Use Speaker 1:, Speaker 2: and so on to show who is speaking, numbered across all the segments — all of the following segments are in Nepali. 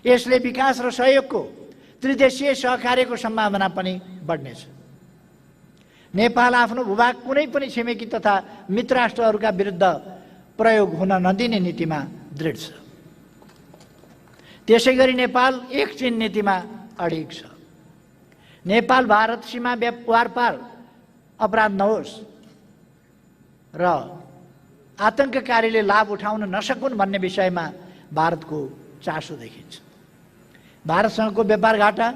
Speaker 1: यसले विकास र सहयोगको त्रिदेशीय सहकार्यको सम्भावना पनि बढ्नेछ। नेपाल आफ्नो भूभाग कुनै पनि छिमेकी तथा मित्र राष्ट्रहरूका विरुद्ध प्रयोग हुन नदिने नीतिमा दृढ छ। त्यसैगरी नेपाल एक चीन नीतिमा अडिग छ। नेपाल भारत सीमा वारपार अपराध नहोस् र आतंककारीले लाभ उठाउन नसकुन् भन्ने विषयमा भारतको चासो देखिन्छ। भारतसँगको व्यापार घाटा,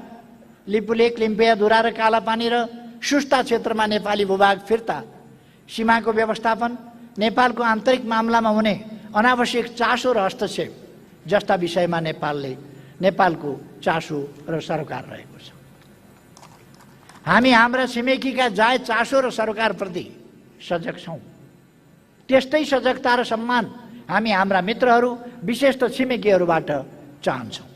Speaker 1: लिपुलेक, लिम्पियाधुरा र कालापानी र सुस्ता क्षेत्रमा नेपाली भूभाग फिर्ता, सीमाको व्यवस्थापन, नेपालको आन्तरिक मामलामा हुने अनावश्यक चासो र हस्तक्षेप जस्ता विषयमा नेपालको चासो र सरोकार रहेको छ। हामी हाम्रा छिमेकीका जायज चासो र सरोकारप्रति सजग छौँ। त्यस्तै सजगता र सम्मान हामी हाम्रा मित्रहरू विशेषतः छिमेकीहरूबाट चाहन्छौँ।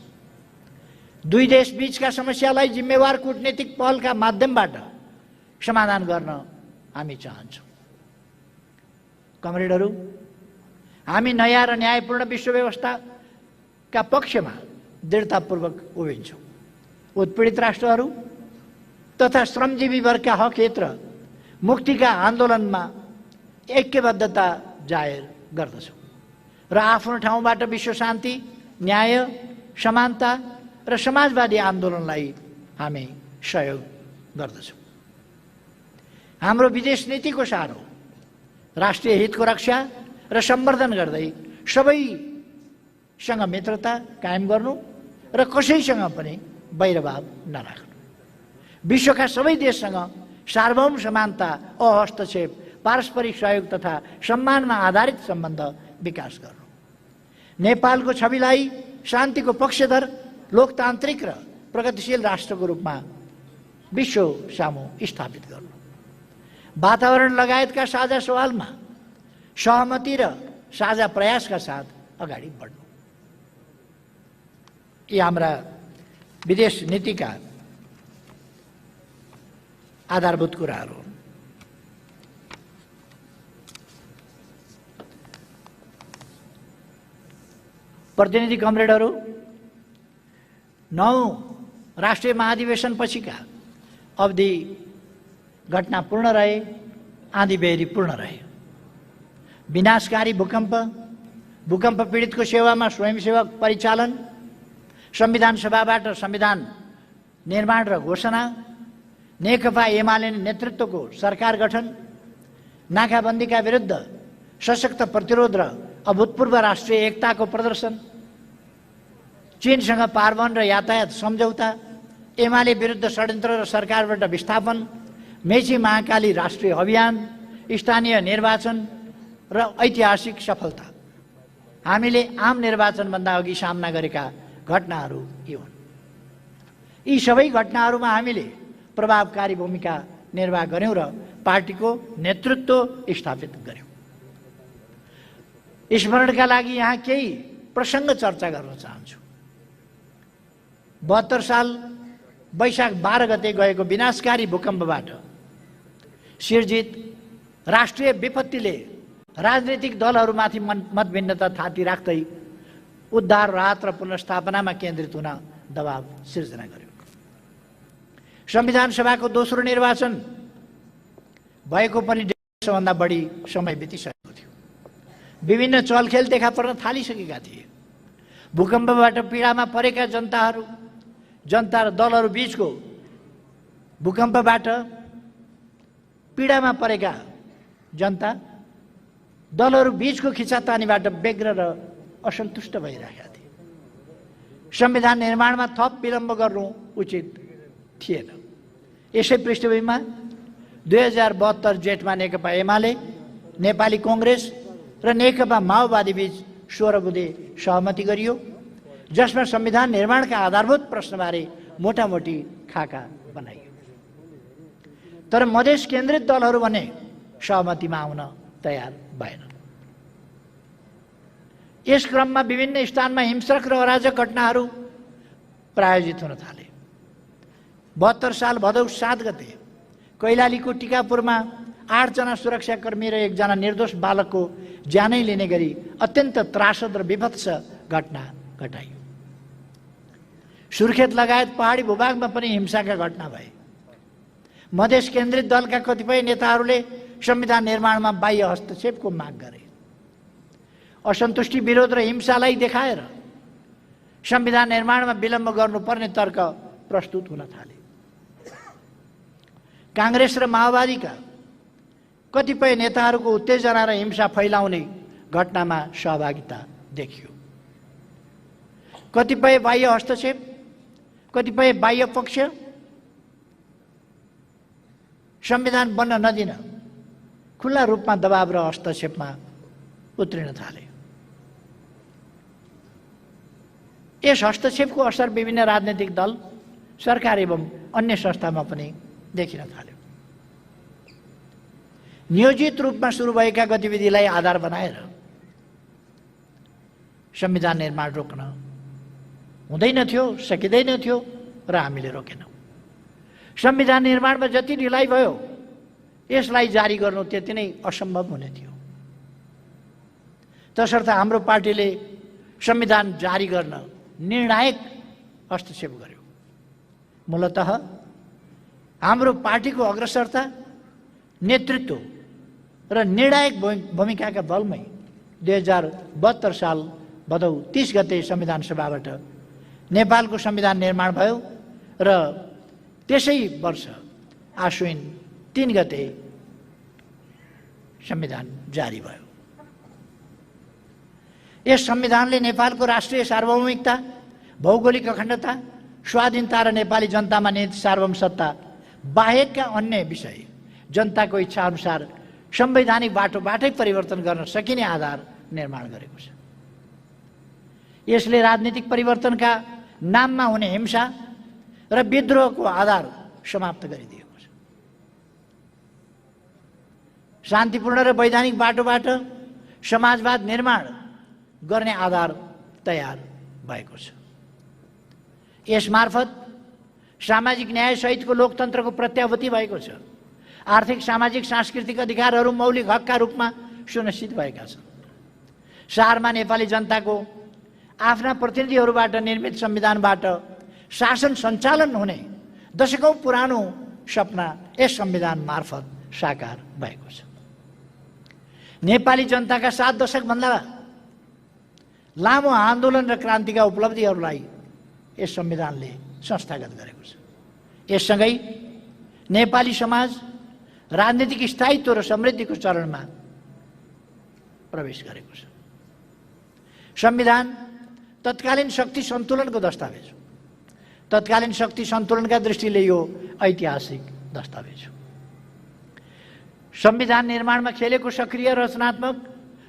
Speaker 1: दुई देश बीचका समस्यालाई जिम्मेवार कूटनीतिक पहलका माध्यमबाट समाधान गर्न हामी चाहन्छौँ। कमरेडहरू, हामी नयाँ र न्यायपूर्ण विश्व व्यवस्थाका पक्षमा दृढतापूर्वक उभिन्छौँ। उत्पीडित राष्ट्रहरू तथा श्रमजीवी वर्गका हक हित र मुक्तिका आन्दोलनमा ऐक्यबद्धता जाहेर गर्दछौँ र आफ्नो ठाउँबाट विश्व शान्ति, न्याय, समानता र समाजवादी आन्दोलनलाई हामी सहयोग गर्दछौँ। हाम्रो विदेश नीतिको सारो राष्ट्रिय हितको रक्षा र सम्वर्धन गर्दै सबैसँग मित्रता कायम गर्नु र कसैसँग पनि वैरभाव नराख्नु, विश्वका सबै देशसँग सार्वभौम समानता, अहस्तक्षेप, पारस्परिक सहयोग तथा सम्मानमा आधारित सम्बन्ध विकास गर्नु, नेपालको छविलाई शान्तिको पक्षधर, लोकतान्त्रिक र प्रगतिशील राष्ट्रको रूपमा विश्व सामु स्थापित गर्नु, वातावरण लगायतका साझा सवालमा सहमति र साझा प्रयासका साथ अगाडि बढ्नु। यी हाम्रा विदेश नीतिका आधारभूत कुराहरू हुन्। प्रतिनिधि कमरेडहरू, 9 राष्ट्रिय महाधिवेशन पछिका अवधि घटना पूर्ण रहे, आँधी बेहरी पूर्ण रहे। विनाशकारी भूकम्प पीडितको सेवामा स्वयंसेवक परिचालन, संविधान सभाबाट संविधान निर्माण र घोषणा, नेकपा एमाले नेतृत्वको सरकार गठन, नाकाबन्दीका विरुद्ध सशक्त प्रतिरोध र अभूतपूर्व राष्ट्रिय एकताको प्रदर्शन, चीनसँग पारवन र यातायात सम्झौता, एमाले विरुद्ध षड्यन्त्र र सरकारबाट विस्थापन, मेची महाकाली राष्ट्रिय अभियान, स्थानीय निर्वाचन र ऐतिहासिक सफलता। हामीले आम निर्वाचनभन्दा अघि सामना गरेका घटनाहरू यी हुन्। यी सबै घटनाहरूमा हामीले प्रभावकारी भूमिका निर्वाह गर्यौं र पार्टीको नेतृत्व स्थापित गर्यौं। स्मरणका लागि यहाँ केही प्रसङ्ग चर्चा गर्न चाहन्छु। 72 साल वैशाख 12 गते गएको विनाशकारी भूकम्पबाट सिर्जित राष्ट्रिय विपत्तिले राजनीतिक दलहरूमाथि मतभिन्नता थाती राख्दै उद्धार, राहत र पुनर्स्थापनामा केन्द्रित हुन दबाव सिर्जना गर्यो। संविधान सभाको दोस्रो निर्वाचन भएको पनि 1.5 वर्षभन्दा बढी समय बितिसकेको थियो। विभिन्न चलखेल देखा पर्न थालिसकेका थिए। भूकम्पबाट पीडामा परेका जनता र दलहरू बीचको भूकम्पबाट पीडामा परेका जनता दलहरू बीचको खिचातानीबाट व्यग्र र असन्तुष्ट भइरहेका थिए। संविधान निर्माणमा थप विलम्ब गर्नु उचित थिएन। यसै पृष्ठभूमिमा 2072 जेठमा नेकपा एमाले, नेपाली कांग्रेस र नेकपा माओवादी बीच 16 बुँदे सहमति गरियो, जसमा संविधान निर्माणका आधारभूत प्रश्नबारे मोटामोटी खाका बनाइयो। तर मधेस केन्द्रित दलहरू भने सहमतिमा आउन तयार भएनन्। यस क्रममा विभिन्न स्थानमा हिंसक र अराजक घटनाहरू प्रायोजित हुन थाले। 72 साल भदौ 7 गते कैलालीको टिकापुरमा 8 जना सुरक्षाकर्मी र 1 जना निर्दोष बालकको ज्यानै लिने गरी अत्यन्त त्रासद र विभत्स घटना घटाइयो। सुर्खेत लगायत पहाडी भूभागमा पनि हिंसाका घटना भए। मधेस केन्द्रित दलका कतिपय नेताहरूले संविधान निर्माणमा बाह्य हस्तक्षेपको माग गरे। असन्तुष्टि, विरोध र हिंसालाई देखाएर संविधान निर्माणमा विलम्ब गर्नुपर्ने तर्क प्रस्तुत हुन थाले। कांग्रेस र माओवादीका कतिपय नेताहरूको उत्तेजना र हिंसा फैलाउने घटनामा सहभागिता देखियो। कतिपय बाह्य हस्तक्षेप, कतिपय बाह्य पक्ष संविधान बन्न नदिन खुल्ला रूपमा दबाव र हस्तक्षेपमा उत्रिन थाले। यस हस्तक्षेपको असर विभिन्न राजनैतिक दल, सरकार एवं अन्य संस्थामा पनि देखिन थाल्यो। नियोजित रूपमा सुरु भएका गतिविधिलाई आधार बनाएर संविधान निर्माण रोक्न हुँदैन थियो, सकिँदैन थियो र हामीले रोकेनौँ। संविधान निर्माणमा जति ढिलाइ भयो यसलाई जारी गर्नु त्यति नै असम्भव हुने थियो। तसर्थ हाम्रो पार्टीले संविधान जारी गर्न निर्णायक हस्तक्षेप गर्यो। मूलतः हाम्रो पार्टीको अग्रसरता, नेतृत्व र निर्णायक भूमिकाका बलमै 2072 साल भदौ 30 गते संविधान सभाबाट नेपालको संविधान निर्माण भयो र त्यसै वर्ष आश्विन 3 गते संविधान जारी भयो। यस संविधानले नेपालको राष्ट्रिय सार्वभौमिकता, भौगोलिक अखण्डता, स्वाधीनता र नेपाली जनतामा निहित सार्वभौम सत्ता बाहेकका अन्य विषय जनताको इच्छा अनुसार संवैधानिक बाटोबाटै परिवर्तन गर्न सकिने आधार निर्माण गरेको छ। यसले राजनीतिक परिवर्तनका नाममा हुने हिंसा र विद्रोहको आधार समाप्त गरिदिएको छ। शान्तिपूर्ण र वैधानिक बाटोबाट समाजवाद निर्माण गर्ने आधार तयार भएको छ। यसमार्फत सामाजिक न्याय सहितको लोकतन्त्रको प्रत्याभूति भएको छ। आर्थिक, सामाजिक, सांस्कृतिक अधिकारहरू मौलिक हकका रूपमा सुनिश्चित भएका छन्। शहरमा नेपाली जनताको आफ्ना प्रतिनिधिहरूबाट निर्मित संविधानबाट शासन सञ्चालन हुने दशकौं पुरानो सपना यस संविधान मार्फत साकार भएको छ। नेपाली जनताका 7 दशकभन्दा लामो आन्दोलन र क्रान्तिका उपलब्धिहरूलाई यस संविधानले संस्थागत गरेको छ। यससँगै नेपाली समाज राजनीतिक स्थायित्व र समृद्धिको चरणमा प्रवेश गरेको छ। संविधान तत्कालीन शक्ति सन्तुलनको दस्तावेज हो। तत्कालीन शक्ति सन्तुलनका दृष्टिले यो ऐतिहासिक दस्तावेज हो। संविधान निर्माणमा खेलेको सक्रिय, रचनात्मक,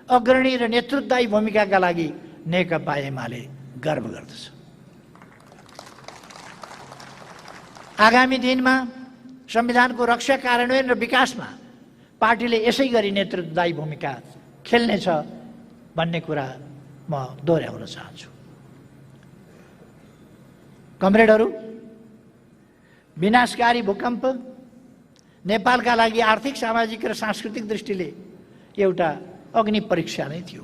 Speaker 1: अग्रणी र नेतृत्वदायी भूमिकाका लागि नेकपा एमाले गर्व गर्दछ। आगामी दिनमा संविधानको रक्षा, कार्यान्वयन र विकासमा पार्टीले यसै गरी नेतृत्वदायी भूमिका खेल्नेछ भन्ने कुरा म दोहोऱ्याउन चाहन्छु। कमरेडहरू, विनाशकारी भूकम्प नेपालका लागि आर्थिक, सामाजिक र सांस्कृतिक दृष्टिले एउटा अग्नि परीक्षा नै थियो।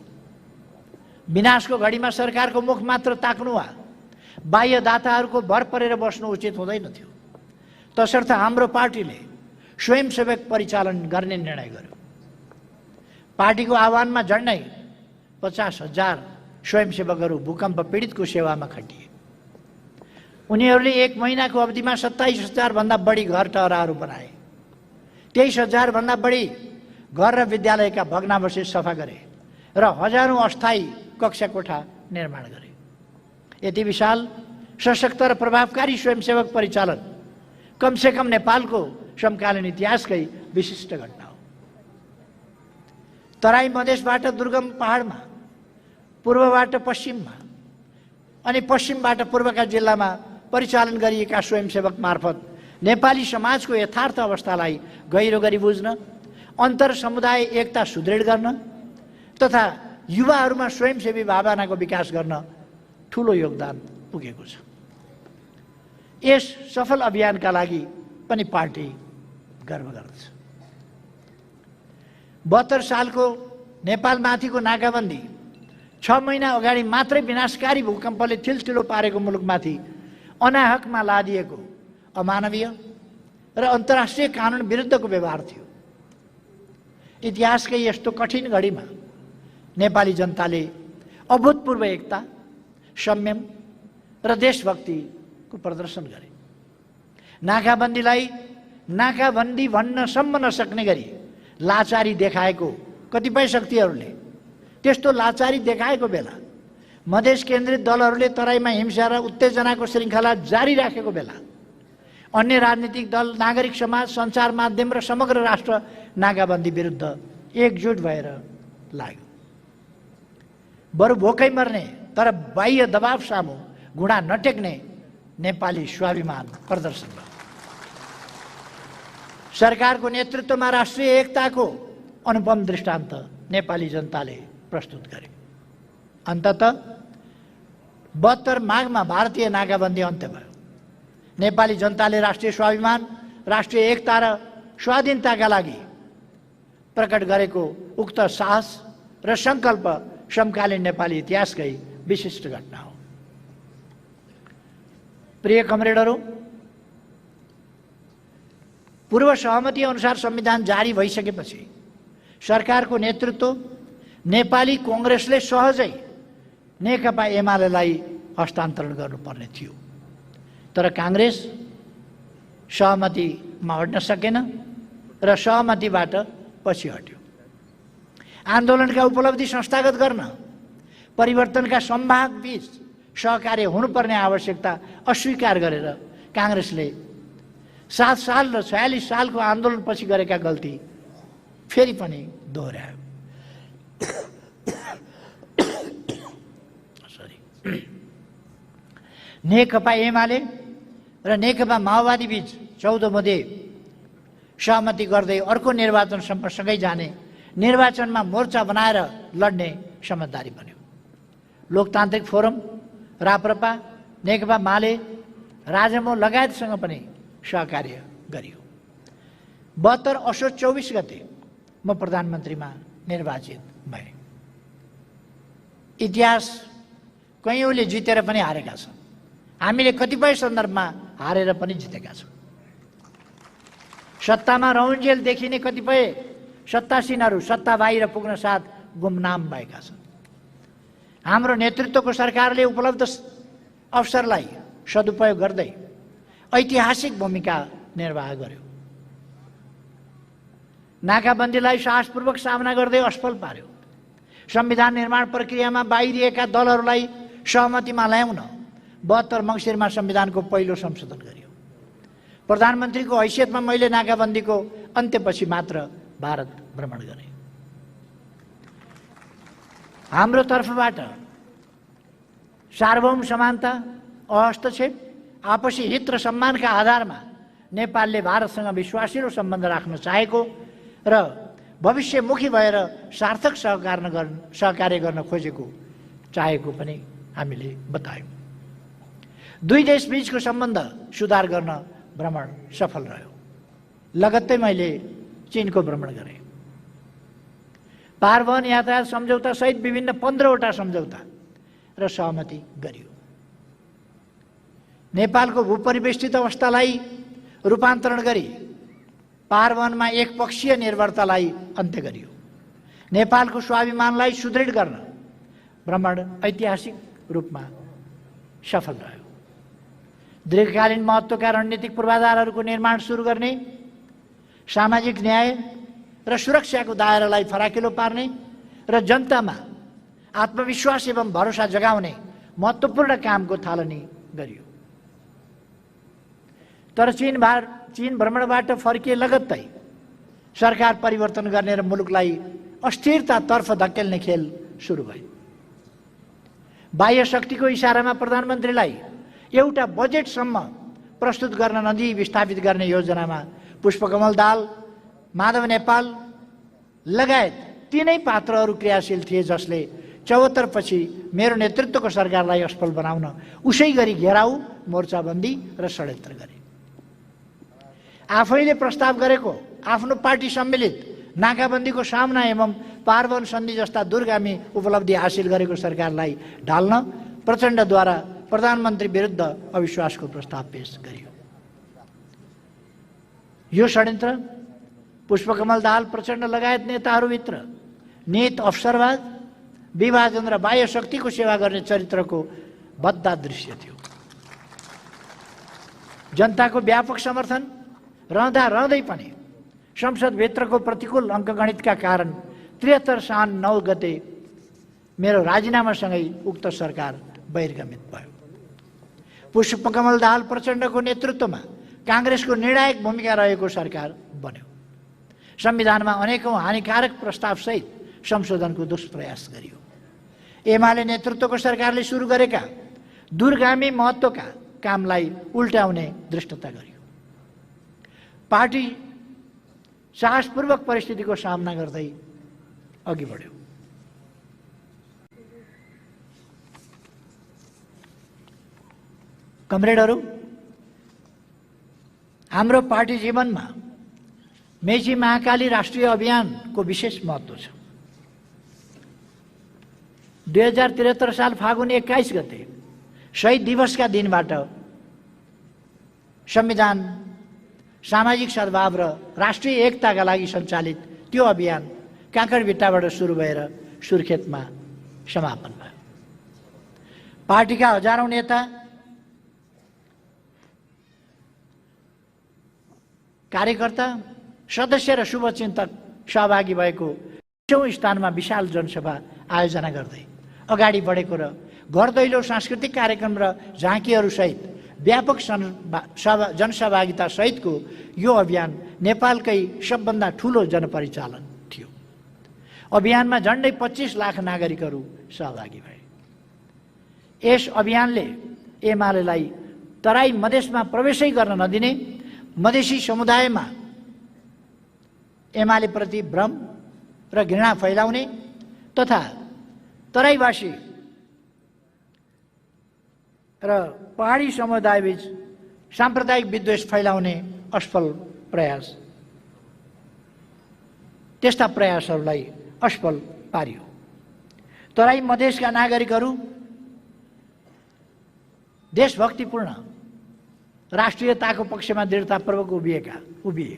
Speaker 1: विनाशको घडीमा सरकारको मुख मात्र ताक्नु वा बाह्य दाताहरूको भर परेर बस्नु उचित हुँदैन थियो। तसर्थ हाम्रो पार्टीले स्वयंसेवक परिचालन गर्ने निर्णय गर्यो। पार्टीको आह्वानमा झन्डै 50,000 स्वयंसेवकहरू भूकम्प पीडितको सेवामा खटिए। उनीहरूले 1 महिनाको अवधिमा 27,000 भन्दा बढी घर टहराहरू बनाए। 23,000 भन्दा बढी घर र विद्यालयका भग्नावशेष सफा गरे र हजारौं अस्थायी कक्षा कोठा निर्माण गरे। यति विशाल, सशक्त र प्रभावकारी स्वयंसेवक परिचालन कमसेकम नेपालको समकालीन इतिहासकै विशिष्ट घटना हो। तराई मधेसबाट दुर्गम पहाडमा, पूर्वबाट पश्चिममा अनि पश्चिमबाट पूर्वका जिल्लामा परिचालन गरिएका स्वयंसेवक मार्फत नेपाली समाजको यथार्थ अवस्थालाई गहिरो गरी बुझ्न, अन्तर समुदाय एकता सुदृढ गर्न तथा युवाहरूमा स्वयंसेवी भावनाको विकास गर्न ठूलो योगदान पुगेको छ। यस सफल अभियानका लागि पनि पार्टी गर्व गर्दछ। 72 सालको नेपालमाथिको नाकाबन्दी 6 महिना अगाडि मात्रै विनाशकारी भूकम्पले थिलथिलो पारेको मुलुकमाथि अनाहकमा लादिएको अमानवीय र अन्तर्राष्ट्रिय कानुन विरुद्धको व्यवहार थियो। इतिहासकै यस्तो कठिन घडीमा नेपाली जनताले अभूतपूर्व एकता, संयम र देशभक्तिको प्रदर्शन गरे। नाकाबन्दीलाई नाकाबन्दी भन्नसम्म नसक्ने गरी लाचारी देखाएको कतिपय शक्तिहरूले त्यस्तो लाचारी देखाएको बेला मधेस केन्द्रित दलहरूले तराईमा हिंसा र उत्तेजनाको श्रृङ्खला जारी राखेको बेला अन्य राजनीतिक दल, नागरिक समाज, सञ्चार माध्यम र समग्र राष्ट्र नाकाबन्दी विरुद्ध एकजुट भएर लाग्यो। बरु भोकै मर्ने तर बाह्य दबाव सामु घुँडा नटेक्ने नेपाली स्वाभिमान प्रदर्शन भयो। सरकारको नेतृत्वमा राष्ट्रिय एकताको अनुपम दृष्टान्त नेपाली जनताले प्रस्तुत गरे। अन्ततः 72 माघमा भारतीय नाकाबन्दी अन्त्य भयो। नेपाली जनताले राष्ट्रिय स्वाभिमान, राष्ट्रिय एकता र स्वाधीनताका लागि प्रकट गरेको उक्त साहस र सङ्कल्प समकालीन नेपाली इतिहासकै विशिष्ट घटना हो। प्रिय कमरेडहरू, पूर्व सहमति अनुसार संविधान जारी भइसकेपछि सरकारको नेतृत्व नेपाली कांग्रेसले सहजै नेकपा एमालेलाई हस्तान्तरण गर्नुपर्ने थियो, तर कांग्रेस सहमतिमा अड्न सकेन र सहमतिबाट पछि हट्यो। आन्दोलनका उपलब्धि संस्थागत गर्न परिवर्तनका सम्भाग बीच सहकार्य हुनुपर्ने आवश्यकता अस्वीकार गरेर कांग्रेसले 7 साल र 46 सालको आन्दोलनपछि गरेका गल्ती फेरि पनि दोहोर्यायो। नेकपा एमाले र नेकपा माओवादी बीच 14 मध्ये सहमति गर्दै अर्को निर्वाचनसम्म सँगै जाने, निर्वाचनमा मोर्चा बनाएर लड्ने समझदारी बन्यो। लोकतान्त्रिक फोरम, राप्रपा, नेकपा माले, राजमो लगायतसँग पनि सहकार्य गरियो। 72 असोज 24 गते म प्रधानमन्त्रीमा निर्वाचित भएँ। इतिहास कैयौँले जितेर पनि हारेका छन्। हामीले कतिपय सन्दर्भमा हारेर पनि जितेका छौँ। सत्तामा रौन्जेल देखिने कतिपय सत्तासीनहरू सत्ता बाहिर पुग्न साथ गुमनाम भएका छन्। हाम्रो नेतृत्वको सरकारले उपलब्ध अवसरलाई सदुपयोग गर्दै ऐतिहासिक भूमिका निर्वाह गर्यो। नाकाबन्दीलाई साहसपूर्वक सामना गर्दै असफल पार्यो। संविधान निर्माण प्रक्रियामा बाहिरिएका दलहरूलाई सहमतिमा ल्याउन 72 मङ्सिरमा संविधानको पहिलो संशोधन गरियो। प्रधानमन्त्रीको हैसियतमा मैले नाकाबन्दीको अन्त्यपछि मात्र भारत भ्रमण गरेँ। हाम्रो तर्फबाट सार्वभौम समानता, अहस्तक्षेप, आपसी हित र सम्मानका आधारमा नेपालले भारतसँग विश्वासिलो सम्बन्ध राख्न चाहेको र भविष्यमुखी भएर सार्थक सहकार्य गर्न खोजेको चाहेको पनि हामीले बतायौँ। दुई देश बीचको सम्बन्ध सुधार गर्न भ्रमण सफल रह्यो। लगत्तै मैले चीनको भ्रमण गरेँ। पारवहन यातायात सम्झौता सहित विभिन्न 15वटा सम्झौता र सहमति गरियो। नेपालको भूपरिवेष्टित अवस्थालाई रूपान्तरण गरी पारवहनमा एकपक्षीय निर्भरतालाई अन्त्य गरियो। नेपालको स्वाभिमानलाई सुदृढ गर्न भ्रमण ऐतिहासिक रूपमा सफल रह्यो। दीर्घकालीन महत्त्वका रणनीतिक पूर्वाधारहरूको निर्माण सुरु गर्ने, सामाजिक न्याय र सुरक्षाको दायरालाई फराकिलो पार्ने र जनतामा आत्मविश्वास एवं भरोसा जगाउने महत्त्वपूर्ण कामको थालनी गरियो। तर चीन भ्रमणबाट फर्किए लगत्तै सरकार परिवर्तन गर्ने र मुलुकलाई अस्थिरतातर्फ धकेल्ने खेल सुरु भयो। बाह्य शक्तिको इसारामा प्रधानमन्त्रीलाई एउटा बजेटसम्म प्रस्तुत गर्न नदिई विस्थापित गर्ने योजनामा पुष्पकमल दाहाल, माधव नेपाल लगायत तीनै पात्रहरू क्रियाशील थिए, जसले 74 पछि मेरो नेतृत्वको सरकारलाई असफल बनाउन उसै गरी घेराउ, मोर्चाबन्दी र षड्यन्त्र गरे। आफैले प्रस्ताव गरेको आफ्नो पार्टी सम्मिलित नाकाबन्दीको सामना एवं पारवहन सन्धि जस्ता दूरगामी उपलब्धि हासिल गरेको सरकारलाई ढाल्न प्रचण्डद्वारा प्रधानमन्त्री विरुद्ध अविश्वासको प्रस्ताव पेश गरियो। यो षड्यन्त्र पुष्पकमल दाहाल प्रचण्ड लगायत नेताहरूभित्र निहित अवसरवाद, विभाजन र बाह्य शक्तिको सेवा गर्ने चरित्रको बद्दा दृश्य थियो। जनताको व्यापक समर्थन रहँदै पनि संसदभित्रको प्रतिकूल अङ्कगणितका कारण 73 साउन 9 गते मेरो राजीनामासँगै उक्त सरकार बहिर्गमित भयो। पुष्पकमल दाहाल प्रचण्डको नेतृत्वमा काङ्ग्रेसको निर्णायक भूमिका रहेको सरकार बन्यो। संविधानमा अनेकौं हानिकारक प्रस्तावसहित संशोधनको दुष्प्रयास गरियो। एमाले नेतृत्वको सरकारले सुरु गरेका दूरगामी महत्त्वका कामलाई उल्टाउने दृष्टता गरियो। पार्टी साहसपूर्वक परिस्थितिको सामना गर्दै अघि बढ्यो। कमरेडहरू, हाम्रो पार्टी जीवनमा मेची महाकाली राष्ट्रिय अभियानको विशेष महत्त्व छ। 2073 साल फागुन 21 गते शहीद दिवसका दिनबाट संविधान, सामाजिक सद्भाव र राष्ट्रिय एकताका लागि सञ्चालित त्यो अभियान काँकरभिट्टाबाट सुरु भएर सुर्खेतमा समापन भयो। पार्टीका हजारौं नेता, कार्यकर्ता, सदस्य र शुभचिन्तक सहभागी भएको 9औं स्थानमा विशाल जनसभा आयोजना गर्दै अगाडि बढेको र घर दैलो सांस्कृतिक कार्यक्रम र झाँकीहरूसहित व्यापक जनसहभागिता सहितको यो अभियान नेपालकै सबभन्दा ठूलो जनपरिचालन थियो। अभियानमा झन्डै 25 लाख नागरिकहरू सहभागी भए। यस अभियानले एमालेलाई तराई मधेसमा प्रवेशै गर्न नदिने, मधेसी समुदायमा एमालेप्रति भ्रम र घृणा फैलाउने तथा तराईवासी र पहाडी समुदायबीच साम्प्रदायिक विद्वेष फैलाउने असफल प्रयास, त्यस्ता प्रयासहरूलाई असफल पारियो। तराई मधेसका नागरिकहरू देशभक्तिपूर्ण राष्ट्रियताको पक्षमा दृढतापूर्वक उभिए।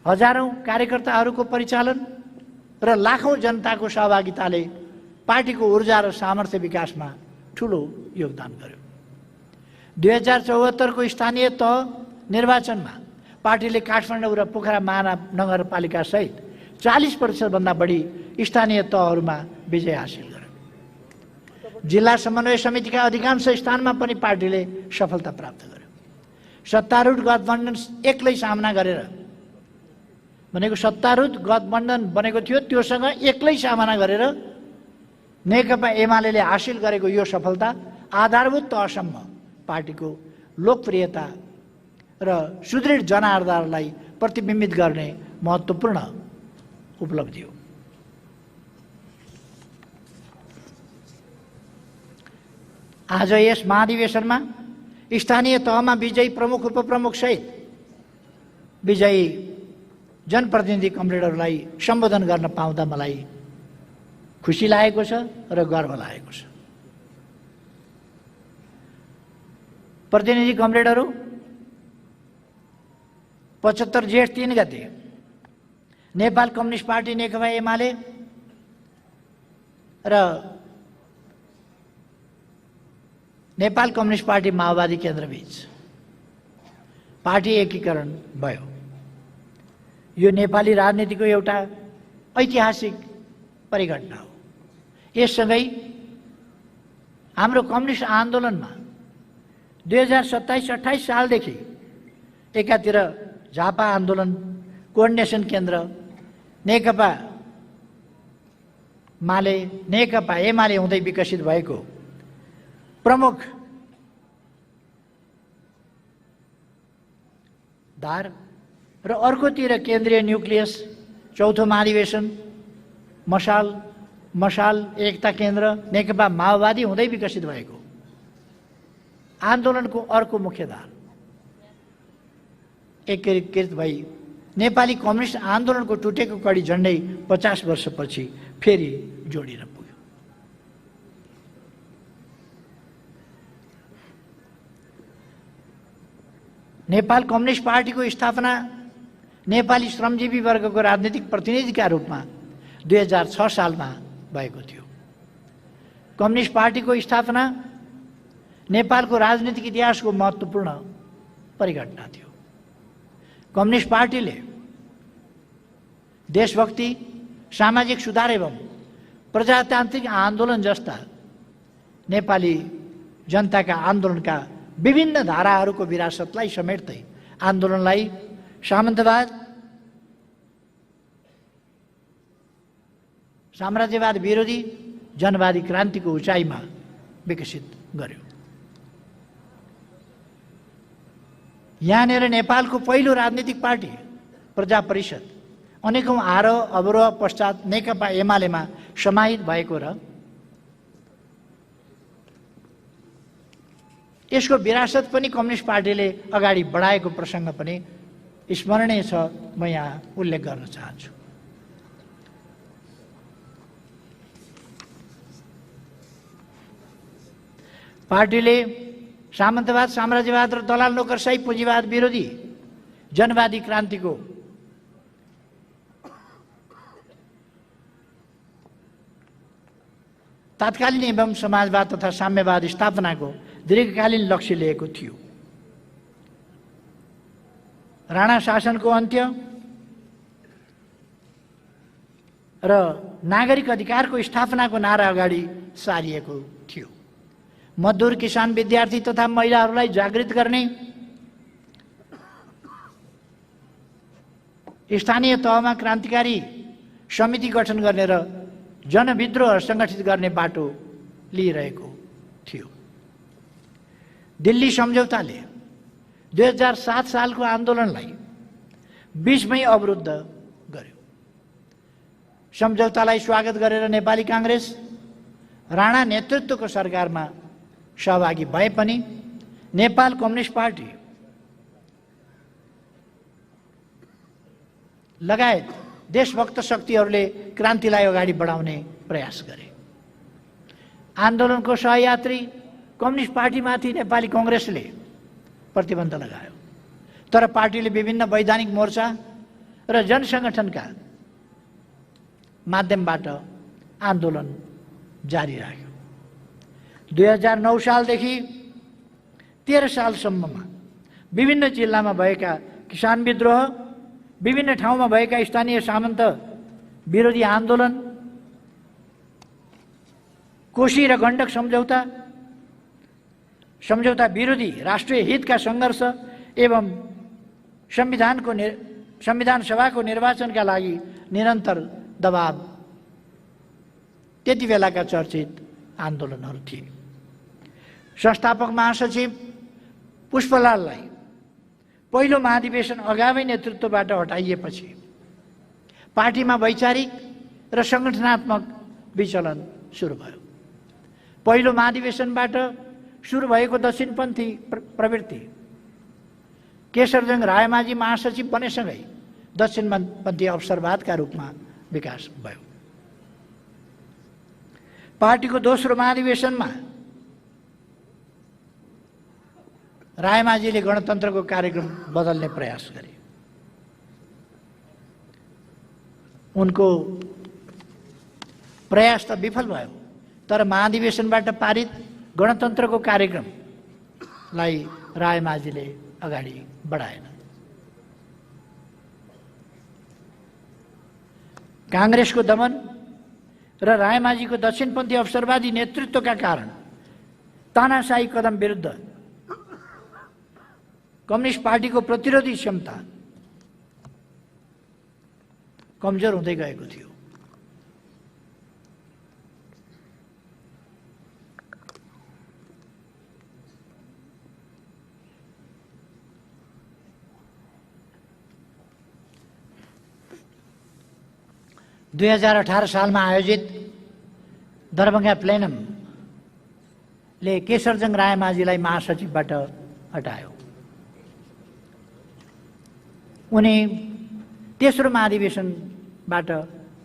Speaker 1: हजारौं कार्यकर्ताहरूको परिचालन र लाखौं जनताको सहभागिताले पार्टीको ऊर्जा र सामर्थ्य विकासमा ठूलो योगदान गर्यो। 2074 को स्थानीय तह निर्वाचनमा पार्टीले काठमाडौँ र पोखरा महानगरपालिका सहित 40% भन्दा बढी स्थानीय तहहरूमा विजय हासिल गर्यो। जिल्ला समन्वय समितिका अधिकांश स्थानमा पनि पार्टीले सफलता प्राप्त गर्यो। सत्तारूढ गठबन्धन एक्लै सामना गरेर भनेको सत्तारूढ गठबन्धन बनेको थियो, त्योसँग एक्लै सामना गरेर नेकपा एमालेले हासिल गरेको यो सफलता आधारभूत तहसम्म पार्टीको लोकप्रियता र सुदृढ जनाधारलाई प्रतिबिम्बित गर्ने महत्त्वपूर्ण उपलब्धि हो। आज यस महाधिवेशनमा स्थानीय तहमा विजयी प्रमुख उपप्रमुख सहित विजयी जनप्रतिनिधि कमरेडहरूलाई सम्बोधन गर्न पाउँदा मलाई खुसी लागेको छ र गर्व लागेको छ। प्रतिनिधि कमरेडहरू, 75 जेठ 3 गते नेपाल कम्युनिस्ट पार्टी नेकपा एमाले र नेपाल कम्युनिस्ट पार्टी माओवादी केन्द्रबीच पार्टी एकीकरण भयो। यो नेपाली राजनीतिको एउटा ऐतिहासिक परिघटना हो। यससँगै हाम्रो कम्युनिस्ट आन्दोलनमा 2027-28 सालदेखि एकातिर झापा आन्दोलन, कोअर्डिनेसन केन्द्र, नेकपा एमाले हुँदै विकसित भएको प्रमुख धार र अर्कोतिर केन्द्रीय न्युक्लियस, चौथो महाधिवेशन, मशाल एकता केन्द्र, नेकपा माओवादी हुँदै विकसित भएको आन्दोलनको अर्को मुख्य धार एकीकृत भई नेपाली कम्युनिस्ट आन्दोलनको टुटेको कडी झन्डै 50 वर्षपछि फेरि जोडिन पुग्यो। नेपाल कम्युनिस्ट पार्टीको स्थापना नेपाली श्रमजीवी वर्गको राजनीतिक प्रतिनिधिका रूपमा 2006 सालमा भएको थियो। कम्युनिस्ट पार्टीको स्थापना नेपालको राजनीतिक इतिहासको महत्त्वपूर्ण परिघटना थियो। कम्युनिस्ट पार्टीले देशभक्ति, सामाजिक सुधार एवं प्रजातान्त्रिक आन्दोलन जस्ता नेपाली जनताका आन्दोलनका विभिन्न धाराहरूको विरासतलाई समेट्दै आन्दोलनलाई सामन्तवाद, साम्राज्यवाद विरोधी जनवादी क्रान्तिको उचाइमा विकसित गर्यो। यहाँनिर नेपालको पहिलो राजनीतिक पार्टी प्रजा परिषद अनेकौं आरोह अवरोह पश्चात नेकपा एमालेमा समाहित भएको र यसको विरासत पनि कम्युनिस्ट पार्टीले अगाडि बढाएको प्रसङ्ग पनि स्मरणीय छ, म यहाँ उल्लेख गर्न चाहन्छु। पार्टीले सामन्तवाद, साम्राज्यवाद र दलाल नोकरशाही पुँजीवाद विरोधी जनवादी क्रान्तिको तात्कालीन एवं समाजवाद तथा साम्यवाद स्थापनाको दीर्घकालीन लक्ष्य लिएको थियो। राणा शासनको अन्त्य र नागरिक अधिकारको स्थापनाको नारा अगाडि सारिएको थियो। मजदुर, किसान, विद्यार्थी तथा महिलाहरूलाई जागृत गर्ने, स्थानीय तहमा क्रान्तिकारी समिति गठन गर्ने र जनविद्रोह सङ्गठित गर्ने बाटो लिइरहेको थियो। दिल्ली सम्झौताले 2007 सालको आन्दोलनलाई बीचमै अवरुद्ध गर्यो। सम्झौतालाई स्वागत गरेर नेपाली काङ्ग्रेस राणा नेतृत्वको सरकारमा सहभागी भए पनि नेपाल कम्युनिस्ट पार्टी लगायत देशभक्त शक्तिहरूले क्रान्तिलाई अगाडि बढाउने प्रयास गरे। आन्दोलनको सहयात्री कम्युनिस्ट पार्टीमाथि नेपाली कांग्रेसले प्रतिबन्ध लगायो, तर पार्टीले विभिन्न वैधानिक मोर्चा र जनसंगठनका माध्यमबाट आन्दोलन जारी राख्यो। 2009 सालदेखि 13 सालसम्ममा विभिन्न जिल्लामा भएका किसान विद्रोह, विभिन्न ठाउँमा भएका स्थानीय सामन्त विरोधी आन्दोलन, कोशी र गण्डक सम्झौता विरोधी राष्ट्रिय हितका सङ्घर्ष एवं संविधान सभाको निर्वाचनका लागि निरन्तर दबाव त्यति बेलाका चर्चित आन्दोलनहरू थिए। संस्थापक महासचिव पुष्पलाललाई पहिलो महाधिवेशन अगावै नेतृत्वबाट हटाइएपछि पार्टीमा वैचारिक र संगठनात्मक विचलन सुरु भयो। पहिलो महाधिवेशनबाट सुरु भएको दक्षिणपन्थी प्रवृत्ति केशरजंग रायमाझी महासचिव बनेसँगै दक्षिणपन्थी अवसरवादका रूपमा विकास भयो। पार्टीको दोस्रो महाधिवेशनमा रायमाझीले गणतन्त्रको कार्यक्रम बदल्ने प्रयास गरे। उनको प्रयास त विफल भयो, तर महाधिवेशनबाट पारित गणतन्त्रको कार्यक्रमलाई रायमाझीले अगाडि बढाएन। कांग्रेसको दमन र रायमाझीको दक्षिणपन्थी अवसरवादी नेतृत्वका कारण तानाशाही कदम विरुद्ध कम्युनिस्ट पार्टीको प्रतिरोधी क्षमता कमजोर हुँदै गएको थियो। – 2018 सालमा आयोजित दरभंगा प्लेनमले केशरजंग रायमाझीलाई महासचिवबाट हटायो। उनी तेस्रो महाधिवेशनबाट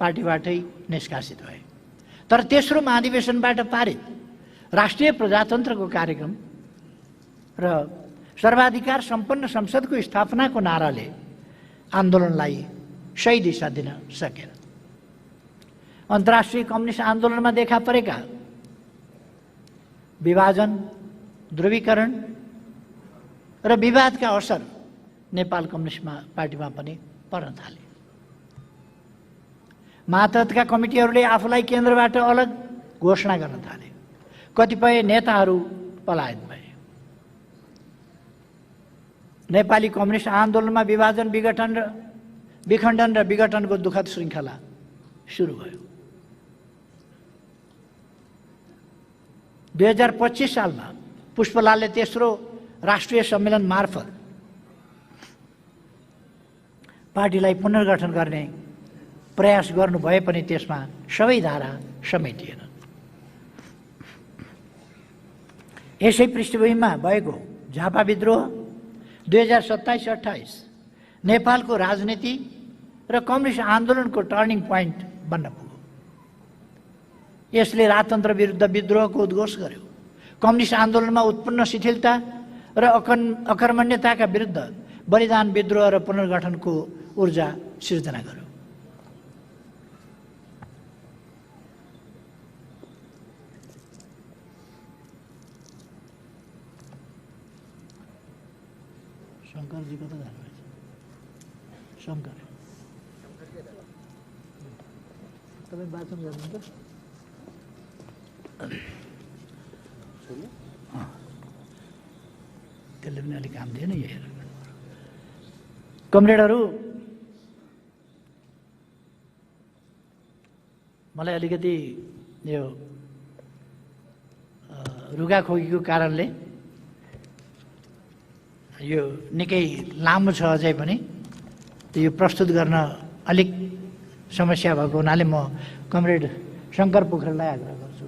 Speaker 1: पार्टीबाटै निष्कासित भए, तर तेस्रो महाधिवेशनबाट पारित राष्ट्रिय प्रजातन्त्रको कार्यक्रम र सर्वाधिकार सम्पन्न संसदको स्थापनाको नाराले आन्दोलनलाई सही दिशा दिन सकेन। अन्तर्राष्ट्रिय कम्युनिस्ट आन्दोलनमा देखा परेका विभाजन, ध्रुवीकरण र विवादका असर नेपाल कम्युनिस्ट पार्टीमा पनि पर्न थाले। मातहतका कमिटीहरूले आफूलाई केन्द्रबाट अलग घोषणा गर्न थाले। कतिपय नेताहरू पलायन भए। नेपाली कम्युनिस्ट आन्दोलनमा विभाजन, विखण्डन र विघटनको दुःखद श्रृङ्खला सुरु भयो। 2025 सालमा पुष्पलालले तेस्रो राष्ट्रिय सम्मेलन मार्फत पार्टीलाई पुनर्गठन गर्ने प्रयास गर्नुभए पनि त्यसमा सबै धारा समेटिएन। यसै पृष्ठभूमिमा भएको झापा विद्रोह 2027-28 नेपालको राजनीति र कम्युनिस्ट आन्दोलनको टर्निङ पोइन्ट बन्न पुग्यो। यसले राजतन्त्र विरुद्ध विद्रोहको उद्घोष गर्यो। कम्युनिस्ट आन्दोलनमा उत्पन्न शिथिलता र अकर्मण्यताका विरुद्ध बलिदान, विद्रोह र पुनर्गठनको ऊर्जा सिर्जना गर्यो। शङ्करजी कता जानुभएछ? शङ्कर तपाईँ वाचन गर्नुहुन्छ? त्यसले पनि अलिक काम दिएन। यो हेर कमरेडहरू, मलाई अलिकति यो रुगाखोकीको कारणले यो निकै लामो छ अझै पनि, यो प्रस्तुत गर्न अलिक समस्या भएको हुनाले म कमरेड शङ्कर पोखरेललाई आग्रह गर्छु,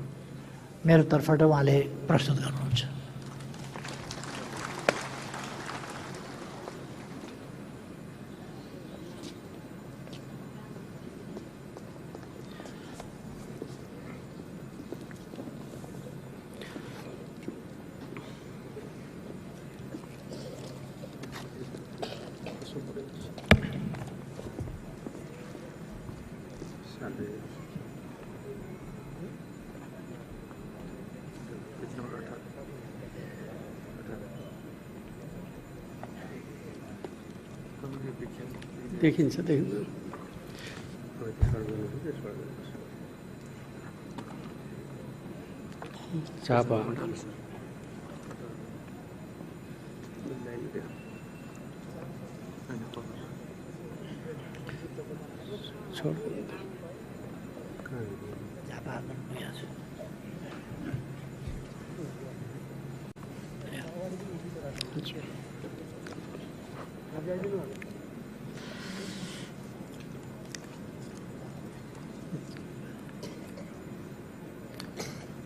Speaker 1: मेरो तर्फबाट उहाँले प्रस्तुत गर्नुहुन्छ।
Speaker 2: देखिन्छ झापा छोड
Speaker 1: झापा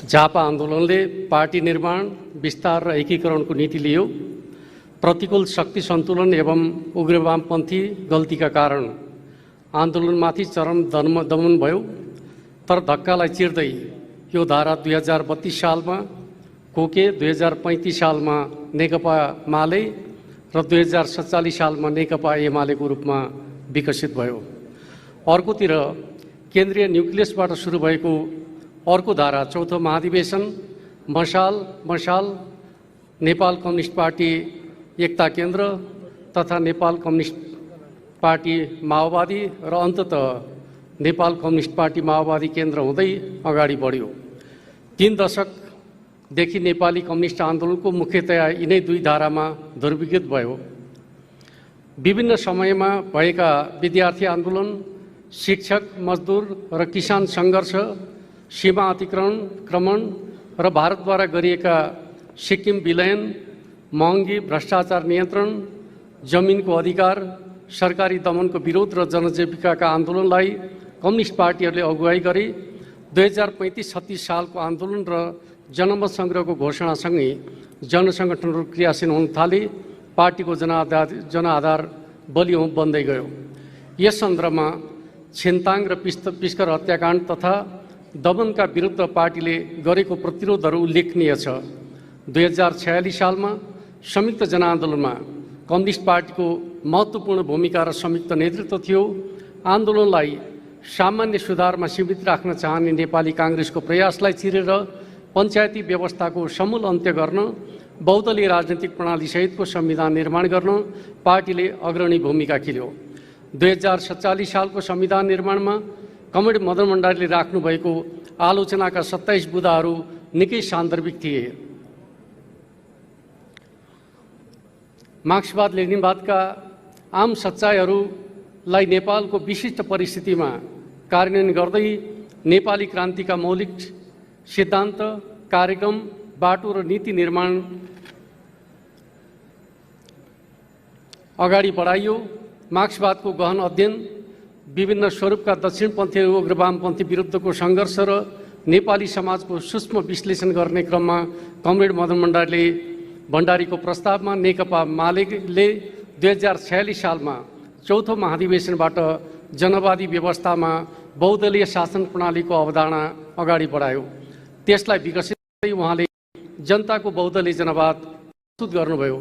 Speaker 2: झापा आन्दोलनले पार्टी निर्माण, विस्तार र एकीकरणको नीति लियो। प्रतिकूल शक्ति सन्तुलन एवं उग्रवामपन्थी गल्तीका कारण आन्दोलनमाथि चरम दमन भयो। तर धक्कालाई चिर्दै यो धारा 2032 सालमा कोके, 2035 सालमा नेकपा माले र 2047 सालमा नेकपा एमालेको रूपमा विकसित भयो। अर्कोतिर केन्द्रीय न्युक्लियसबाट सुरु भएको अर्को धारा चौथो महाधिवेशन, मशाल, नेपाल कम्युनिस्ट पार्टी एकता केन्द्र तथा नेपाल कम्युनिस्ट पार्टी माओवादी र अन्ततः नेपाल कम्युनिस्ट पार्टी माओवादी केन्द्र हुँदै अगाडि बढ्यो। 3 दशकदेखि नेपाली कम्युनिस्ट आन्दोलनको मुख्यतया यिनै दुई धारामा ध्रुवीकृत भयो। विभिन्न समयमा भएका विद्यार्थी आन्दोलन, शिक्षक, मजदुर र किसान सङ्घर्ष, सीमा अतिक्रमण र भारतद्वारा गरिएका सिक्किम विलयन, महँगी, भ्रष्टाचार नियन्त्रण, जमिनको अधिकार, सरकारी दमनको विरोध र जनजीविकाका आन्दोलनलाई कम्युनिस्ट पार्टीहरूले अगुवाई गरे। 2035-36 सालको आन्दोलन र जनमत सङ्ग्रहको घोषणासँगै जनसङ्गठनहरू क्रियाशील हुन थाले। पार्टीको जनआधार बलियो बन्दै गयो। यस सन्दर्भमा छिन्ताङ र पिस्कर हत्याकाण्ड तथा दमनका विरुद्ध पार्टीले गरेको प्रतिरोधहरू उल्लेखनीय छ। 2046 सालमा संयुक्त जनआन्दोलनमा कम्युनिस्ट पार्टीको महत्त्वपूर्ण भूमिका र संयुक्त नेतृत्व थियो। आन्दोलनलाई सामान्य सुधारमा सीमित राख्न चाहने नेपाली काङ्ग्रेसको प्रयासलाई चिरेर पञ्चायती व्यवस्थाको समूल अन्त्य गर्न, बहुदलीय राजनीतिक प्रणालीसहितको संविधान निर्माण गर्न पार्टीले अग्रणी भूमिका खेल्यो। 2047 सालको संविधान निर्माणमा कमरेड मदन भण्डारीले राख्नुभएको आलोचनाका 27 बुँदाहरू निकै सान्दर्भिक थिए। मार्क्सवाद लेनिनवादका आम सच्चाइहरूलाई नेपालको विशिष्ट परिस्थितिमा कार्यान्वयन गर्दै नेपाली क्रान्तिका मौलिक सिद्धान्त, कार्यक्रम, बाटो र नीति निर्माण अगाडि बढाइयो। मार्क्सवादको गहन अध्ययन, विभिन्न स्वरूपका दक्षिणपन्थी र उग्रवामपन्थी विरुद्धको सङ्घर्ष र नेपाली समाजको सूक्ष्म विश्लेषण गर्ने क्रममा कमरेड मदन भण्डारीको प्रस्तावमा नेकपा मालेले 2046 सालमा चौथो महाधिवेशनबाट जनवादी व्यवस्थामा बहुदलीय शासन प्रणालीको अवधारणा अगाडि बढायो। त्यसलाई विकसित गर्दै उहाँले जनताको बहुदलीय जनवाद प्रस्तुत गर्नुभयो।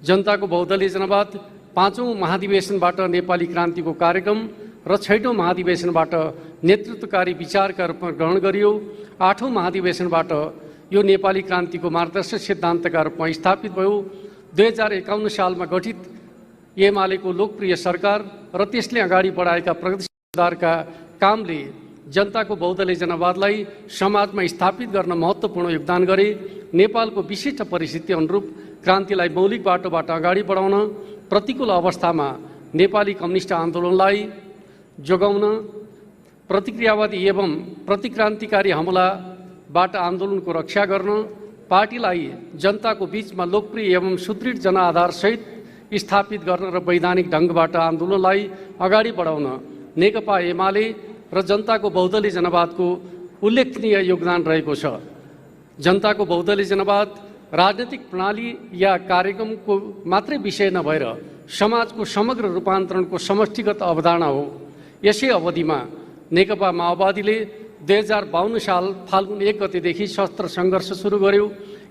Speaker 2: जनताको बहुदलीय जनवाद 5औं महाधिवेशनबाट नेपाली क्रान्तिको कार्यक्रम र 6औं महाधिवेशनबाट नेतृत्वकारी विचारका रूपमा ग्रहण गरियो। 8औं महाधिवेशनबाट यो नेपाली क्रान्तिको मार्गदर्शक सिद्धान्तका रूपमा स्थापित भयो। 2051 सालमा गठित एमालेको लोकप्रिय सरकार र त्यसले अगाडि बढाएका प्रगतिशील सुधारका कामले जनताको बहुदलीय जनवादलाई समाजमा स्थापित गर्न महत्त्वपूर्ण योगदान गरे। नेपालको विशिष्ट परिस्थिति अनुरूप क्रान्तिलाई मौलिक बाटोबाट अगाडि बढाउन, प्रतिकूल अवस्थामा नेपाली कम्युनिस्ट आन्दोलनलाई जोगाउन, प्रतिक्रियावादी एवं प्रतिक्रान्तिकारी हमलाबाट आन्दोलनको रक्षा गर्न, पार्टीलाई जनताको बीचमा लोकप्रिय एवं सुदृढ जनआधारसहित स्थापित गर्न र वैधानिक ढङ्गबाट आन्दोलनलाई अगाडि बढाउन नेकपा एमाले र जनताको बहुदलीय जनवादको उल्लेखनीय योगदान रहेको छ। जनताको बहुदलीय जनवाद राजनीतिक प्रणाली या कार्यक्रमको मात्रै विषय नभएर समाजको समग्र रूपान्तरणको समष्टिगत अवधारणा हो। यसै अवधिमा नेकपा माओवादीले 2052 साल फाल्गुन 1 गतेदेखि सशस्त्र सङ्घर्ष सुरु गर्यो।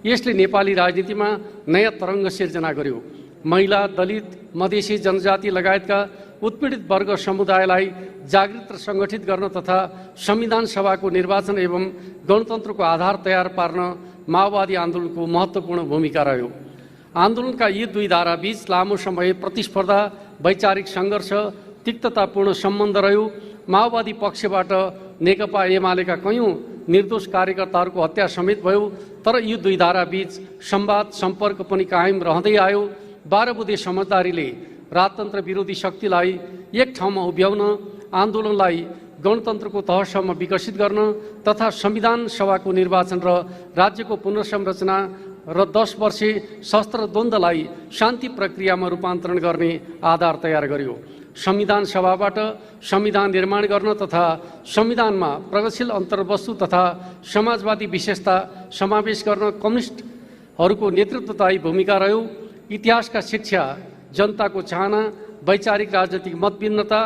Speaker 2: यसले नेपाली राजनीतिमा नयाँ तरङ्ग सिर्जना गर्यो। महिला, दलित, मधेसी जनजाति लगायतका उत्पीडित वर्ग समुदायलाई जागृत र सङ्गठित गर्न तथा संविधान सभाको निर्वाचन एवं गणतन्त्रको आधार तयार पार्न माओवादी आन्दोलनको महत्त्वपूर्ण भूमिका रह्यो। आन्दोलनका यी दुई धाराबीच लामो समय प्रतिस्पर्धा, वैचारिक सङ्घर्ष, तिक्ततापूर्ण सम्बन्ध रह्यो। माओवादी पक्षबाट नेकपा एमालेका कयौँ निर्दोष कार्यकर्ताहरूको हत्या समेत भयो। तर यी दुई धाराबीच संवाद, सम्पर्क पनि कायम रहँदै आयो। 12 बुँदे समझदारीले राजतन्त्र विरोधी शक्तिलाई एक ठाउँमा उभ्याउन, आन्दोलनलाई गणतन्त्रको तहसम्म विकसित गर्न तथा संविधान सभाको निर्वाचन र राज्यको पुनर्संरचना र 10 वर्षे सशस्त्र द्वन्द्वलाई शान्ति प्रक्रियामा रूपान्तरण गर्ने आधार तयार गर्यो। संविधान सभाबाट संविधान निर्माण गर्न तथा संविधानमा प्रगतिशील अन्तर्वस्तु तथा समाजवादी विशेषता समावेश गर्न कम्युनिस्टहरूको नेतृत्वदायी भूमिका रह्यो। इतिहासका शिक्षा, जनताको चाहना, वैचारिक राजनीतिक मतभिन्नता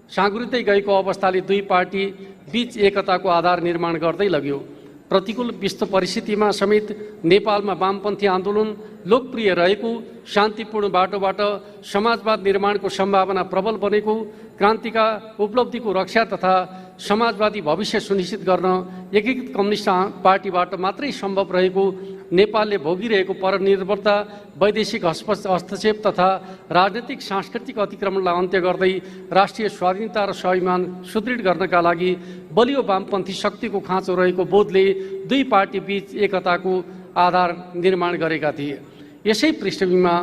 Speaker 2: साँगुरिँदै गएको अवस्थाले दुई पार्टी बीच एकताको आधार निर्माण गर्दै लग्यो। प्रतिकूल विश्व परिस्थितिमा समेत नेपालमा वामपन्थी आन्दोलन लोकप्रिय रहेको, शान्तिपूर्ण बाटोबाट समाजवाद निर्माणको सम्भावना प्रबल बनेको, क्रान्तिका उपलब्धिको रक्षा तथा समाजवादी भविष्य सुनिश्चित गर्न एकीकृत कम्युनिस्ट पार्टीबाट मात्रै सम्भव रहेको, नेपालले भोगिरहेको परनिर्भरता, वैदेशिक हस्तक्षेप तथा राजनीतिक सांस्कृतिक अतिक्रमणलाई अन्त्य गर्दै राष्ट्रिय स्वाधीनता र स्वाभिमान सुदृढ गर्नका लागि बलियो वामपन्थी शक्तिको खाँचो रहेको बोधले दुई पार्टी बीच एकताको आधार निर्माण गरेका थिए। यसै पृष्ठभूमिमा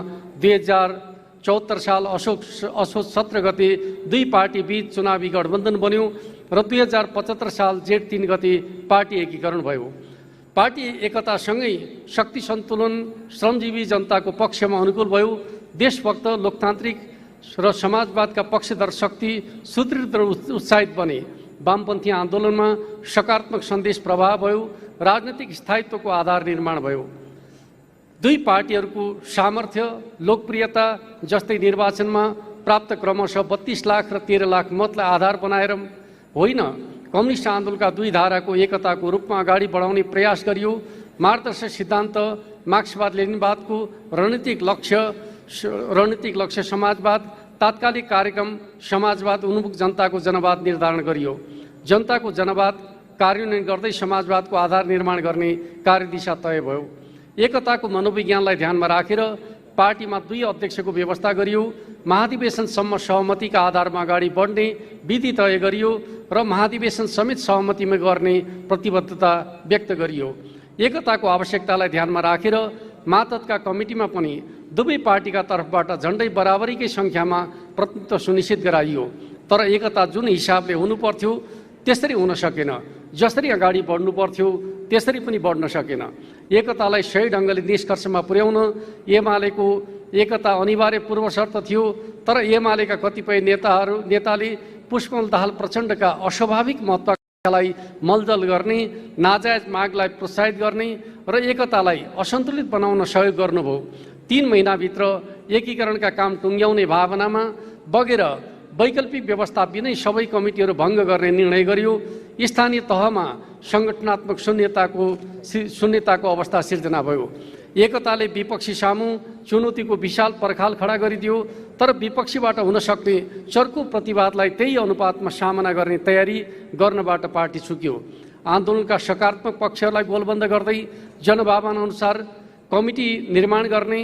Speaker 2: 2074 साल असोज 17 गते दुई पार्टी बीच चुनावी गठबन्धन बन्यो र 2075 साल जेठ 3 गते पार्टी एकीकरण भयो। पार्टी एकतासँगै शक्ति सन्तुलन श्रमजीवी जनताको पक्षमा अनुकूल भयो। देशभक्त, लोकतान्त्रिक र समाजवादका पक्षधर शक्ति सुदृढ र उत्साहित बने। वामपन्थी आन्दोलनमा सकारात्मक सन्देश प्रवाह भयो। राजनीतिक स्थायित्वको आधार निर्माण भयो। दुई पार्टीहरूको सामर्थ्य, लोकप्रियता जस्तै निर्वाचनमा प्राप्त क्रमशः 32 लाख र 13 लाख मतलाई आधार बनाएर होइन, कम्युनिस्ट आन्दोलनका दुई धाराको एकताको रूपमा अगाडि बढाउने प्रयास गरियो। मार्गदर्शक सिद्धान्त मार्क्सवाद लेनिनवादको रणनीतिक लक्ष्य समाजवाद, तात्कालिक कार्यक्रम समाजवाद उन्मुख जनताको जनवाद निर्धारण गरियो। जनताको जनवाद कार्यान्वयन गर्दै समाजवादको आधार निर्माण गर्ने कार्यदिशा तय भयो। एकताको मनोविज्ञानलाई ध्यानमा राखेर पार्टीमा 2 अध्यक्षको व्यवस्था गरियो। महाधिवेशनसम्म सहमतिका आधारमा अगाडि बढ्ने विधि तय गरियो र महाधिवेशन समेत सहमतिमा गर्ने प्रतिबद्धता व्यक्त गरियो। एकताको आवश्यकतालाई ध्यानमा राखेर मातहतका कमिटीमा पनि दुवै पार्टीका तर्फबाट झण्डै बराबरीकै सङ्ख्यामा प्रतिनिधित्व सुनिश्चित गराइयो। तर एकता जुन हिसाबले हुनुपर्थ्यो त्यसरी हुन सकेन। जसरी अगाडि बढ्नु पर्थ्यो त्यसरी पनि बढ्न सकेन। एकतालाई सही ढङ्गले निष्कर्षमा पुर्याउन एमालेको एकता अनिवार्य पूर्वशर्त थियो। तर एमालेका कतिपय नेताले पुष्पकमल दाहाल प्रचण्डका अस्वाभाविक महत्त्वलाई मलजल गर्ने, नाजायज मागलाई प्रोत्साहित गर्ने र एकतालाई असन्तुलित बनाउन सहयोग गर्नुभयो। 3 महिनाभित्र एकीकरणका काम टुङ्ग्याउने भावनामा बगेर वैकल्पिक व्यवस्था बिनै सबै कमिटीहरू भङ्ग गर्ने निर्णय गरियो। स्थानीय तहमा सङ्गठनात्मक शून्यताको अवस्था सिर्जना भयो। एकताले विपक्षी सामु चुनौतीको विशाल पर्खाल खडा गरिदियो। तर विपक्षीबाट हुन सक्ने चर्को प्रतिवादलाई त्यही अनुपातमा सामना गर्ने तयारी गर्नबाट पार्टी चुक्यो। आन्दोलनका सकारात्मक पक्षहरूलाई गोलबन्द गर्दै जनभावना अनुसार कमिटी निर्माण गर्ने,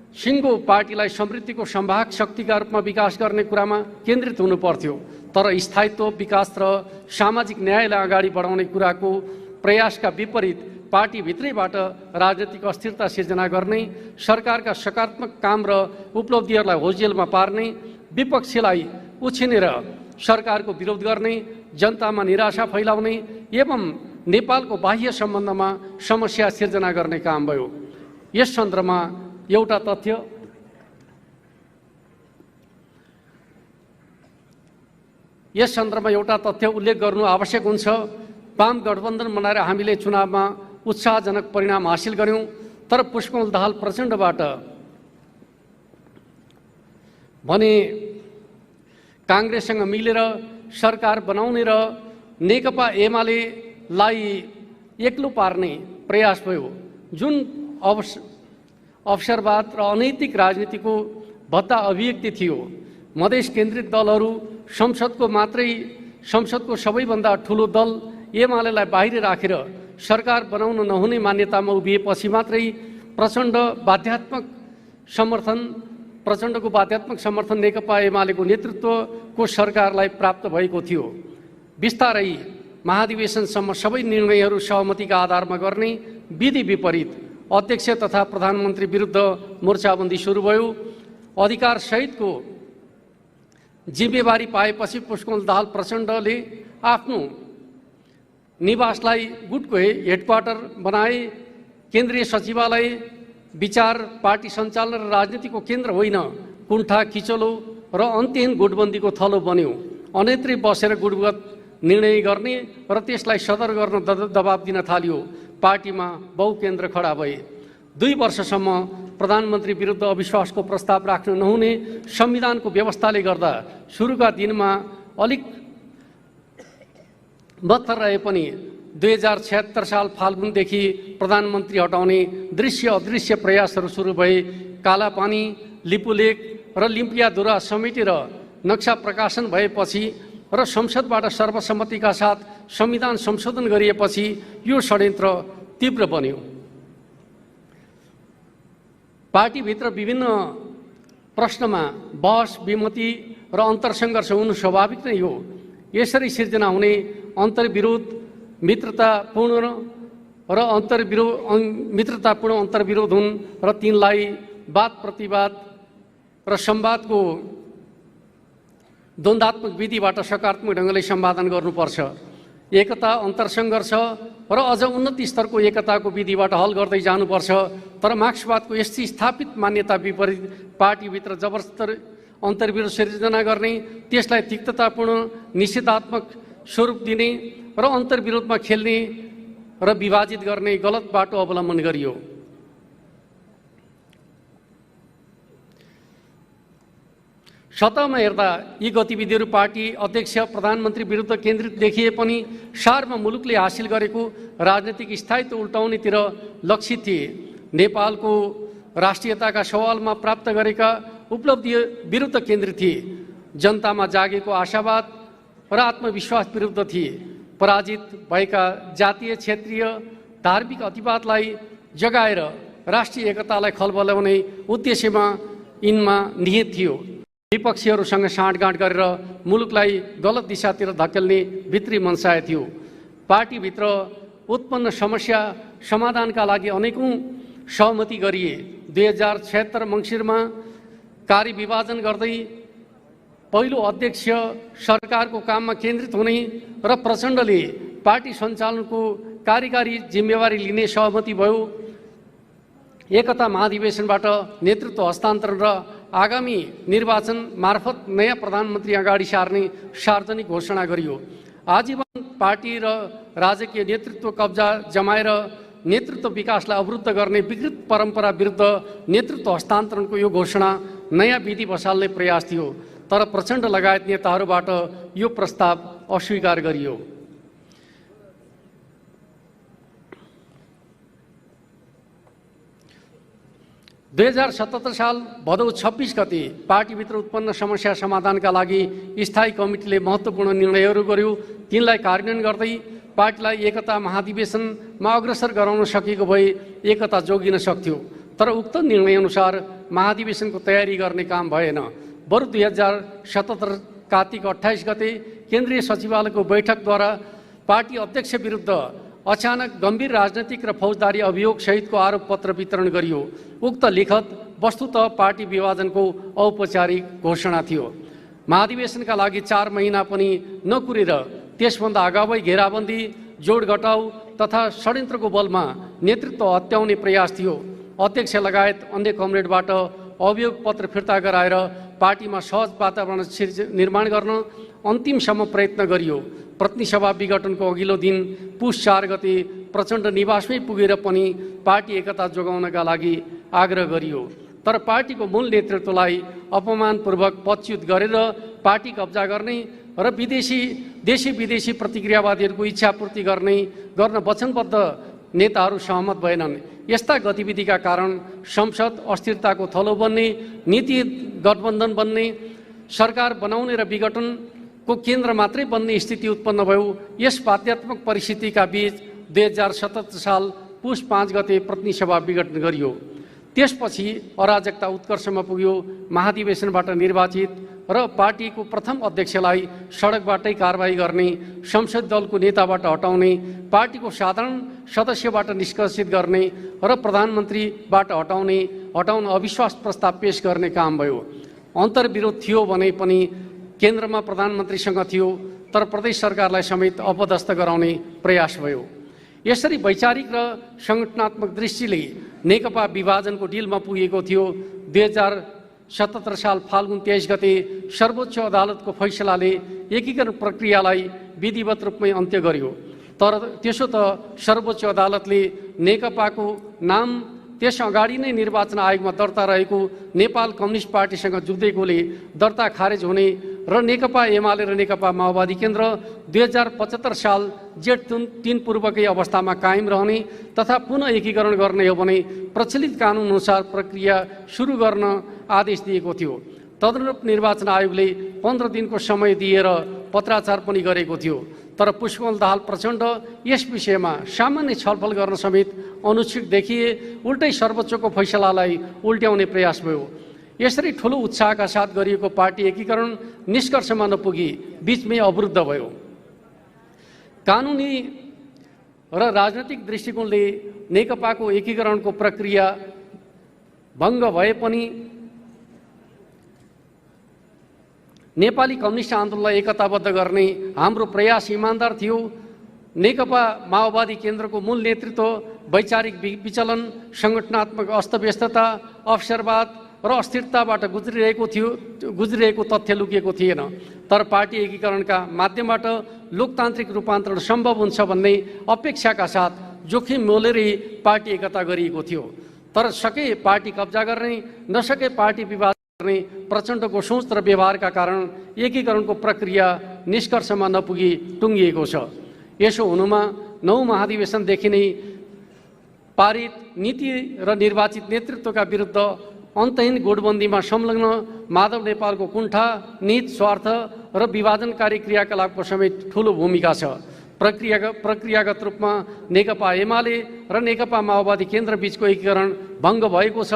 Speaker 2: सिङ्गो पार्टीलाई समृद्धिको सम्भाग शक्तिका रूपमा विकास गर्ने कुरामा केन्द्रित हुनुपर्थ्यो। तर स्थायित्व, विकास र सामाजिक न्यायलाई अगाडि बढाउने कुराको प्रयासका विपरीत पार्टीभित्रैबाट राजनीतिक अस्थिरता सिर्जना गर्ने, सरकारका सकारात्मक काम र उपलब्धिहरूलाई होजेलमा पार्ने, विपक्षीलाई उछिनेर सरकारको विरोध गर्ने, जनतामा निराशा फैलाउने एवं नेपालको बाह्य सम्बन्धमा समस्या सिर्जना गर्ने काम भयो। यस सन्दर्भमा एउटा तथ्य उल्लेख गर्नु आवश्यक हुन्छ। वाम गठबन्धन बनाएर हामीले चुनावमा उत्साहजनक परिणाम हासिल गर्यौं। तर पुष्पकमल दाहाल प्रचण्डबाट भने काङ्ग्रेससँग मिलेर सरकार बनाउने र नेकपा एमालेलाई एक्लो पार्ने प्रयास भयो। जुन अवसरवाद र अनैतिक राजनीतिको भद्दा अभिव्यक्ति थियो। मधेस केन्द्रित दलहरू संसदको सबैभन्दा ठुलो दल एमालेलाई बाहिर राखेर सरकार बनाउन नहुने मान्यतामा उभिएपछि मात्रै प्रचण्डको बाध्यात्मक समर्थन नेकपा एमालेको नेतृत्वको सरकारलाई प्राप्त भएको थियो। बिस्तारै महाधिवेशनसम्म सबै निर्णयहरू सहमतिका आधारमा गर्ने विधि विपरीत अध्यक्ष तथा प्रधानमन्त्री विरुद्ध मोर्चाबन्दी सुरु भयो। अधिकार सहितको जिम्मेवारी पाएपछि पुष्पकमल दाहाल प्रचण्डले आफ्नो निवासलाई गुटको हेडक्वार्टर बनाए। केन्द्रीय सचिवालय विचार, पार्टी सञ्चालन र राजनीतिको केन्द्र होइन, कुण्ठा, किचलो र अन्त्यहीन गुटबन्दीको थलो बन्यो। अन्यत्रै बसेर गुटगत निर्णय गर्ने र त्यसलाई सदर गर्न दबाब दिन थालियो। पार्टीमा बहुकेन्द्र खडा भए। 2 वर्षसम्म प्रधानमन्त्री विरुद्ध अविश्वासको प्रस्ताव राख्न नहुने संविधानको व्यवस्थाले गर्दा सुरुका दिनमा अलिक बत्तर रहे पनि 2076 साल फाल्गुनदेखि प्रधानमन्त्री हटाउने दृश्य अदृश्य प्रयासहरू सुरु भए। कालापानी, लिपुलेक र लिम्पियाधुरा समेटेर नक्सा प्रकाशन भएपछि र संसदबाट सर्वसम्मतिका साथ संविधान संशोधन गरिएपछि यो षड्यन्त्र तीव्र बन्यो। पार्टीभित्र विभिन्न प्रश्नमा बहस, विमति र अन्तरसङ्घर्ष हुनु स्वाभाविक नै हो। यसरी सिर्जना हुने अन्तर्विरोध, मित्रतापूर्ण अन्तर्विरोध हुन् र तिनलाई वाद प्रतिवाद र संवादको द्वन्द्वात्मक विधिबाट सकारात्मक ढङ्गले सम्पादन गर्नुपर्छ। एकता, अन्तरसङ्घर्ष र अझ उन्नत स्तरको एकताको विधिबाट हल गर्दै जानुपर्छ। तर मार्क्सवादको यस्तै स्थापित मान्यता विपरीत पार्टीभित्र जबरजस्ती अन्तर्विरोध सिर्जना गर्ने, त्यसलाई तिक्ततापूर्ण निषेधात्मक स्वरूप दिने र अन्तर्विरोधमा खेल्ने र विभाजित गर्ने गलत बाटो अवलम्बन गरियो। सतहमा हेर्दा यी गतिविधिहरू पार्टी अध्यक्ष, प्रधानमन्त्री विरुद्ध केन्द्रित देखिए पनि सारमा मुलुकले हासिल गरेको राजनीतिक स्थायित्व उल्टाउनेतिर लक्षित थिए। नेपालको राष्ट्रियताका सवालमा प्राप्त गरेका उपलब्धि विरुद्ध केन्द्रित थिए। जनतामा जागेको आशावाद र आत्मविश्वास विरुद्ध थिए। पराजित भएका जातीय, क्षेत्रीय, धार्मिक अतिवादलाई जगाएर राष्ट्रिय एकतालाई खलबलाउने उद्देश्यमा यिनमा निहित थियो। विपक्षीहरूसँग साँठगाँठ गरेर मुलुकलाई गलत दिशातिर धकेल्ने भित्री मनसाय थियो। पार्टीभित्र उत्पन्न समस्या समाधानका लागि अनेकौं सहमति गरिए। 2076 मङ्सिरमा कार्यविभाजन गर्दै पहिलो अध्यक्ष सरकारको काममा केन्द्रित हुने र प्रचण्डले पार्टी सञ्चालनको कार्यकारी जिम्मेवारी लिने सहमति भयो। एकता महाधिवेशनबाट नेतृत्व हस्तान्तरण र आगामी निर्वाचन मार्फत नयाँ प्रधानमन्त्री अगाडि सार्ने सार्वजनिक घोषणा गरियो। आजीवन पार्टी र राजकीय नेतृत्व कब्जा जमाएर नेतृत्व विकासलाई अवरुद्ध गर्ने विकृत परम्परा विरुद्ध नेतृत्व हस्तान्तरणको यो घोषणा नयाँ विधि बसाल्ने प्रयास थियो। तर प्रचण्ड लगायत नेताहरूबाट यो प्रस्ताव अस्वीकार गरियो। दुई 2077 साल भदौ 26 गते पार्टीभित्र उत्पन्न समस्या समाधानका लागि स्थायी कमिटीले महत्त्वपूर्ण निर्णयहरू गर्यो। तिनलाई कार्यान्वयन गर्दै पार्टीलाई एकता महाधिवेशनमा अग्रसर गराउन सकेको भए एकता जोगिन सक्थ्यो। तर उक्त निर्णयअनुसार महाधिवेशनको तयारी गर्ने काम भएन। बरु 2077 कार्तिक 28 गते केन्द्रीय सचिवालयको बैठकद्वारा पार्टी अध्यक्ष विरुद्ध अचानक गम्भीर राजनैतिक र फौजदारी अभियोग सहितको आरोप पत्र वितरण गरियो। उक्त लिखत वस्तुतः पार्टी विभाजनको औपचारिक घोषणा थियो। महाधिवेशनका लागि 4 महिना पनि नकुरेर त्यसभन्दा अगावै घेराबन्दी, जोड घटाउ तथा षड्यन्त्रको बलमा नेतृत्व हत्याउने प्रयास थियो। अध्यक्ष लगायत अन्य कमरेडबाट अभियोग पत्र फिर्ता गराएर पार्टीमा सहज वातावरण निर्माण गर्न अन्तिमसम्म प्रयत्न गरियो। प्रतिनिधि सभा विघटनको अघिल्लो दिन पुष 4 गते प्रचण्ड निवासमै पुगेर पनि पार्टी एकता जोगाउनका लागि आग्रह गरियो। तर पार्टीको मूल नेतृत्वलाई अपमानपूर्वक पदच्युत गरेर पार्टी कब्जा गर्ने र देशी विदेशी प्रतिक्रियावादीहरूको इच्छापूर्ति गर्न वचनबद्ध नेताहरू सहमत भएनन्। यस्ता गतिविधिका कारण संसद अस्थिरताको थलो बन्ने, नीति गठबन्धन बन्ने, सरकार बनाउने र विघटनको केन्द्र मात्रै बन्ने स्थिति उत्पन्न भयो। यस बाध्यात्मक परिस्थितिका बीच 2077 साल पुष 5 गते प्रतिनिधि सभा विघटन गरियो। त्यसपछि अराजकता उत्कर्षमा पुग्यो। महाधिवेशनबाट निर्वाचित र पार्टीको प्रथम अध्यक्षलाई सडकबाटै कारबाही गर्ने, संसद दलको नेताबाट हटाउने, पार्टीको साधारण सदस्यबाट निष्कासित गर्ने र प्रधानमन्त्रीबाट हटाउन अविश्वास प्रस्ताव पेश गर्ने काम भयो। अन्तर्विरोध थियो भने पनि केन्द्रमा प्रधानमन्त्रीसँग थियो, तर प्रदेश सरकारलाई समेत अपदस्थ गराउने प्रयास भयो। यसरी वैचारिक र संगठनात्मक दृष्टिले नेकपा विभाजनको डिलमा पुगेको थियो। 2077 साल फाल्गुन 23 गते सर्वोच्च अदालतको फैसलाले एकीकरण प्रक्रियालाई विधिवत रूपमै अन्त्य गर्यो। तर त्यसो त सर्वोच्च अदालतले नेकपाको नाम त्यस अगाडि नै निर्वाचन आयोगमा दर्ता रहेको नेपाल कम्युनिस्ट पार्टीसँग जुझेकोले दर्ता खारेज हुने र नेकपा एमाले र नेकपा माओवादी केन्द्र 2075 साल जेठ 3 पूर्वकै अवस्थामा कायम रहने तथा पुनः एकीकरण गर्ने हो भने प्रचलित कानुन अनुसार प्रक्रिया सुरु गर्न आदेश दिएको थियो। तदनुरूप निर्वाचन आयोगले 15 दिनको समय दिएर पत्राचार पनि गरेको थियो। तर पुष्पकमल दाहाल प्रचण्ड यस विषयमा सामान्य छलफल गर्न समेत अनुत्सुक देखिए। उल्टै सर्वोच्चको फैसलालाई उल्ट्याउने प्रयास भयो। यसरी ठुलो उत्साहका साथ गरिएको पार्टी एकीकरण निष्कर्षमा नपुगी बीचमै अवरुद्ध भयो। कानुनी र राजनैतिक दृष्टिकोणले नेकपाको एकीकरणको प्रक्रिया भङ्ग भए पनि नेपाली कम्युनिस्ट आन्दोलनलाई एकताबद्ध गर्ने हाम्रो प्रयास इमानदार थियो। नेकपा माओवादी केन्द्रको मूल नेतृत्व वैचारिक विचलन, संगठनात्मक अस्तव्यस्तता, अवसरवाद र अस्थिरताबाट गुज्रिरहेको तथ्य लुकिएको थिएन। तर पार्टी एकीकरणका माध्यमबाट लोकतान्त्रिक रूपान्तरण सम्भव हुन्छ भन्ने अपेक्षाका साथ जोखिम मोलेरै पार्टी एकता गरिएको थियो। तर सके पार्टी कब्जा गर्ने, नसके पार्टी विभाजन गर्ने प्रचण्डको सोच र व्यवहारका कारण एकीकरणको प्रक्रिया निष्कर्षमा नपुगी टुङ्गिएको छ। यसो हुनुमा 9 महाधिवेशनदेखि नै पारित नीति र निर्वाचित नेतृत्वका विरुद्ध अन्तहीन गुटबन्दीमा संलग्न माधव नेपालको कुण्ठा, नीत, स्वार्थ र विभाजनकारी क्रियाकलापको समेत ठूलो भूमिका छ। प्रक्रियागत रूपमा नेकपा एमाले र नेकपा माओवादी केन्द्र बीचको एकीकरण भङ्ग भएको छ।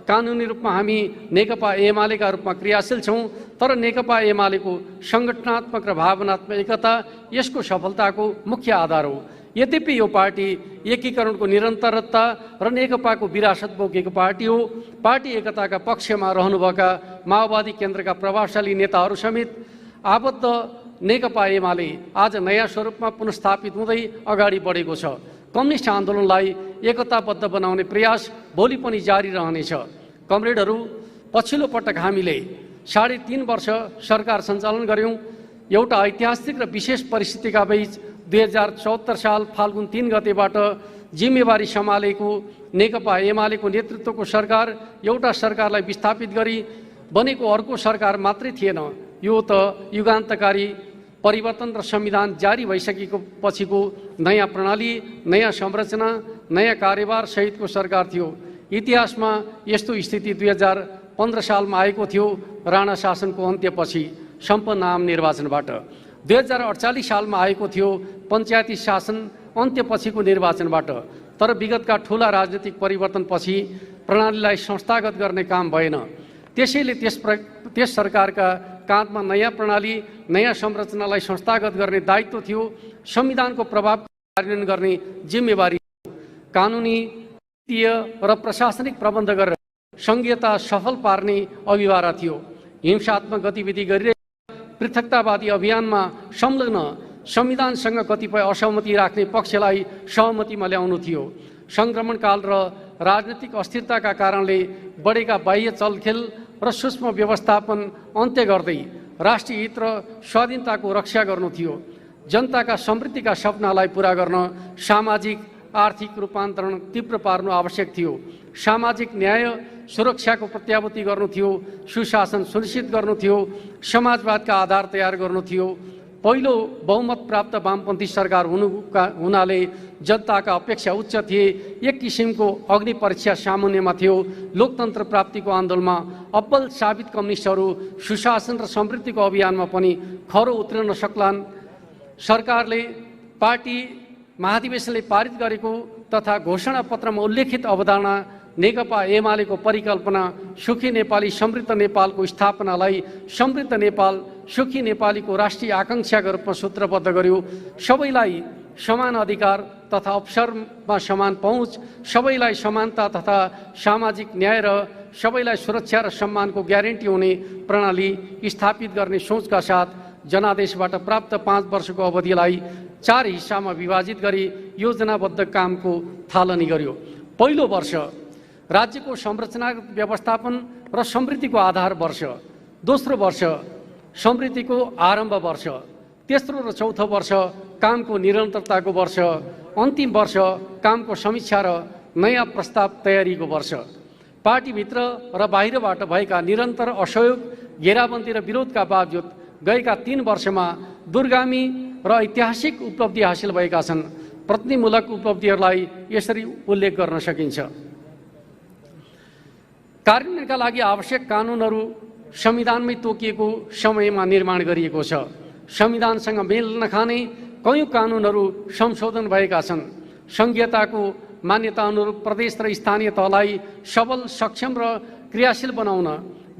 Speaker 2: कानुनी रूपमा हामी नेकपा एमालेका रूपमा क्रियाशील छौँ, तर नेकपा एमालेको सङ्गठनात्मक र भावनात्मक एकता यसको सफलताको मुख्य आधार हो। यद्यपि यो पार्टी एकीकरणको निरन्तरता र नेकपाको विरासत बोकेको पार्टी हो। पार्टी एकताका पक्षमा रहनुभएका माओवादी केन्द्रका प्रभावशाली नेताहरू समेत आबद्ध नेकपा एमाले आज नयाँ स्वरूपमा पुनस्थापित हुँदै अगाडि बढेको छ। कम्युनिस्ट आन्दोलनलाई एकताबद्ध बनाउने प्रयास भोलि पनि जारी रहनेछ। कमरेडहरू, पछिल्लो पटक हामीले 3.5 वर्ष सरकार सञ्चालन गऱ्यौँ। एउटा ऐतिहासिक र विशेष परिस्थितिका बीच 2074 साल फाल्गुन 3 गतेबाट जिम्मेवारी सम्हालेको नेकपा एमालेको नेतृत्वको सरकार एउटा सरकारलाई विस्थापित गरी बनेको अर्को सरकार मात्रै थिएन। यो त युगान्तकारी परिवर्तन र संविधान जारी भइसकेको पछिको नयाँ प्रणाली, नयाँ संरचना, नयाँ कार्यभार सहितको सरकार थियो। इतिहासमा यस्तो स्थिति 2015 सालमा आएको थियो, राणा शासनको अन्त्यपछि सम्पन्न आम निर्वाचनबाट। 2048 सालमा आएको थियो, पञ्चायती शासन अन्त्यपछिको निर्वाचनबाट। तर विगतका ठूला राजनीतिक परिवर्तनपछि प्रणालीलाई संस्थागत गर्ने काम भएन। त्यसैले त्यस सरकारका काँधमा नयाँ प्रणाली, नयाँ संरचनालाई संस्थागत गर्ने दायित्व थियो। संविधानको प्रभाव कार्यान्वयन गर्ने जिम्मेवारी कानुनी, वित्तीय र प्रशासनिक प्रबन्ध गरेर संघीयता सफल पार्ने अभिभारा थियो। हिंसात्मक गतिविधि गरिरहेका पृथकतावादी अभियानमा संलग्न संविधानसँग कतिपय असहमति राख्ने पक्षलाई सहमतिमा ल्याउनु थियो। सङ्क्रमणकाल र राजनीतिक अस्थिरताका कारणले बढेका बाह्य चलखेल र सूक्ष्म व्यवस्थापन अन्त्य गर्दै राष्ट्रिय हित र स्वाधीनताको रक्षा गर्नु थियो। जनताका समृद्धिका सपनालाई पूरा गर्न सामाजिक आर्थिक रूपान्तरण तीव्र पार्नु आवश्यक थियो। सामाजिक न्याय सुरक्षाको प्रत्याभूति गर्नु थियो। सुशासन सुनिश्चित गर्नु थियो। समाजवादका आधार तयार गर्नु थियो। पहिलो बहुमत प्राप्त वामपन्थी सरकार हुनाले जनताका अपेक्षा उच्च थिए। एक किसिमको अग्नि परीक्षा सामान्यमा थियो। लोकतन्त्र प्राप्तिको आन्दोलनमा अब्बल साबित कम्युनिस्टहरू सुशासन र समृद्धिको अभियानमा पनि खरो उत्रन सक्लान्। सरकारले पार्टी महाधिवेशनले पारित गरेको तथा घोषणा पत्रमा उल्लेखित अवधारणा नेकपा एमालेको परिकल्पना सुखी नेपाली समृद्ध नेपालको स्थापनालाई समृद्ध नेपाल सुखी नेपालीको राष्ट्रिय आकांक्षाका रूपमा सूत्रबद्ध गर्यो। सबैलाई समान अधिकार तथा अवसरमा समान पहुँच, सबैलाई समानता तथा सामाजिक न्याय र सबैलाई सुरक्षा र सम्मानको ग्यारेन्टी हुने प्रणाली स्थापित गर्ने सोचका साथ जनादेशबाट प्राप्त 5 वर्षको अवधिलाई 4 हिस्सामा विभाजित गरी योजनाबद्ध कामको थालनी गर्यो। पहिलो वर्ष राज्यको संरचनागत व्यवस्थापन र समृद्धिको आधार वर्ष, दोस्रो वर्ष समृद्धिको आरम्भ वर्ष, तेस्रो र चौथो वर्ष कामको निरन्तरताको वर्ष, अन्तिम वर्ष कामको समीक्षा र नयाँ प्रस्ताव तयारीको वर्ष। पार्टीभित्र र बाहिरबाट भएका निरन्तर असहयोग, घेराबन्दी र विरोधका बावजुद गएका 3 वर्षमा दूरगामी र ऐतिहासिक उपलब्धि हासिल भएका छन्। प्रतिनिधिमूलक उपलब्धिहरूलाई यसरी उल्लेख गर्न सकिन्छ। कार्यान्वयनका लागि आवश्यक कानुनहरू संविधानमै तोकिएको समयमा निर्माण गरिएको छ। संविधानसँग मेल नखाने कयौं कानुनहरू संशोधन भएका छन्। संघीयताको मान्यता अनुरूप प्रदेश र स्थानीय तहलाई सबल, सक्षम र क्रियाशील बनाउन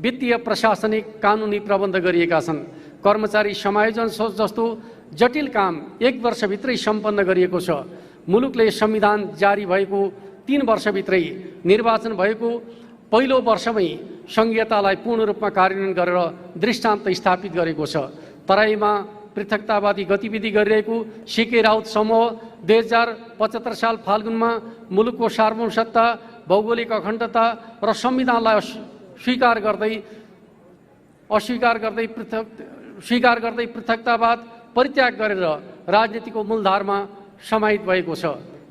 Speaker 2: वित्तीय, प्रशासनिक, कानुनी प्रबन्ध गरिएका छन्। कर्मचारी समायोजन सोच जस्तो जटिल काम 1 वर्षभित्रै सम्पन्न गरिएको छ। मुलुकले संविधान जारी भएको 3 वर्षभित्रै निर्वाचन भएको पहिलो वर्षमै संघीयतालाई पूर्ण रूपमा कार्यान्वयन गरेर दृष्टान्त स्थापित गरेको छ। तराईमा पृथकतावादी गतिविधि गरिरहेको सिके राउत समूह 2075 साल फाल्गुनमा मुलुकको सार्वभौमसत्ता, भौगोलिक अखण्डता र संविधानलाई स्वीकार गर्दै पृथकतावाद परित्याग गरेर राजनीतिको मूलधारमा समाहित भएको छ।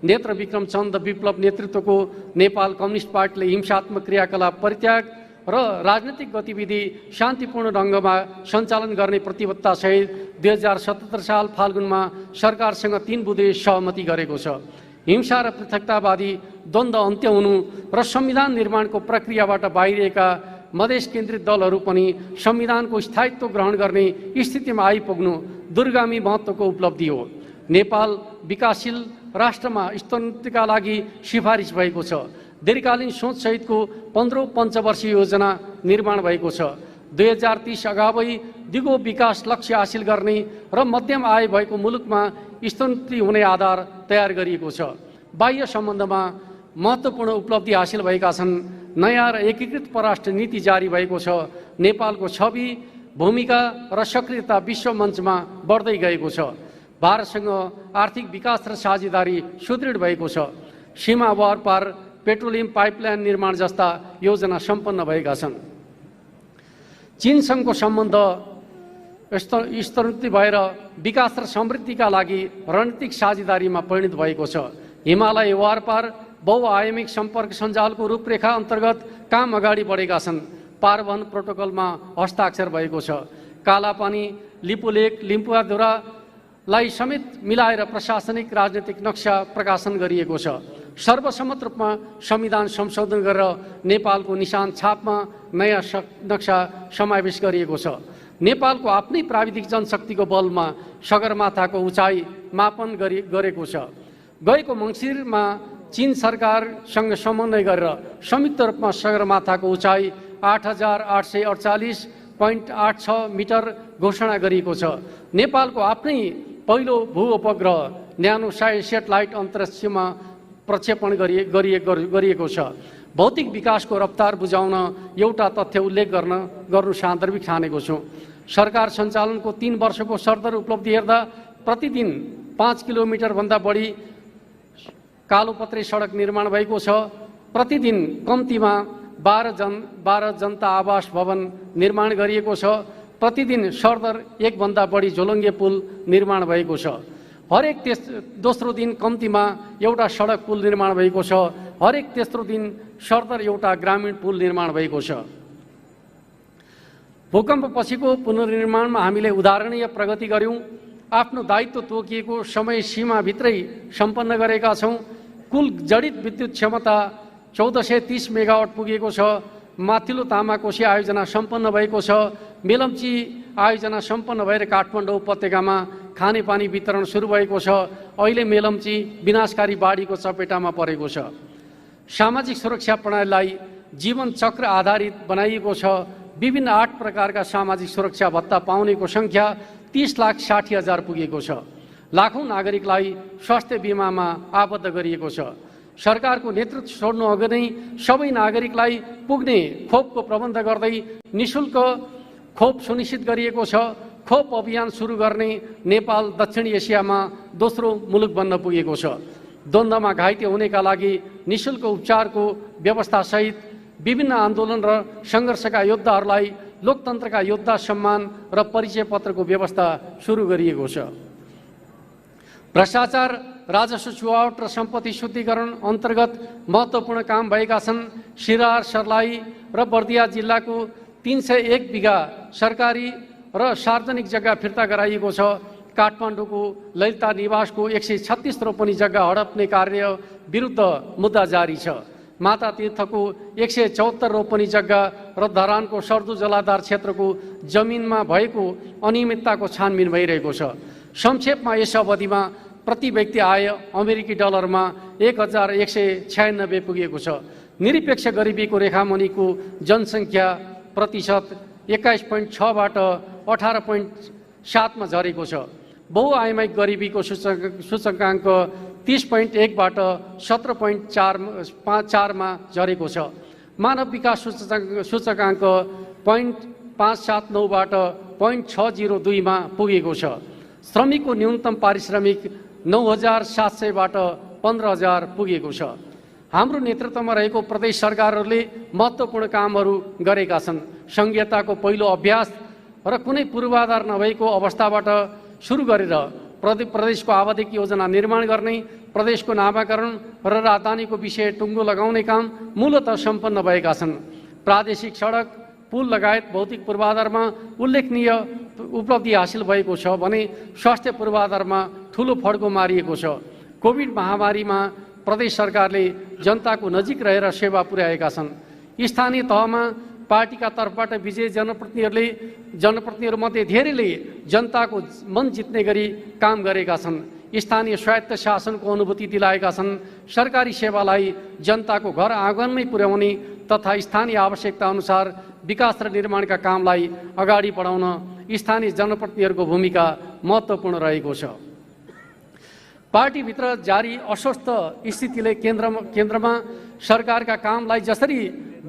Speaker 2: नेत्र विक्रम चन्द विप्लव नेतृत्वको नेपाल कम्युनिस्ट पार्टीले हिंसात्मक क्रियाकलाप परित्याग र राजनीतिक गतिविधि शान्तिपूर्ण ढङ्गमा सञ्चालन गर्ने प्रतिबद्धतासहित 2077 साल फाल्गुनमा सरकारसँग 3 बुँदे सहमति गरेको छ। हिंसा र पृथकतावादी द्वन्द्व अन्त्य हुनु र संविधान निर्माणको प्रक्रियाबाट बाहिरिएका मधेस केन्द्रित दलहरू पनि संविधानको स्थायित्व ग्रहण गर्ने स्थितिमा आइपुग्नु दूरगामी महत्त्वको उपलब्धि हो। नेपाल विकासशील राष्ट्रमा स्तरोन्नतिका लागि सिफारिस भएको छ। दीर्घकालीन सोचसहितको 15औं पञ्चवर्षीय योजना निर्माण भएको छ। 2030 अगावै दिगो विकास लक्ष्य हासिल गर्ने र मध्यम आय भएको मुलुकमा स्तरोन्नति हुने आधार तयार गरिएको छ। बाह्य सम्बन्धमा महत्त्वपूर्ण उपलब्धि हासिल भएका छन्। नयाँ र एकीकृत परराष्ट्र नीति जारी भएको छ। नेपालको छवि, भूमिका र सक्रियता विश्व मञ्चमा बढ्दै गएको छ। भारतसँग आर्थिक विकास र साझेदारी सुदृढ भएको छ। सीमा पार पेट्रोलियम पाइपलाइन निर्माण जस्ता योजना सम्पन्न भएका छन्। चीनसँगको सम्बन्ध स्तरोन्नति भएर विकास र समृद्धिका लागि रणनीतिक साझेदारीमा परिणत भएको छ। हिमालय वारपार बहुआयामिक सम्पर्क सञ्जालको रूपरेखा अन्तर्गत काम अगाडि बढेका छन्। पारवन प्रोटोकलमा हस्ताक्षर भएको छ। कालापानी, लिपुलेक, लिम्पुवाधुरालाई समेत मिलाएर प्रशासनिक राजनीतिक नक्सा प्रकाशन गरिएको छ। सर्वसम्मत रूपमा संविधान संशोधन गरेर नेपालको निशान छापमा नयाँ नक्सा समावेश गरिएको छ। नेपालको आफ्नै प्राविधिक जनशक्तिको बलमा सगरमाथाको उचाइ मापन गरेको छ। गएको मङ्सिरमा चीन सरकारसँग समन्वय गरेर संयुक्त रूपमा सगरमाथाको उचाइ 8848.86 मिटर घोषणा गरिएको छ। नेपालको आफ्नै पहिलो भू उपग्रह न्यानो सेटेलाइट अन्तरिक्षमा प्रक्षेपण गरिएको छ। भौतिक विकासको रफ्तार बुझाउन एउटा तथ्य उल्लेख गर्नु सान्दर्भिक ठानेको छु। सरकार सञ्चालनको 3 वर्षको सरदर उपलब्धि हेर्दा प्रतिदिन 5 किलोमिटरभन्दा बढी कालोपत्रे सडक निर्माण भएको छ। प्रतिदिन कम्तीमा 12 जनता आवास भवन निर्माण गरिएको छ। प्रतिदिन सरदर 1 भन्दा बढी झोलङ्गे पुल निर्माण भएको छ। हरेक दोस्रो दिन कम्तीमा एउटा सडक पुल निर्माण भएको छ। हरेक तेस्रो दिन सरदर एउटा ग्रामीण पुल निर्माण भएको छ। भूकम्पपछिको पुनर्निर्माणमा हामीले उदाहरणीय प्रगति गर्यौं। आफ्नो दायित्व तोकिएको समय सीमाभित्रै सम्पन्न गरेका छौं। कुल जडित विद्युत क्षमता 1430 मेगावाट पुगेको छ। माथिल्लो तामाकोशी आयोजना सम्पन्न भएको छ। मेलम्ची आयोजना सम्पन्न भएर काठमाडौँ उपत्यकामा खानेपानी वितरण सुरु भएको छ। अहिले मेलम्ची विनाशकारी बाढीको चपेटामा परेको छ। सामाजिक सुरक्षा प्रणालीलाई जीवन चक्र आधारित बनाइएको छ। विभिन्न 8 प्रकारका सामाजिक सुरक्षा भत्ता पाउनेको संख्या 30,60,000 पुगेको छ। लाखौं नागरिकलाई स्वास्थ्य बीमामा आबद्ध गरिएको छ। सरकारको नेतृत्व छोड्नु अघि नै सबै नागरिकलाई पुग्ने खोपको प्रबन्ध गर्दै निशुल्क खोप सुनिश्चित गरिएको छ। खोप अभियान सुरु गर्ने नेपाल दक्षिण एसियामा दोस्रो मुलुक बन्न पुगेको छ। द्वन्द्वमा घाइते हुनेका लागि निशुल्क उपचारको व्यवस्थासहित विभिन्न आन्दोलन र सङ्घर्षका योद्धाहरूलाई लोकतन्त्रका योद्धा सम्मान र परिचय पत्रको व्यवस्था सुरु गरिएको छ। भ्रष्टाचार, राजस्व चुहावट र सम्पत्ति शुद्धिकरण अन्तर्गत महत्त्वपूर्ण काम भएका छन्। सिरार, सर्लाही र बर्दिया जिल्लाको 301 बिघा सरकारी र सार्वजनिक जग्गा फिर्ता गराइएको छ। काठमाडौँको ललिता निवासको 136 रोपनी जग्गा हडप्ने कार्य विरुद्ध मुद्दा जारी छ। माता तीर्थको 174 रोपनी जग्गा र धरानको सर्दु जलाधार क्षेत्रको जमिनमा भएको अनियमितताको छानबिन भइरहेको छ। संक्षेपमा यस अवधिमा प्रति व्यक्ति आय अमेरिकी डलरमा 1196 पुगेको छ। निरपेक्ष गरिबीको रेखामुनिको जनसङ्ख्या प्रतिशत 21.6 बाट 18.7 मा झरेको छ। बहुआयामिक गरिबीको सूचकाङ्क 30.1 बाट 17.4 मा झरेको छ। मानव विकास सूचकाङ्क 0.579 बाट 0.602 मा पुगेको छ। श्रमिकको न्यूनतम पारिश्रमिक 9,700 बाट 15,000 पुगेको छ। हाम्रो नेतृत्वमा रहेको प्रदेश सरकारहरूले महत्त्वपूर्ण कामहरू गरेका छन्। संघीयताको पहिलो अभ्यास र कुनै पूर्वाधार नभएको अवस्थाबाट सुरु गरेर प्रदेशको आवधिक योजना निर्माण गर्ने, प्रदेशको नामाकरण र राजधानीको विषय टुङ्गो लगाउने काम मूलतः सम्पन्न भएका छन्। प्रादेशिक सडक, पुल लगायत भौतिक पूर्वाधारमा उल्लेखनीय उपलब्धि हासिल भएको छ भने स्वास्थ्य पूर्वाधारमा ठूलो फड्को मारिएको छ। कोभिड महामारीमा प्रदेश सरकारले जनताको नजिक रहेर सेवा पुर्याएका छन्। स्थानीय तहमा पार्टीका तर्फबाट विजयी जनप्रतिनिधिहरूमध्ये धेरैले जनताको मन जित्ने गरी काम गरेका छन्। स्थानीय स्वायत्त शासनको अनुभूति दिलाएका छन्। सरकारी सेवालाई जनताको घर आँगनमै पुर्याउने तथा स्थानीय आवश्यकता अनुसार विकास र निर्माणका कामलाई अगाडि बढाउन स्थानीय जनप्रतिनिधिहरूको भूमिका महत्त्वपूर्ण रहेको छ। पार्टीभित्र जारी अस्वस्थ स्थितिले केन्द्रमा सरकारका कामलाई जसरी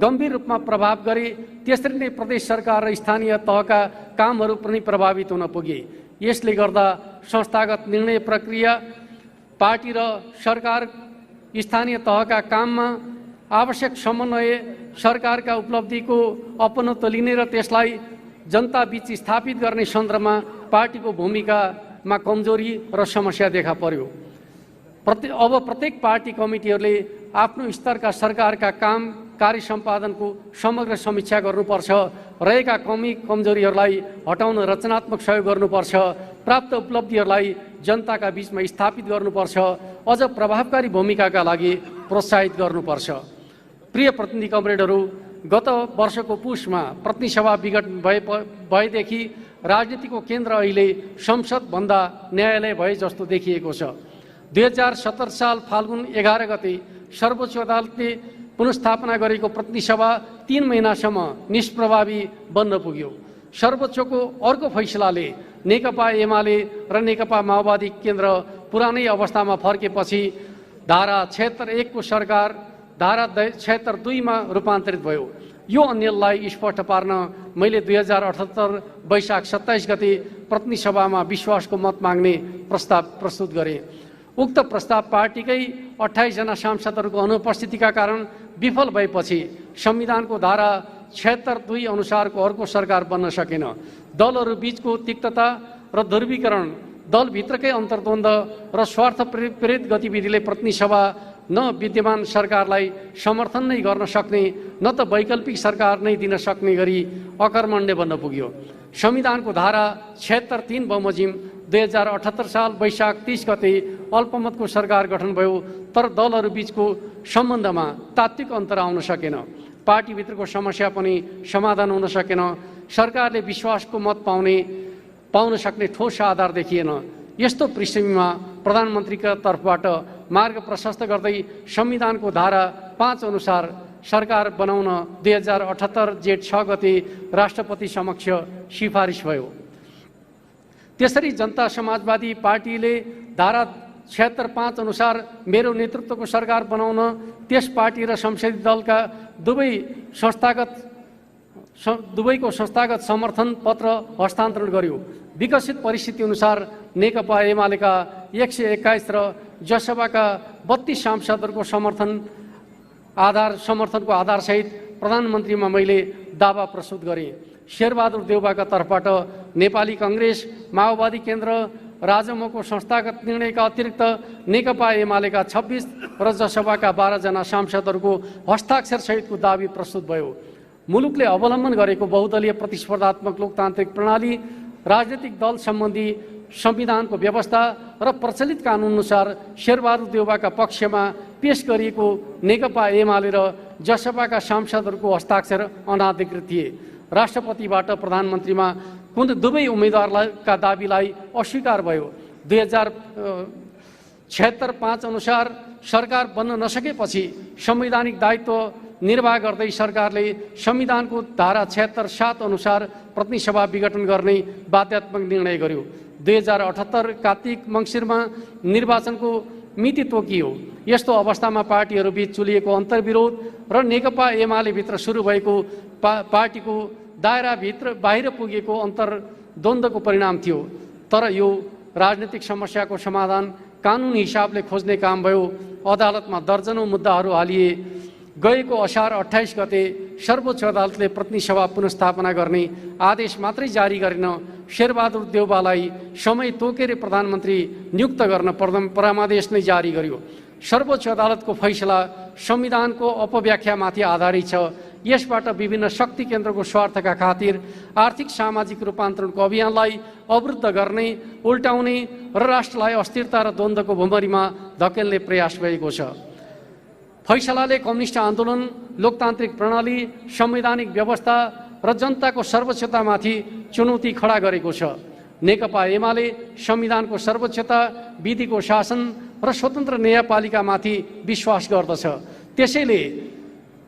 Speaker 2: गम्भीर रूपमा प्रभाव गरे त्यसरी नै प्रदेश सरकार र स्थानीय तहका कामहरू पनि प्रभावित हुन पुगे। यसले गर्दा संस्थागत निर्णय प्रक्रिया, पार्टी र सरकार स्थानीय तहका काममा आवश्यक समन्वय, सरकारका उपलब्धिको अपनत्व लिने र त्यसलाई जनताबीच स्थापित गर्ने सन्दर्भमा पार्टीको भूमिकामा कमजोरी र समस्या देखा पर्यो। अब प्रत्येक पार्टी कमिटीहरूले आफ्नो स्तरका सरकारका काम कार्य सम्पादनको समग्र समीक्षा गर्नुपर्छ। रहेका कमजोरीहरूलाई हटाउन रचनात्मक सहयोग गर्नुपर्छ। प्राप्त उपलब्धिहरूलाई जनताका बीचमा स्थापित गर्नुपर्छ। अझ प्रभावकारी भूमिकाका लागि प्रोत्साहित गर्नुपर्छ। प्रिय प्रतिनिधि कमरेडहरू, गत वर्षको पुसमा प्रतिनिधि सभा विघटन भएदेखि राजनीतिको केन्द्र अहिले संसदभन्दा न्यायालय भए जस्तो देखिएको छ। 2017 साल फाल्गुन 11 गते सर्वोच्च अदालतले पुनर्स्थापना गरेको प्रतिनिधि सभा 3 महिनासम्म निष्प्रभावी बन्न पुग्यो। सर्वोच्चको अर्को फैसलाले नेकपा एमाले र नेकपा माओवादी केन्द्र पुरानै अवस्थामा फर्केपछि धारा 76(1) को सरकार धारा 76(2) मा रूपान्तरित भयो। यो अन्यललाई स्पष्ट पार्न मैले 2078 वैशाख 27 गते प्रतिनिधि सभामा विश्वासको मत माग्ने प्रस्ताव प्रस्तुत गरेँ। उक्त प्रस्ताव पार्टीकै 28 जना सांसदहरूको अनुपस्थितिका कारण विफल भएपछि संविधानको धारा 76(2) अनुसारको अर्को सरकार बन्न सकेन। दलहरू बीचको तिक्तता र ध्रुवीकरण, दलभित्रकै अन्तर्द्वन्द्व र स्वार्थ प्रेरित गतिविधिले प्रतिनिधि सभा न विद्यमान सरकारलाई समर्थन नै गर्न सक्ने न त वैकल्पिक सरकार नै दिन सक्ने गरी अकर्मण्य बन्न पुग्यो। संविधानको धारा 76(3) बमोजिम 2078 साल वैशाख 30 गते अल्पमतको सरकार गठन भयो, तर दलहरू बीचको सम्बन्धमा तात्विक अन्तर आउन सकेन। पार्टीभित्रको समस्या पनि समाधान हुन सकेन। सरकारले विश्वासको मत पाउन सक्ने ठोस आधार देखिएन। यस्तो पृष्ठभूमिमा प्रधानमन्त्रीका तर्फबाट मार्ग प्रशस्त गर्दै संविधानको धारा 5 अनुसार सरकार बनाउन 2078 जेठ 6 गते राष्ट्रपति समक्ष सिफारिस भयो। त्यसरी जनता समाजवादी पार्टीले धारा 76(5) अनुसार मेरो नेतृत्वको सरकार बनाउन त्यस पार्टी र संसदीय दलका दुवैको संस्थागत समर्थन पत्र हस्तान्तरण गर्यो। विकसित परिस्थिति अनुसार नेकपा एमालेका 121 र जसपाका 32 सांसदहरूको समर्थनको आधारसहित प्रधानमन्त्रीमा मैले दावा प्रस्तुत गरेँ। शेरबहादुर देउवाका तर्फबाट नेपाली कांग्रेस, माओवादी केन्द्र, राजमोको संस्थागत निर्णयका अतिरिक्त नेकपा एमालेका 26 र जसपाका 12 जना सांसदहरूको हस्ताक्षर सहितको दावी प्रस्तुत भयो। मुलुकले अवलम्बन गरेको बहुदलीय प्रतिस्पर्धात्मक लोकतान्त्रिक प्रणाली, राजनीतिक दल सम्बन्धी संविधानको व्यवस्था र प्रचलित कानुन अनुसार शेरबहादुर देउवाका पक्षमा पेश गरिएको नेकपा एमाले र जसपाका सांसदहरूको हस्ताक्षर अनाधिकृत थिए। राष्ट्रपतिबाट प्रधानमन्त्रीमा कुन दुवै उम्मेदवारका दावीलाई अस्वीकार भयो। 2076(5) अनुसार सरकार बन्न नसकेपछि संवैधानिक दायित्व निर्वाह गर्दै सरकारले संविधानको धारा 76(7) अनुसार प्रतिनिधि सभा विघटन गर्ने बाध्यात्मक निर्णय गर्यो। 2078 कार्तिक मङ्सिरमा निर्वाचनको मिति तोकियो। यस्तो अवस्थामा पार्टीहरूबीच चुलिएको अन्तर्विरोध र नेकपा एमाले भित्र सुरु भएको पार्टीको दायराभित्र बाहिर पुगेको अन्तर्द्वन्द्वको परिणाम थियो। तर यो राजनीतिक समस्याको समाधान कानुनी हिसाबले खोज्ने काम भयो। अदालतमा दर्जनौं मुद्दाहरू हालिए। गएको असार 28 गते सर्वोच्च अदालतले प्रतिनिधि सभा पुनर्स्थापना गर्ने आदेश मात्रै जारी गरेन, शेरबहादुर देउवालाई समय तोकेर प्रधानमन्त्री नियुक्त गर्न परामर्श नै जारी गर्यो। सर्वोच्च अदालतको फैसला संविधानको अपव्याख्यामाथि आधारित छ। यसबाट विभिन्न शक्ति केन्द्रको स्वार्थका खातिर आर्थिक सामाजिक रूपान्तरणको अभियानलाई अवरुद्ध गर्ने, उल्टाउने र राष्ट्रलाई अस्थिरता र द्वन्द्वको भुमरीमा धकेल्ने प्रयास भएको छ। फैसलाले कम्युनिस्ट आन्दोलन, लोकतान्त्रिक प्रणाली, संवैधानिक व्यवस्था र जनताको सर्वोच्चतामाथि चुनौती खडा गरेको छ। नेकपा एमाले संविधानको सर्वोच्चता, विधिको शासन र स्वतन्त्र न्यायपालिकामाथि विश्वास गर्दछ। त्यसैले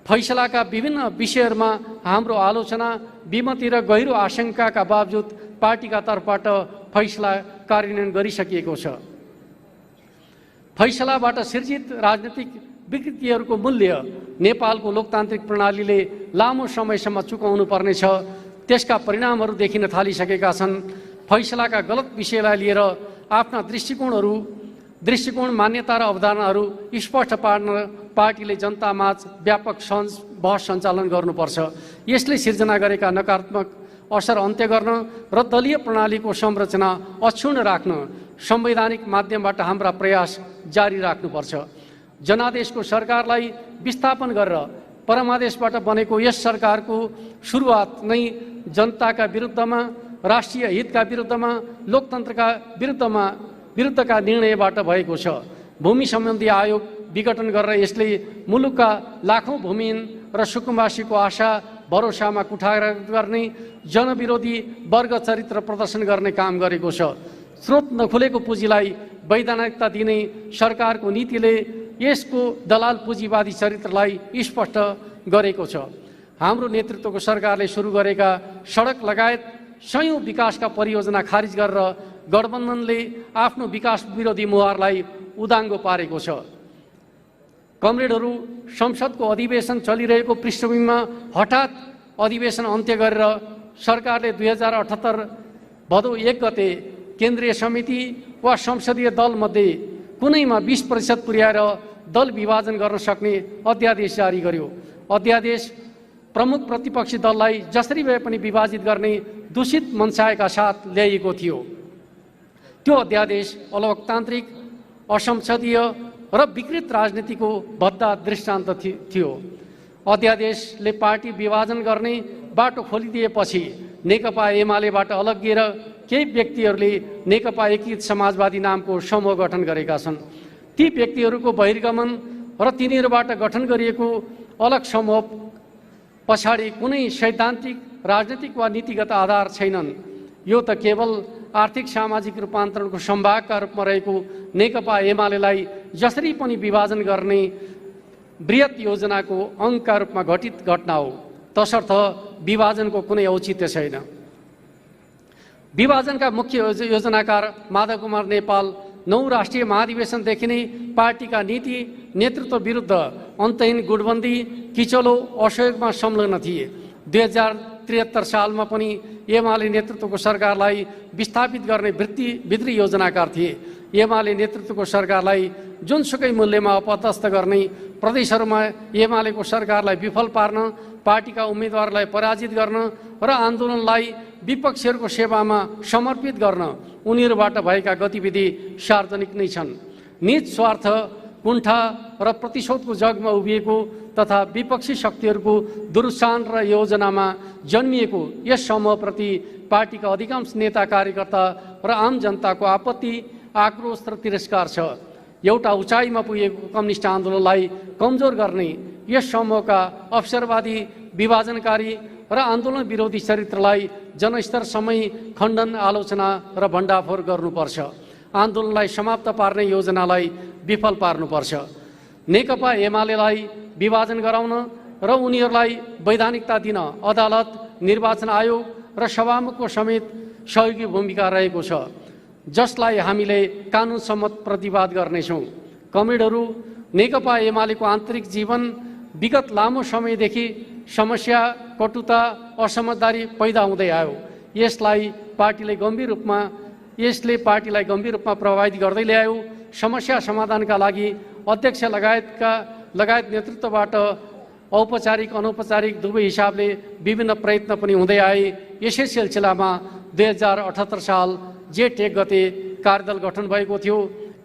Speaker 2: फैसलाका विभिन्न विषयहरूमा हाम्रो आलोचना, विमति र गहिरो आशंकाका बावजुद पार्टीका तर्फबाट फैसला कार्यान्वयन गरिसकिएको छ। फैसलाबाट सिर्जित राजनीतिक विकृतिहरूको मूल्य नेपालको लोकतान्त्रिक प्रणालीले लामो समयसम्म चुकाउनु पर्नेछ। त्यसका परिणामहरू देखिन थालिसकेका छन्। फैसलाका गलत विषयलाई लिएर आफ्ना दृष्टिकोण, मान्यता र अवधारणाहरू स्पष्ट पार्न पार्टीले जनतामाझ व्यापक बहस सञ्चालन गर्नुपर्छ। यसले सिर्जना गरेका नकारात्मक असर अन्त्य गर्न र दलीय प्रणालीको संरचना अक्षुण्ण राख्न संवैधानिक माध्यमबाट हाम्रा प्रयास जारी राख्नुपर्छ। जनादेशको सरकारलाई विस्थापन गरेर परमादेशबाट बनेको यस सरकारको सुरुवात नै जनताका विरुद्धमा, राष्ट्रिय हितका विरुद्धमा, लोकतन्त्रका विरुद्धका निर्णयबाट भएको छ। भूमि सम्बन्धी आयोग विघटन गरेर यसले मुलुकका लाखौं भूमिहीन र सुकुम्बासीको आशा भरोसामा कुठारा गर्ने, जनविरोधी वर्ग चरित्र प्रदर्शन गर्ने काम गरेको छ। स्रोत नखुलेको पुँजीलाई वैधानिकता दिने सरकारको नीतिले यसको दलाल पुँजीवादी चरित्रलाई स्पष्ट गरेको छ। हाम्रो नेतृत्वको सरकारले सुरु गरेका सडक लगायत सयौं विकासका परियोजना खारिज गरेर गठबन्धनले आफ्नो विकास विरोधी मुहारलाई उदाङ्गो पारेको छ। कमरेडहरू, संसदको अधिवेशन चलिरहेको पृष्ठभूमिमा हठात अधिवेशन अन्त्य गरेर सरकारले 2078 भदौ 1 गते केन्द्रीय समिति वा संसदीय दलमध्ये कुनैमा 20% पुर्याएर दल विभाजन गर्न सक्ने अध्यादेश जारी गर्यो। अध्यादेश प्रमुख प्रतिपक्षी दललाई जसरी भए पनि विभाजित गर्ने दूषित मनसायका साथ ल्याइएको थियो। त्यो अध्यादेश अलोकतान्त्रिक, असंसदीय र विकृत राजनीतिको भद्दा दृष्टान्त थियो। अध्यादेशले पार्टी विभाजन गर्ने बाटो खोलिदिएपछि नेकपा एमालेबाट अलग्गिएर केही व्यक्तिहरूले नेकपा एकीकृत समाजवादी नामको समूह गठन गरेका छन्। ती व्यक्तिहरूको बहिर्गमन र तिनीहरूबाट गठन गरिएको अलग समूह पछाडि कुनै सैद्धान्तिक, राजनीतिक वा नीतिगत आधार छैनन्। यो त केवल आर्थिक सामाजिक रूपान्तरणको सम्भागका रूपमा रहेको नेकपा एमालेलाई जसरी पनि विभाजन गर्ने बृहत योजनाको अङ्गका रूपमा घटित घटना हो। तसर्थ विभाजनको कुनै औचित्य छैन। विभाजनका मुख्य योजनाकार माधव कुमार नेपाल 9 राष्ट्रिय महाधिवेशनदेखि नै पार्टीका नीति नेतृत्व विरुद्ध अन्तहीन गुटबन्दी, किचलो, असहयोगमा संलग्न थिए। 2073 सालमा पनि एमाले नेतृत्वको सरकारलाई विस्थापित गर्ने भित्री योजनाकार थिए। एमाले नेतृत्वको सरकारलाई जुनसुकै मूल्यमा अपदस्थ गर्ने, प्रदेशहरूमा एमालेको सरकारलाई विफल पार्न, पार्टीका उम्मेदवारलाई पराजित गर्न र आन्दोलनलाई विपक्षीहरूको सेवामा समर्पित गर्न उनीहरूबाट भएका गतिविधि सार्वजनिक नै छन्। निज स्वार्थ, कुण्ठा र प्रतिशोधको जगमा उभिएको तथा विपक्षी शक्तिहरूको दुरुत्साहन र योजनामा जन्मिएको यस समूहप्रति पार्टीका अधिकांश नेता, कार्यकर्ता र आम जनताको आपत्ति, आक्रोश र तिरस्कार छ। एउटा उचाइमा पुगेको कम्युनिस्ट आन्दोलनलाई कमजोर गर्ने यस समूहका अवसरवादी, विभाजनकारी र आन्दोलन विरोधी चरित्रलाई जनस्तरसम्मै खण्डन, आलोचना र भण्डाफोर गर्नुपर्छ। आन्दोलनलाई समाप्त पार्ने योजनालाई विफल पार्नुपर्छ। नेकपा एमालेलाई विभाजन गराउन र उनीहरूलाई वैधानिकता दिन अदालत, निर्वाचन आयोग र सभामुखको समेत सहयोगी भूमिका रहेको छ, जसलाई हामीले कानुन सम्मत प्रतिवाद गर्नेछौँ। कमरेडहरू, नेकपा एमालेको आन्तरिक जीवन विगत लामो समयदेखि समस्या, कटुता, असमझदारी पैदा हुँदै आयो। यसले पार्टीलाई गम्भीर रूपमा प्रभावित गर्दै ल्यायो। समस्या समाधानका लागि अध्यक्ष लगायत नेतृत्वबाट औपचारिक, अनौपचारिक दुवै हिसाबले विभिन्न प्रयत्न पनि हुँदै आए। यसै सिलसिलामा 2078 साल जेठ 1 गते कार्यदल गठन भएको थियो।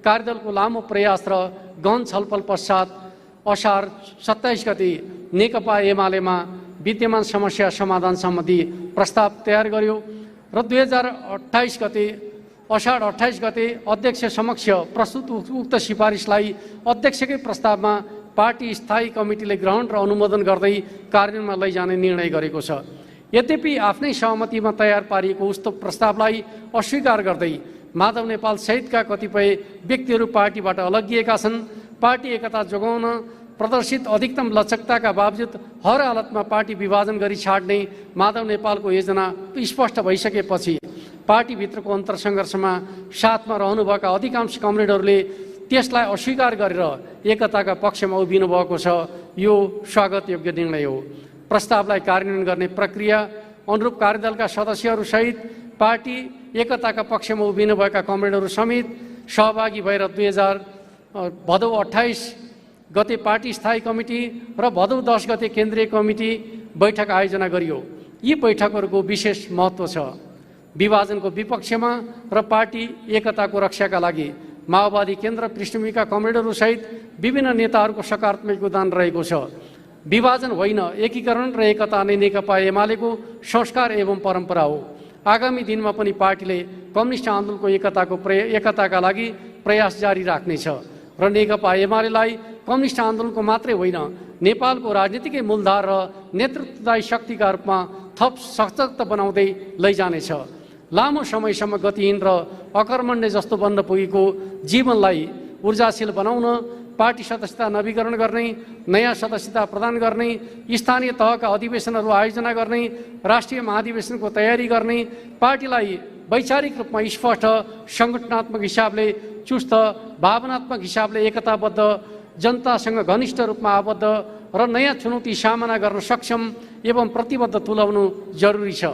Speaker 2: कार्यदलको लामो प्रयास र गहन छलफल पश्चात असार 27 गते नेकपा एमालेमा विद्यमान समस्या समाधान सम्बन्धी प्रस्ताव तयार गर्यो र 2028 गते अषाढ 28 गते अध्यक्ष समक्ष प्रस्तुत उक्त सिफारिसलाई अध्यक्षकै प्रस्तावमा पार्टी स्थायी कमिटीले ग्रहण र अनुमोदन गर्दै कार्यान्वयनमा लैजाने निर्णय गरेको छ। यद्यपि आफ्नै सहमतिमा तयार पारिएको उक्त प्रस्तावलाई अस्वीकार गर्दै माधव नेपाल सहितका कतिपय व्यक्तिहरू पार्टीबाट अलग्गिएका छन्। पार्टी एकता जोगाउन प्रदर्शित अधिकतम लचकताका बावजुद हर हालतमा पार्टी विभाजन गरी छाड्ने माधव नेपालको योजना स्पष्ट भइसकेपछि पार्टीभित्रको अन्तरसङ्घर्षमा साथमा रहनुभएका अधिकांश कमरेडहरूले त्यसलाई अस्वीकार गरेर एकताका पक्षमा उभिनु भएको छ। यो स्वागतयोग्य निर्णय हो। प्रस्तावलाई कार्यान्वयन गर्ने प्रक्रिया अनुरूप कार्यदलका सदस्यहरूसहित पार्टी एकताका पक्षमा उभिनुभएका कमरेडहरू समेत सहभागी भएर भदौ 28 गते पार्टी स्थायी कमिटी र भदौ 10 गते केन्द्रीय कमिटी बैठक आयोजना गरियो। यी बैठकहरूको विशेष महत्त्व छ। विभाजनको विपक्षमा र पार्टी एकताको रक्षाका लागि माओवादी केन्द्र पृष्ठभूमिका कमरेडहरूसहित विभिन्न नेताहरूको सकारात्मक योगदान रहेको छ। विभाजन होइन, एकीकरण र एकता नै नेकपा एमालेको संस्कार एवं परम्परा हो। आगामी दिनमा पनि पार्टीले कम्युनिस्ट आन्दोलनको एकताका लागि प्रयास जारी राख्नेछ र नेकपा एमालेलाई कम्युनिस्ट आन्दोलनको मात्रै होइन, नेपालको राजनीतिकै मूलधार र नेतृत्वदायी शक्तिका रूपमा थप सशक्त बनाउँदै लैजानेछ। लामो समयसम्म गतिहीन र अकर्मण्य जस्तो बन्न पुगेको जीवनलाई ऊर्जाशील बनाउन पार्टी सदस्यता नवीकरण गर्ने, नयाँ सदस्यता प्रदान गर्ने, स्थानीय तहका अधिवेशनहरू आयोजना गर्ने, राष्ट्रिय महाधिवेशनको तयारी गर्ने, पार्टीलाई वैचारिक रूपमा स्पष्ट, सङ्गठनात्मक हिसाबले चुस्त, भावनात्मक हिसाबले एकताबद्ध, जनतासँग घनिष्ठ रूपमा आबद्ध र नयाँ चुनौती सामना गर्न सक्षम एवं प्रतिबद्ध तुल्याउनु जरुरी छ।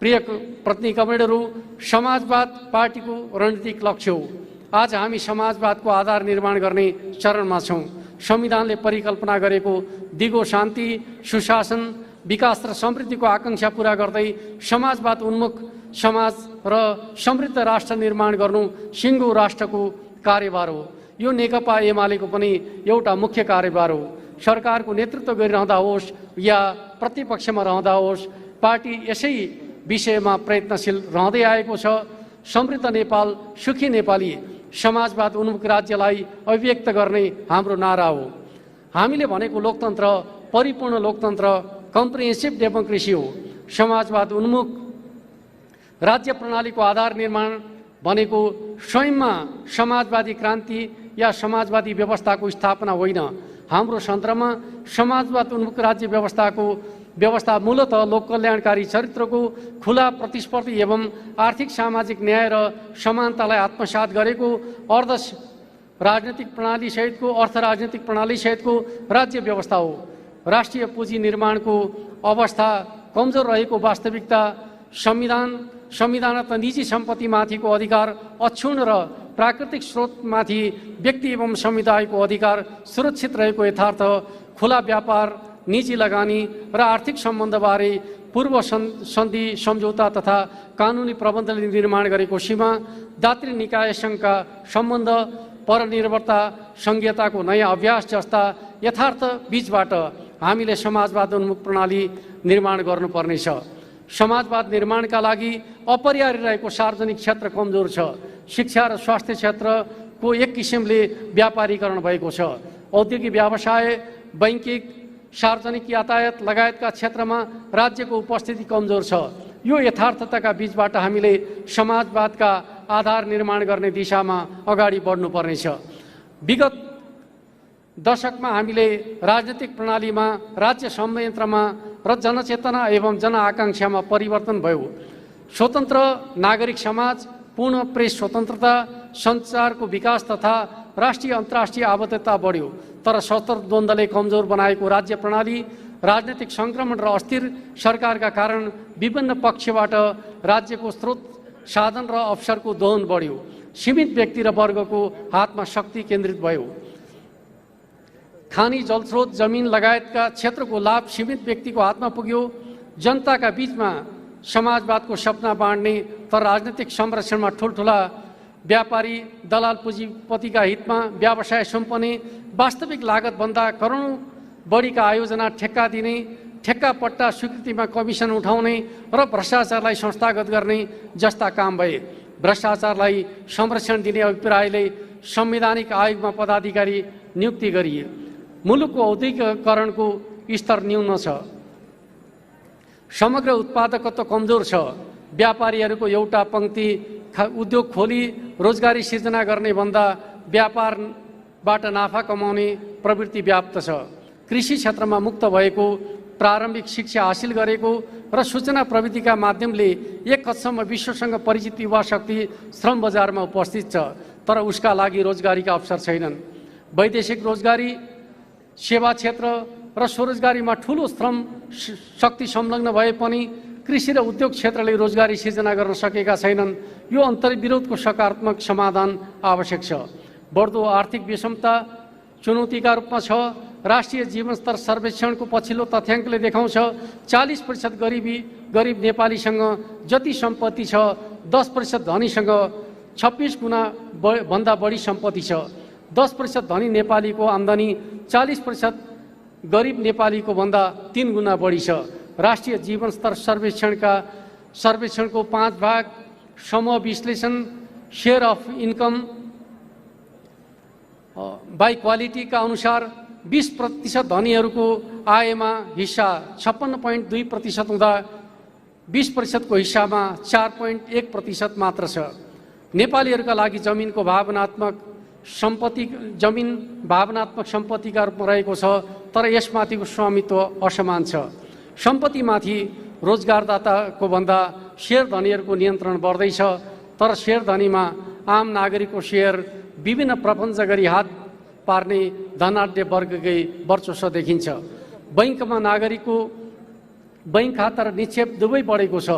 Speaker 2: प्रिय प्रतिनिधि कमरेडहरू, समाजवाद पार्टीको रणनीतिक लक्ष्य हो। आज हामी समाजवादको आधार निर्माण गर्ने चरणमा छौँ। संविधानले परिकल्पना गरेको दिगो शान्ति, सुशासन, विकास र समृद्धिको आकाङ्क्षा पूरा गर्दै समाजवाद उन्मुख समाज र समृद्ध राष्ट्र निर्माण गर्नु सिङ्गो राष्ट्रको कार्यभार हो। यो नेकपा एमालेको पनि एउटा मुख्य कार्यभार हो। सरकारको नेतृत्व गरिरहँदा होस् या प्रतिपक्षमा रहँदा होस्, पार्टी यसै विषयमा प्रयत्नशील रहँदै आएको छ। समृद्ध नेपाल, सुखी नेपाली, समाजवाद उन्मुख राज्यलाई अभिव्यक्त गर्ने हाम्रो नारा हो। हामीले भनेको लोकतन्त्र परिपूर्ण लोकतन्त्र, कम्प्रिहेन्सिभ डेमोक्रेसी हो। समाजवाद उन्मुख राज्य प्रणालीको आधार निर्माण भनेको स्वयंमा समाजवादी क्रान्ति या समाजवादी व्यवस्थाको स्थापना होइन। हाम्रो सन्दर्भमा समाजवाद उन्मुख राज्य व्यवस्था मूलतः लोककल्याणकारी चरित्रको खुला, प्रतिस्पर्धी एवं आर्थिक सामाजिक न्याय र समानतालाई आत्मसात गरेको अर्ध राजनीतिक प्रणाली सहितको राज्य व्यवस्था हो। राष्ट्रिय पुँजी निर्माणको अवस्था कमजोर रहेको वास्तविकता, संविधानत निजी सम्पत्तिमाथिको अधिकार अक्षुण्ण र प्राकृतिक स्रोतमाथि व्यक्ति एवं समुदायको अधिकार सुरक्षित रहेको यथार्थ, खुला व्यापार, निजी लगानी र आर्थिक सम्बन्धबारे पूर्व सन्धि सम्झौता तथा कानुनी प्रबन्धले निर्माण गरेको सीमा, दात्री निकायसँगका सम्बन्ध, परनिर्भरता, संघीयताको नयाँ अभ्यास जस्ता यथार्थ बीचबाट हामीले समाजवाद उन्मुख प्रणाली निर्माण गर्नुपर्नेछ। समाजवाद निर्माणका लागि अपरिहार्य रहेको सार्वजनिक क्षेत्र कमजोर छ। शिक्षा र स्वास्थ्य क्षेत्रको एक किसिमले व्यापारीकरण भएको छ। औद्योगिक व्यवसाय, बैंकिक, सार्वजनिक यातायात लगायतका क्षेत्रमा राज्यको उपस्थिति कमजोर छ। यो यथार्थताका बीचबाट हामीले समाजवादका आधार निर्माण गर्ने दिशामा अगाडि बढ्नुपर्नेछ। विगत दशकमा हामीले राजनीतिक प्रणालीमा, राज्य संयन्त्रमा र जनचेतना एवं जनआकाङ्क्षामा परिवर्तन भयो। स्वतन्त्र नागरिक समाज, पूर्ण प्रेस स्वतन्त्रता, सञ्चारको विकास तथा राष्ट्रिय अन्तर्राष्ट्रिय आबद्धता बढ्यो। तर सशस्त्र द्वन्द्वले कमजोर बनाएको राज्य प्रणाली, राजनीतिक सङ्क्रमण र अस्थिर सरकारका कारण विभिन्न पक्षबाट राज्यको स्रोत, साधन र अवसरको दोहन बढ्यो। सीमित व्यक्ति र वर्गको हातमा शक्ति केन्द्रित भयो। खानी, जलस्रोत, जमिन लगायतका क्षेत्रको लाभ सीमित व्यक्तिको हातमा पुग्यो। जनताका बीचमा समाजवादको सपना बाँड्ने तर राजनीतिक संरक्षणमा ठुल्ठुला व्यापारी, दलाल पुँजीपतिका हितमा व्यवसाय सुम्पने, वास्तविक लागतभन्दा करोडौँ बढीका आयोजना ठेक्का दिने, ठेक्का पट्टा स्वीकृतिमा कमिसन उठाउने र भ्रष्टाचारलाई संस्थागत गर्ने जस्ता काम भए। भ्रष्टाचारलाई संरक्षण दिने अभिप्रायले संवैधानिक आयोगमा पदाधिकारी नियुक्ति गरिए। मुलुकको औद्योगिकरणको स्तर न्यून छ। समग्र उत्पादकत्व कमजोर छ। व्यापारीहरूको एउटा पंक्ति उद्योग खोली रोजगारी सिर्जना गर्ने भन्दा व्यापारबाट नाफा कमाउने प्रवृत्ति व्याप्त छ। कृषि क्षेत्रमा मुक्त भएको, प्रारम्भिक शिक्षा हासिल गरेको र सूचना प्रविधिका माध्यमले एक हदसम्म विश्वसँग परिचित युवा शक्ति श्रम बजारमा उपस्थित छ, तर उसका लागि रोजगारीका अवसर छैनन्। वैदेशिक रोजगारी, सेवा क्षेत्र र स्वरोजगारीमा ठूलो श्रम शक्ति संलग्न भए पनि कृषि र उद्योग क्षेत्रले रोजगारी सिर्जना गर्न सकेका छैनन्। यो अन्तर्विरोधको सकारात्मक समाधान आवश्यक छ। बढ्दो आर्थिक विषमता चुनौतीका रूपमा छ। राष्ट्रिय जीवनस्तर सर्वेक्षणको पछिल्लो तथ्याङ्कले देखाउँछ 40% गरिब नेपालीसँग जति सम्पत्ति छ 10% धनीसँग 26 गुणा भन्दा बढी सम्पत्ति छ। 10% धनी नेपालीको आम्दानी 40% गरिब नेपालीको भन्दा 3 गुणा बढी छ। राष्ट्रिय जीवनस्तर सर्वेक्षणको 5 भाग समूह विश्लेषण, शेयर अफ इन्कम बाई क्वालिटीका अनुसार 20% धनीहरूको आयमा हिस्सा 56.2% हुँदा 20% को हिस्सामा 4.1% मात्र छ। नेपालीहरूका लागि जमिनको भावनात्मक सम्पत्तिका रूपमा रहेको छ, तर यसमाथिको स्वामित्व असमान छ। सम्पत्तिमाथि रोजगारदाताको भन्दा शेयर धनीहरूको नियन्त्रण बढ्दैछ, तर शेयर धनीमा आम नागरिकको शेयर विभिन्न प्रपञ्च गरी हात पार्ने धनाढ्य वर्गकै वर्चस्व देखिन्छ। बैंकमा नागरिकको बैंक खाता र निक्षेप दुवै बढेको छ,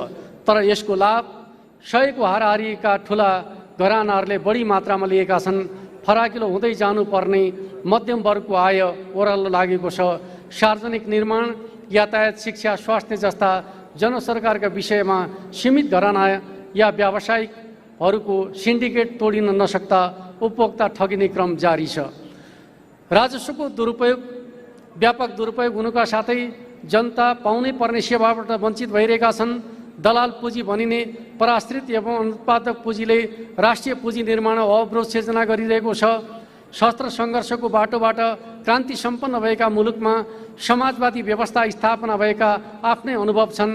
Speaker 2: तर यसको लाभ 100 को हाराहारीका ठूला घरानाहरूले बढी मात्रामा लिएका छन्। फराकिलो हुँदै जानुपर्ने मध्यम वर्गको आय ओह्रालो लागेको छ। सार्वजनिक निर्माण, यातायात, शिक्षा, स्वास्थ्य जस्ता जनसरकारका विषयमा सीमित घराना या व्यावसायिकहरूको सिन्डिकेट तोडिन नसक्दा उपभोक्ता ठगिने क्रम जारी छ। राजस्वको व्यापक दुरुपयोग हुनुका साथै जनता पाउनै पर्ने सेवाबाट वञ्चित भइरहेका छन्। दलाल पुँजी भनिने पराश्रित एवं अनुत्पादक पुँजीले राष्ट्रिय पुँजी निर्माण अवरोध सिर्जना गरिरहेको छ। शस्त्र सङ्घर्षको बाटोबाट क्रान्ति सम्पन्न भएका मुलुकमा समाजवादी व्यवस्था स्थापना भएका आफ्नै अनुभव छन्।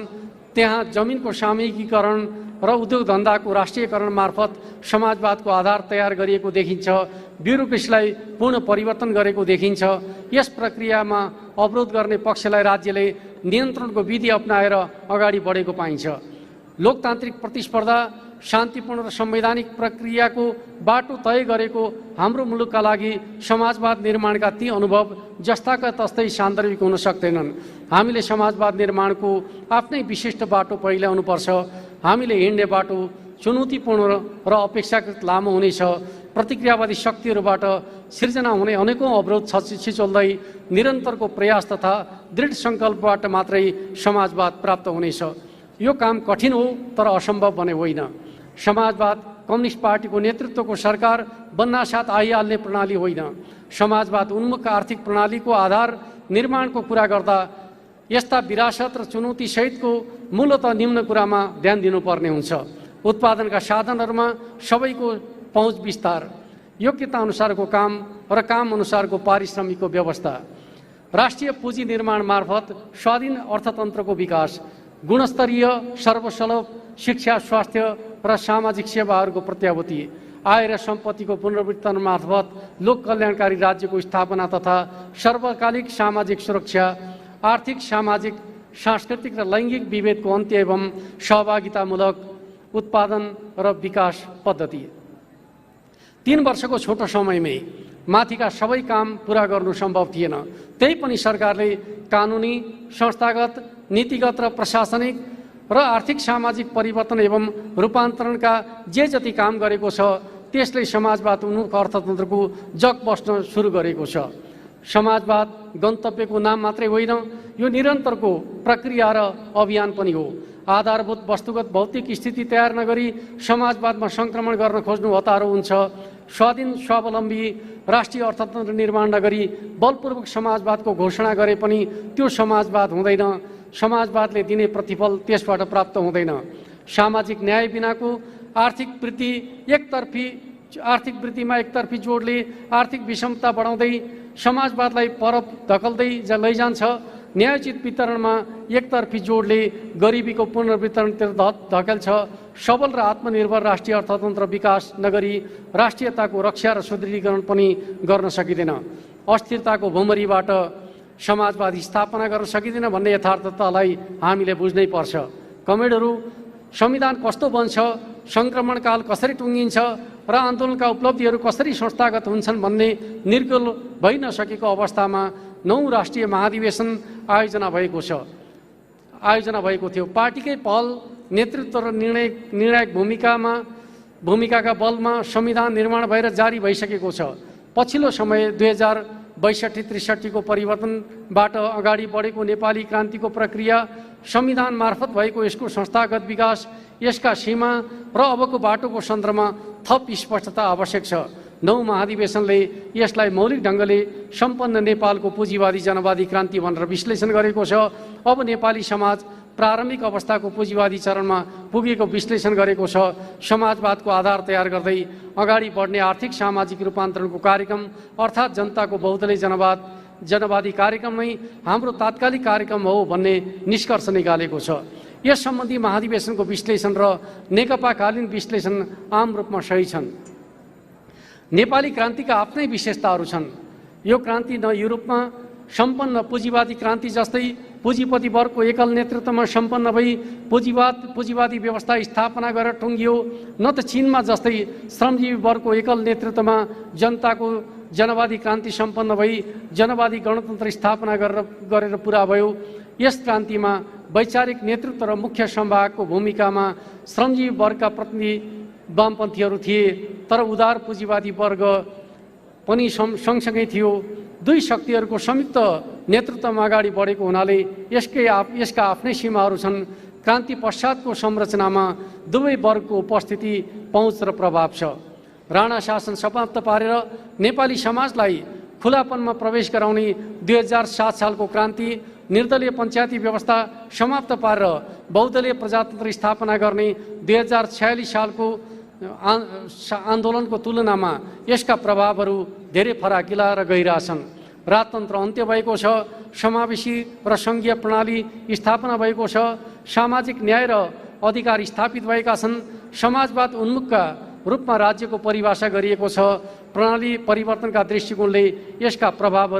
Speaker 2: त्यहाँ जमिनको सामूहिकीकरण र उद्योग धन्दाको राष्ट्रियकरण मार्फत समाजवादको आधार तयार गरिएको देखिन्छ। ब्युरोक्रेसीलाई पूर्ण परिवर्तन गरेको देखिन्छ। यस प्रक्रियामा अवरोध गर्ने पक्षलाई राज्यले नियन्त्रणको विधि अपनाएर अगाडि बढेको पाइन्छ। लोकतान्त्रिक प्रतिस्पर्धा, शान्तिपूर्ण र संवैधानिक प्रक्रियाको बाटो तय गरेको हाम्रो मुलुकका लागि समाजवाद निर्माणका ती अनुभव जस्ताका तस्तै सान्दर्भिक हुन सक्दैनन्। हामीले समाजवाद निर्माणको आफ्नै विशिष्ट बाटो पहिल्याउनुपर्छ। हामीले हिँड्ने बाटो चुनौतीपूर्ण र अपेक्षाकृत लामो हुनेछ। प्रतिक्रियावादी शक्तिहरूबाट सिर्जना हुने अनेकौं अवरोध छिचोल्दै निरन्तरको प्रयास तथा दृढ सङ्कल्पबाट मात्रै समाजवाद प्राप्त हुनेछ। यो काम कठिन हो, तर असम्भव भने होइन। समाजवाद कम्युनिस्ट पार्टीको नेतृत्वको सरकार बन्नासाथ आइहाल्ने प्रणाली होइन। समाजवाद उन्मुख आर्थिक प्रणालीको आधार निर्माणको कुरा गर्दा यस्ता विरासत र चुनौती सहितको मूलतः निम्न कुरामा ध्यान दिनुपर्ने हुन्छ। उत्पादनका साधनहरूमा सबैको पहुँच विस्तार, योग्यता अनुसारको काम र काम अनुसारको पारिश्रमिकको व्यवस्था, राष्ट्रिय पुँजी निर्माण मार्फत स्वाधीन अर्थतन्त्रको विकास, गुणस्तरीय सर्वसुलभ शिक्षा, स्वास्थ्य र सामाजिक सेवाहरूको प्रत्याभूति, आय र सम्पत्तिको पुनर्वितरण मार्फत लोक कल्याणकारी राज्यको स्थापना तथा सर्वकालिक सामाजिक सुरक्षा, आर्थिक, सामाजिक, सांस्कृतिक र लैङ्गिक विभेदको अन्त्य एवं सहभागितामूलक उत्पादन र विकास पद्धति। 3 वर्षको छोटो समयमै माथिका सबै काम पूरा गर्नु सम्भव थिएन। त्यही पनि सरकारले कानुनी, संस्थागत, नीतिगत र प्रशासनिक र आर्थिक सामाजिक परिवर्तन एवं रूपान्तरणका जे जति काम गरेको छ त्यसले समाजवाद उन्मुख अर्थतन्त्रको जग बस्न सुरु गरेको छ। समाजवाद गन्तव्यको नाम मात्रै होइन, यो निरन्तरको प्रक्रिया र अभियान पनि हो। आधारभूत वस्तुगत भौतिक स्थिति तयार नगरी समाजवादमा सङ्क्रमण गर्न खोज्नु हतारो हुन्छ। स्वाधीन स्वावलम्बी राष्ट्रिय अर्थतन्त्र निर्माण नगरी बलपूर्वक समाजवादको घोषणा गरे पनि त्यो समाजवाद हुँदैन। समाजवादले दिने प्रतिफल त्यसबाट प्राप्त हुँदैन। सामाजिक न्याय बिनाको आर्थिक वृद्धिमा एकतर्फी जोडले आर्थिक विषमता बढाउँदै समाजवादलाई पर धकल्दै लैजान्छ। न्यायोचित वितरणमा एकतर्फी जोडले गरिबीको पुनर्वितरणतिर धकेल्छ। सबल र आत्मनिर्भर राष्ट्रिय अर्थतन्त्र विकास नगरी राष्ट्रियताको रक्षा र सुदृढीकरण पनि गर्न सकिँदैन। अस्थिरताको भुमरीबाट समाजवादी स्थापना गर्न सकिँदैन भन्ने यथार्थतालाई हामीले बुझ्नै पर्छ। कमेडहरू संविधान कस्तो बन्छ, सङ्क्रमणकाल कसरी टुङ्गिन्छ र आन्दोलनका उपलब्धिहरू कसरी संस्थागत हुन्छन् भन्ने निर्गुल भइ नसकेको अवस्थामा 9 राष्ट्रिय महाधिवेशन आयोजना भएको थियो। पार्टीकै पहल, नेतृत्व र निर्णायक भूमिकाका बलमा संविधान निर्माण भएर जारी भइसकेको छ। पछिल्लो समय 2062-63 को परिवर्तनबाट अगाडि बढेको नेपाली क्रान्तिको प्रक्रिया, संविधान मार्फत भएको यसको संस्थागत विकास, यसका सीमा र अबको बाटोको सन्दर्भमा थप स्पष्टता आवश्यक छ। 9 महाधिवेशनले यसलाई मौलिक ढङ्गले सम्पन्न नेपालको पुँजीवादी जनवादी क्रान्ति भनेर विश्लेषण गरेको छ। अब नेपाली समाज प्रारम्भिक अवस्थाको पुँजीवादी चरणमा पुगेको विश्लेषण गरेको छ। समाजवादको आधार तयार गर्दै अगाडि बढ्ने आर्थिक सामाजिक रूपान्तरणको कार्यक्रम अर्थात् जनताको बहुदलीय जनवादी कार्यक्रम नै हाम्रो तात्कालिक कार्यक्रम हो भन्ने निष्कर्ष निकालेको छ। यस सम्बन्धी महाधिवेशनको विश्लेषण र नेकपाकालीन विश्लेषण आम रूपमा सही छन्। नेपाली क्रान्तिका आफ्नै विशेषताहरू छन्। यो क्रान्ति न युरोपमा सम्पन्न पुँजीवादी क्रान्ति जस्तै पुँजीपति वर्गको एकल नेतृत्वमा सम्पन्न भई पुँजीवादी व्यवस्था स्थापना गरेर टुङ्गियो, न त चीनमा जस्तै श्रमजीवी वर्गको एकल नेतृत्वमा जनताको जनवादी क्रान्ति सम्पन्न भई जनवादी गणतन्त्र स्थापना गरेर पुरा भयो। यस क्रान्तिमा वैचारिक नेतृत्व र मुख्य संवाहकको भूमिकामा श्रमजीवी वर्गका प्रतिनिधि वामपन्थीहरू थिए, तर उदार पुँजीवादी वर्ग पनि सँगसँगै थियो। दुई शक्तिहरूको संयुक्त नेतृत्वमा अगाडि बढेको हुनाले यसका आफ्नै सीमाहरू छन्। क्रान्ति पश्चातको संरचनामा दुवै वर्गको उपस्थिति, पहुँच र प्रभाव छ। राणा शासन समाप्त पारेर नेपाली समाजलाई खुलापनमा प्रवेश गराउने 2007 सालको क्रान्ति, निर्दलीय पञ्चायती व्यवस्था समाप्त पारेर बहुदलीय प्रजातन्त्र स्थापना गर्ने 2046 सालको आन्दोलनको तुलनामा यसका प्रभावहरू धेरै फराकिला र गहिरा छन्। राजतन्त्र अन्त्य भएको छ, समावेशी र सङ्घीय प्रणाली स्थापना भएको छ, सामाजिक न्याय र अधिकार स्थापित भएका छन्, समाजवाद उन्मुखका रूपमा राज्यको परिभाषा गरिएको छ। प्रणाली परिवर्तनका दृष्टिकोणले यसका प्रभाव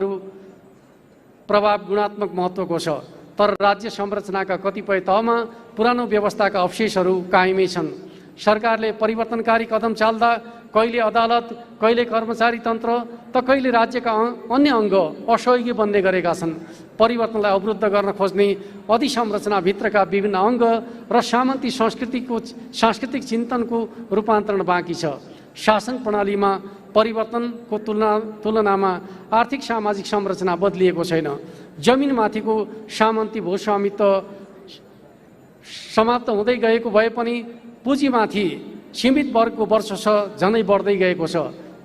Speaker 2: गुणात्मक महत्त्वको छ, तर राज्य संरचनाका कतिपय तहमा पुरानो व्यवस्थाका अवशेषहरू कायमै छन्। सरकारले परिवर्तनकारी कदम चाल्दा कहिले अदालत, कहिले कर्मचारी तन्त्र त कहिले राज्यका अन्य अङ्ग असहयोगी बन्ने गरेका छन्। परिवर्तनलाई अवरुद्ध गर्न खोज्ने अधिसंरचनाभित्रका विभिन्न अङ्ग र सामन्ती सांस्कृतिक चिन्तनको रूपान्तरण बाँकी छ। शासन प्रणालीमा परिवर्तनको तुलनामा आर्थिक सामाजिक संरचना बदलिएको छैन। जमिनमाथिको सामन्ती भूस्वामित्व समाप्त हुँदै गएको भए पनि पुँजीमाथि सीमित वर्गको वर्चस्व झनै बढ्दै गएको छ।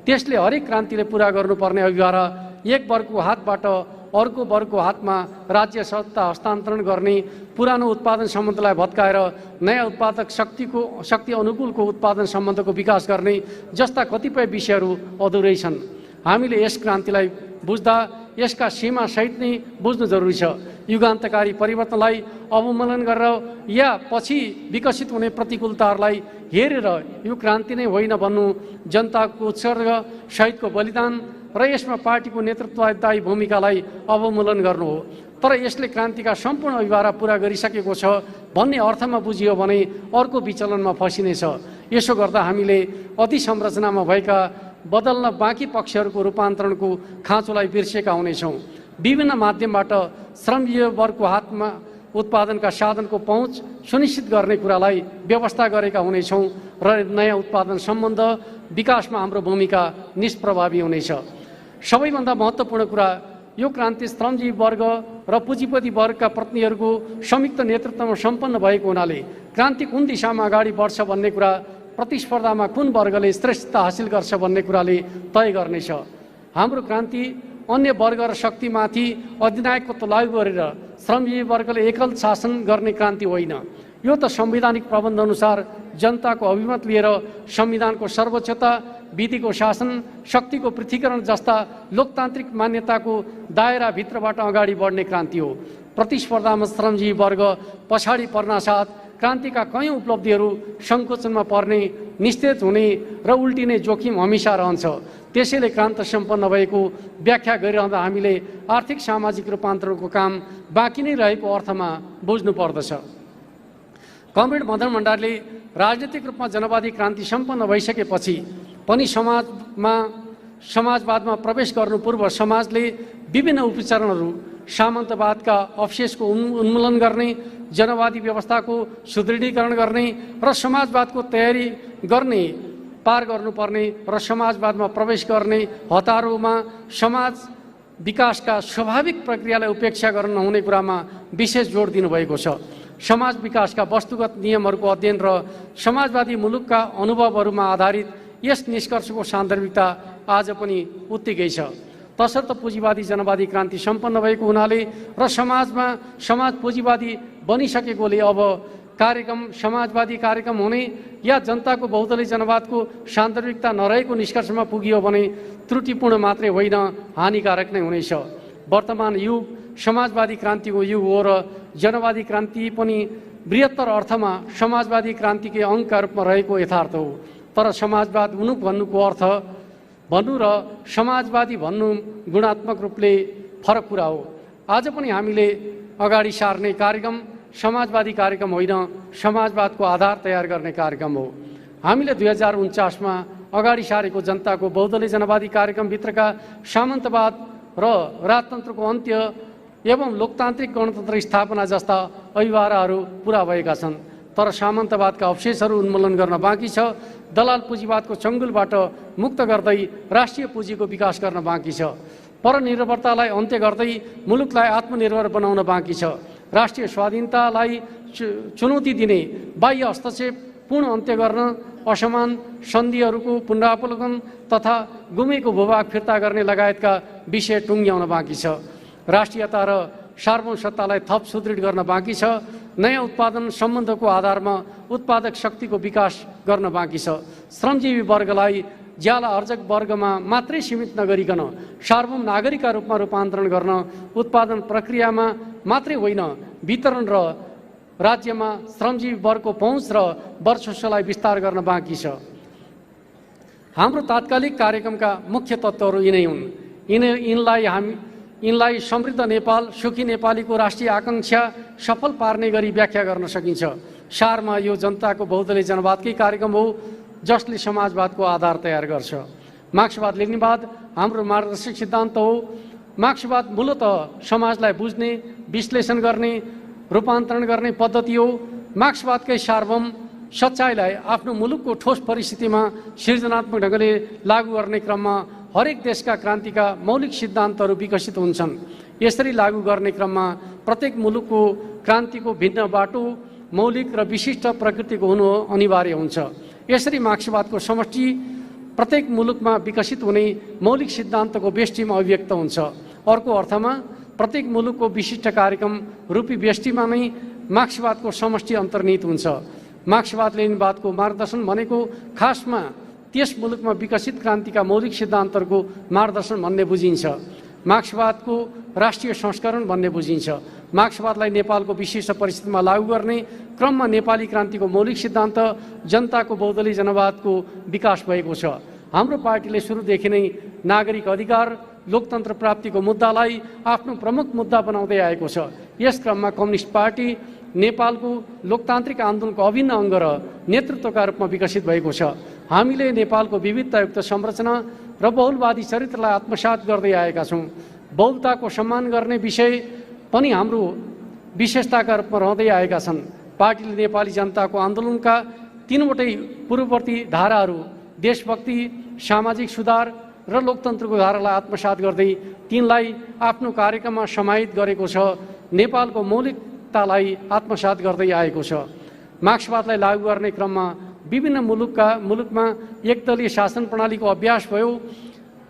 Speaker 2: त्यसले हरेक क्रान्तिले पुरा गर्नुपर्ने अभिभारा एक वर्गको हातबाट अर्को वर्गको हातमा राज्य सत्ता हस्तान्तरण गर्ने, पुरानो उत्पादन सम्बन्धलाई भत्काएर नयाँ उत्पादक शक्ति अनुकूलको उत्पादन सम्बन्धको विकास गर्ने जस्ता कतिपय विषयहरू अधुरै छन्। हामीले यस क्रान्तिलाई बुझ्दा यसका सीमा सहित नै बुझ्नु जरुरी छ। युगान्तकारी परिवर्तनलाई अवमूल्यन गरेर या पछि विकसित हुने प्रतिकूलताहरूलाई हेरेर यो क्रान्ति नै होइन भन्नु जनताको उत्सर्ग सहितको बलिदान र यसमा पार्टीको नेतृत्वदायी भूमिकालाई अवमूल्यन गर्नु हो। तर यसले क्रान्तिका सम्पूर्ण अभिभारा पुरा गरिसकेको छ भन्ने अर्थमा बुझियो भने अर्को विचलनमा फसिनेछ। यसो गर्दा हामीले अधिसंरचनामा भएका बदल्न बाँकी पक्षहरूको रूपान्तरणको खाँचोलाई बिर्सेका हुनेछौँ। विभिन्न माध्यमबाट श्रमजीवी वर्गको हातमा उत्पादनका साधनको पहुँच सुनिश्चित गर्ने कुरालाई व्यवस्था गरेका हुनेछौँ र नयाँ उत्पादन सम्बन्ध विकासमा हाम्रो भूमिका निष्प्रभावी हुनेछ। सबैभन्दा महत्त्वपूर्ण कुरा, यो क्रान्ति श्रमजीवी वर्ग र पुँजीपति वर्गका प्रतिनिधिहरूको संयुक्त नेतृत्वमा सम्पन्न भएको हुनाले क्रान्ति कुन दिशामा अगाडि बढ्छ भन्ने कुरा प्रतिस्पर्धामा कुन वर्गले श्रेष्ठता हासिल गर्छ भन्ने कुराले तय गर्नेछ। हाम्रो क्रान्ति अन्य वर्ग र शक्तिमाथि अधिनायकत्व लागू गरेर श्रमजीवी वर्गले एकल शासन गर्ने क्रान्ति होइन। यो त संवैधानिक प्रबन्ध अनुसार जनताको अभिमत लिएर संविधानको सर्वोच्चता, विधिको शासन, शक्तिको पृथकीकरण जस्ता लोकतान्त्रिक मान्यताको दायराभित्रबाट अगाडि बढ्ने क्रान्ति हो। प्रतिस्पर्धामा श्रमजीवी वर्ग पछाडि पर्नासाथ क्रान्तिका कयौं उपलब्धिहरू सङ्कोचनमा पर्ने, निस्तेज हुने र उल्टिने जोखिम हमेसा रहन्छ। त्यसैले क्रान्ति सम्पन्न भएको व्याख्या गरिरहँदा हामीले आर्थिक सामाजिक रूपान्तरणको काम बाँकी नै रहेको अर्थमा बुझ्नु पर्दछ। कमरेड मदन भण्डारीले राजनीतिक रूपमा जनवादी क्रान्ति सम्पन्न भइसकेपछि पनि समाजवादमा प्रवेश गर्नु पूर्व समाजले विभिन्न उपचरणहरू, सामन्तवादका अवशेषको उन्मूलन गर्ने, जनवादी व्यवस्थाको सुदृढीकरण गर्ने र समाजवादको तयारी गर्ने पार गर्नुपर्ने र समाजवादमा प्रवेश गर्ने हतारोमा समाज विकासका स्वाभाविक प्रक्रियालाई उपेक्षा गर्न नहुने कुरामा विशेष जोड दिनुभएको छ। समाज विकासका वस्तुगत नियमहरूको अध्ययन र समाजवादी मुलुकका अनुभवहरूमा आधारित यस निष्कर्षको सान्दर्भिकता आज पनि उत्तिकै छ। तसर्थ पुँजीवादी जनवादी क्रान्ति सम्पन्न भएको हुनाले र समाज पुँजीवादी बनिसकेकोले अब कार्यक्रम समाजवादी कार्यक्रम हुने या जनताको बहुदलीय जनवादको सान्दर्भिकता नरहेको निष्कर्षमा पुगियो भने त्रुटिपूर्ण मात्रै होइन, हानिकारक नै हुनेछ। वर्तमान युग समाजवादी क्रान्तिको युग हो र जनवादी क्रान्ति पनि बृहत्तर अर्थमा समाजवादी क्रान्तिकै अङ्गका रूपमा रहेको यथार्थ हो। तर समाजवाद भन्नुको अर्थ भन्नु र समाजवादी भन्नु गुणात्मक रूपले फरक कुरा हो। आज पनि हामीले अगाडि सार्ने कार्यक्रम समाजवादी कार्यक्रम होइन, समाजवादको आधार तयार गर्ने कार्यक्रम हो। हामीले 2049मा अगाडि सारेको जनताको बहुदलीय जनवादी कार्यक्रमभित्रका सामन्तवाद र राजतन्त्रको अन्त्य एवं लोकतान्त्रिक गणतन्त्र स्थापना जस्ता अभिभाराहरू पुरा भएका छन्। तर सामन्तवादका अवशेषहरू उन्मूलन गर्न बाँकी छ। दलाल पुँजीवादको चङ्गुलबाट मुक्त गर्दै राष्ट्रिय पुँजीको विकास गर्न बाँकी छ। परनिर्भरतालाई अन्त्य गर्दै मुलुकलाई आत्मनिर्भर बनाउन बाँकी छ। राष्ट्रिय स्वाधीनतालाई चुनौती दिने बाह्य हस्तक्षेप पूर्ण अन्त्य गर्न, असमान सन्धिहरूको पुनरावलोकन तथा गुमेको भूभाग फिर्ता गर्ने लगायतका विषय टुङ्ग्याउन बाँकी छ। राष्ट्रियता र सार्वभौम सत्तालाई थप सुदृढ गर्न बाँकी छ। नयाँ उत्पादन सम्बन्धको आधारमा उत्पादक शक्तिको विकास गर्न बाँकी छ। श्रमजीवी वर्गलाई ज्याला अर्जक वर्गमा मात्रै सीमित नगरिकन सार्वभौम नागरिकका रूपमा रूपान्तरण गर्न उत्पादन प्रक्रियामा मात्रै होइन, वितरण र राज्यमा श्रमजीवी वर्गको पहुँच र वर्चस्वलाई विस्तार गर्न बाँकी छ। हाम्रो तात्कालिक कार्यक्रमका मुख्य तत्त्वहरू यिनै हुन्। यिनलाई समृद्ध नेपाल, सुखी नेपालीको राष्ट्रिय आकाङ्क्षा सफल पार्ने गरी व्याख्या गर्न सकिन्छ। सारमा यो जनताको बहुदलीय जनवादकै कार्यक्रम हो जसले समाजवादको आधार तयार गर्छ। मार्क्सवाद लेनिनवाद हाम्रो मार्गदर्शक सिद्धान्त हो। मार्क्सवाद मूलतः समाजलाई बुझ्ने, विश्लेषण गर्ने, रूपान्तरण गर्ने पद्धति हो। मार्क्सवादकै सार्वभौम सच्चाइलाई आफ्नो मुलुकको ठोस परिस्थितिमा सृजनात्मक ढङ्गले लागू गर्ने क्रममा हरेक देशका क्रान्तिका मौलिक सिद्धान्तहरू विकसित हुन्छन्। यसरी लागू गर्ने क्रममा प्रत्येक मुलुकको क्रान्तिको भिन्न बाटो, मौलिक र विशिष्ट प्रकृतिको हुनु अनिवार्य हुन्छ। यसरी मार्क्सवादको समष्टि प्रत्येक मुलुकमा विकसित हुने मौलिक सिद्धान्तको व्यष्टिमा अभिव्यक्त हुन्छ। अर्को अर्थमा प्रत्येक मुलुकको विशिष्ट कार्यक्रम रूपी व्यष्टिमा नै मार्क्सवादको समष्टि अन्तर्निहित हुन्छ। मार्क्सवाद लेनिनवादको मार्गदर्शन भनेको खासमा त्यस मुलुकमा विकसित क्रान्तिका मौलिक सिद्धान्तहरूको मार्गदर्शन भन्ने बुझिन्छ। मार्क्सवादको राष्ट्रिय संस्करण भन्ने बुझिन्छ। मार्क्सवादलाई नेपालको विशिष्ट परिस्थितिमा लागू गर्ने क्रममा नेपाली क्रान्तिको मौलिक सिद्धान्त जनताको बहुदलीय जनवादको विकास भएको छ। हाम्रो पार्टीले सुरुदेखि नै नागरिक अधिकार, लोकतन्त्र प्राप्तिको मुद्दालाई आफ्नो प्रमुख मुद्दा बनाउँदै आएको छ। यस क्रममा कम्युनिस्ट पार्टी नेपालको लोकतान्त्रिक आन्दोलनको अभिन्न अङ्ग र नेतृत्वका रूपमा विकसित भएको छ। हामीले नेपालको विविधतायुक्त संरचना र बहुलवादी चरित्रलाई आत्मसात गर्दै आएका छौँ। बहुलताको सम्मान गर्ने विषय पनि हाम्रो विशेषताका रूपमा रहँदै आएका छन्। पार्टीले नेपाली जनताको आन्दोलनका तीनवटै पूर्ववर्ती धाराहरू देशभक्ति, सामाजिक सुधार र लोकतन्त्रको धारालाई आत्मसात गर्दै तिनलाई आफ्नो कार्यक्रममा समाहित गरेको छ। नेपालको मौलिकतालाई आत्मसात गर्दै आएको छ। मार्क्सवादलाई लागू गर्ने क्रममा विभिन्न मुलुकमा एकदलीय शासन प्रणालीको अभ्यास भयो।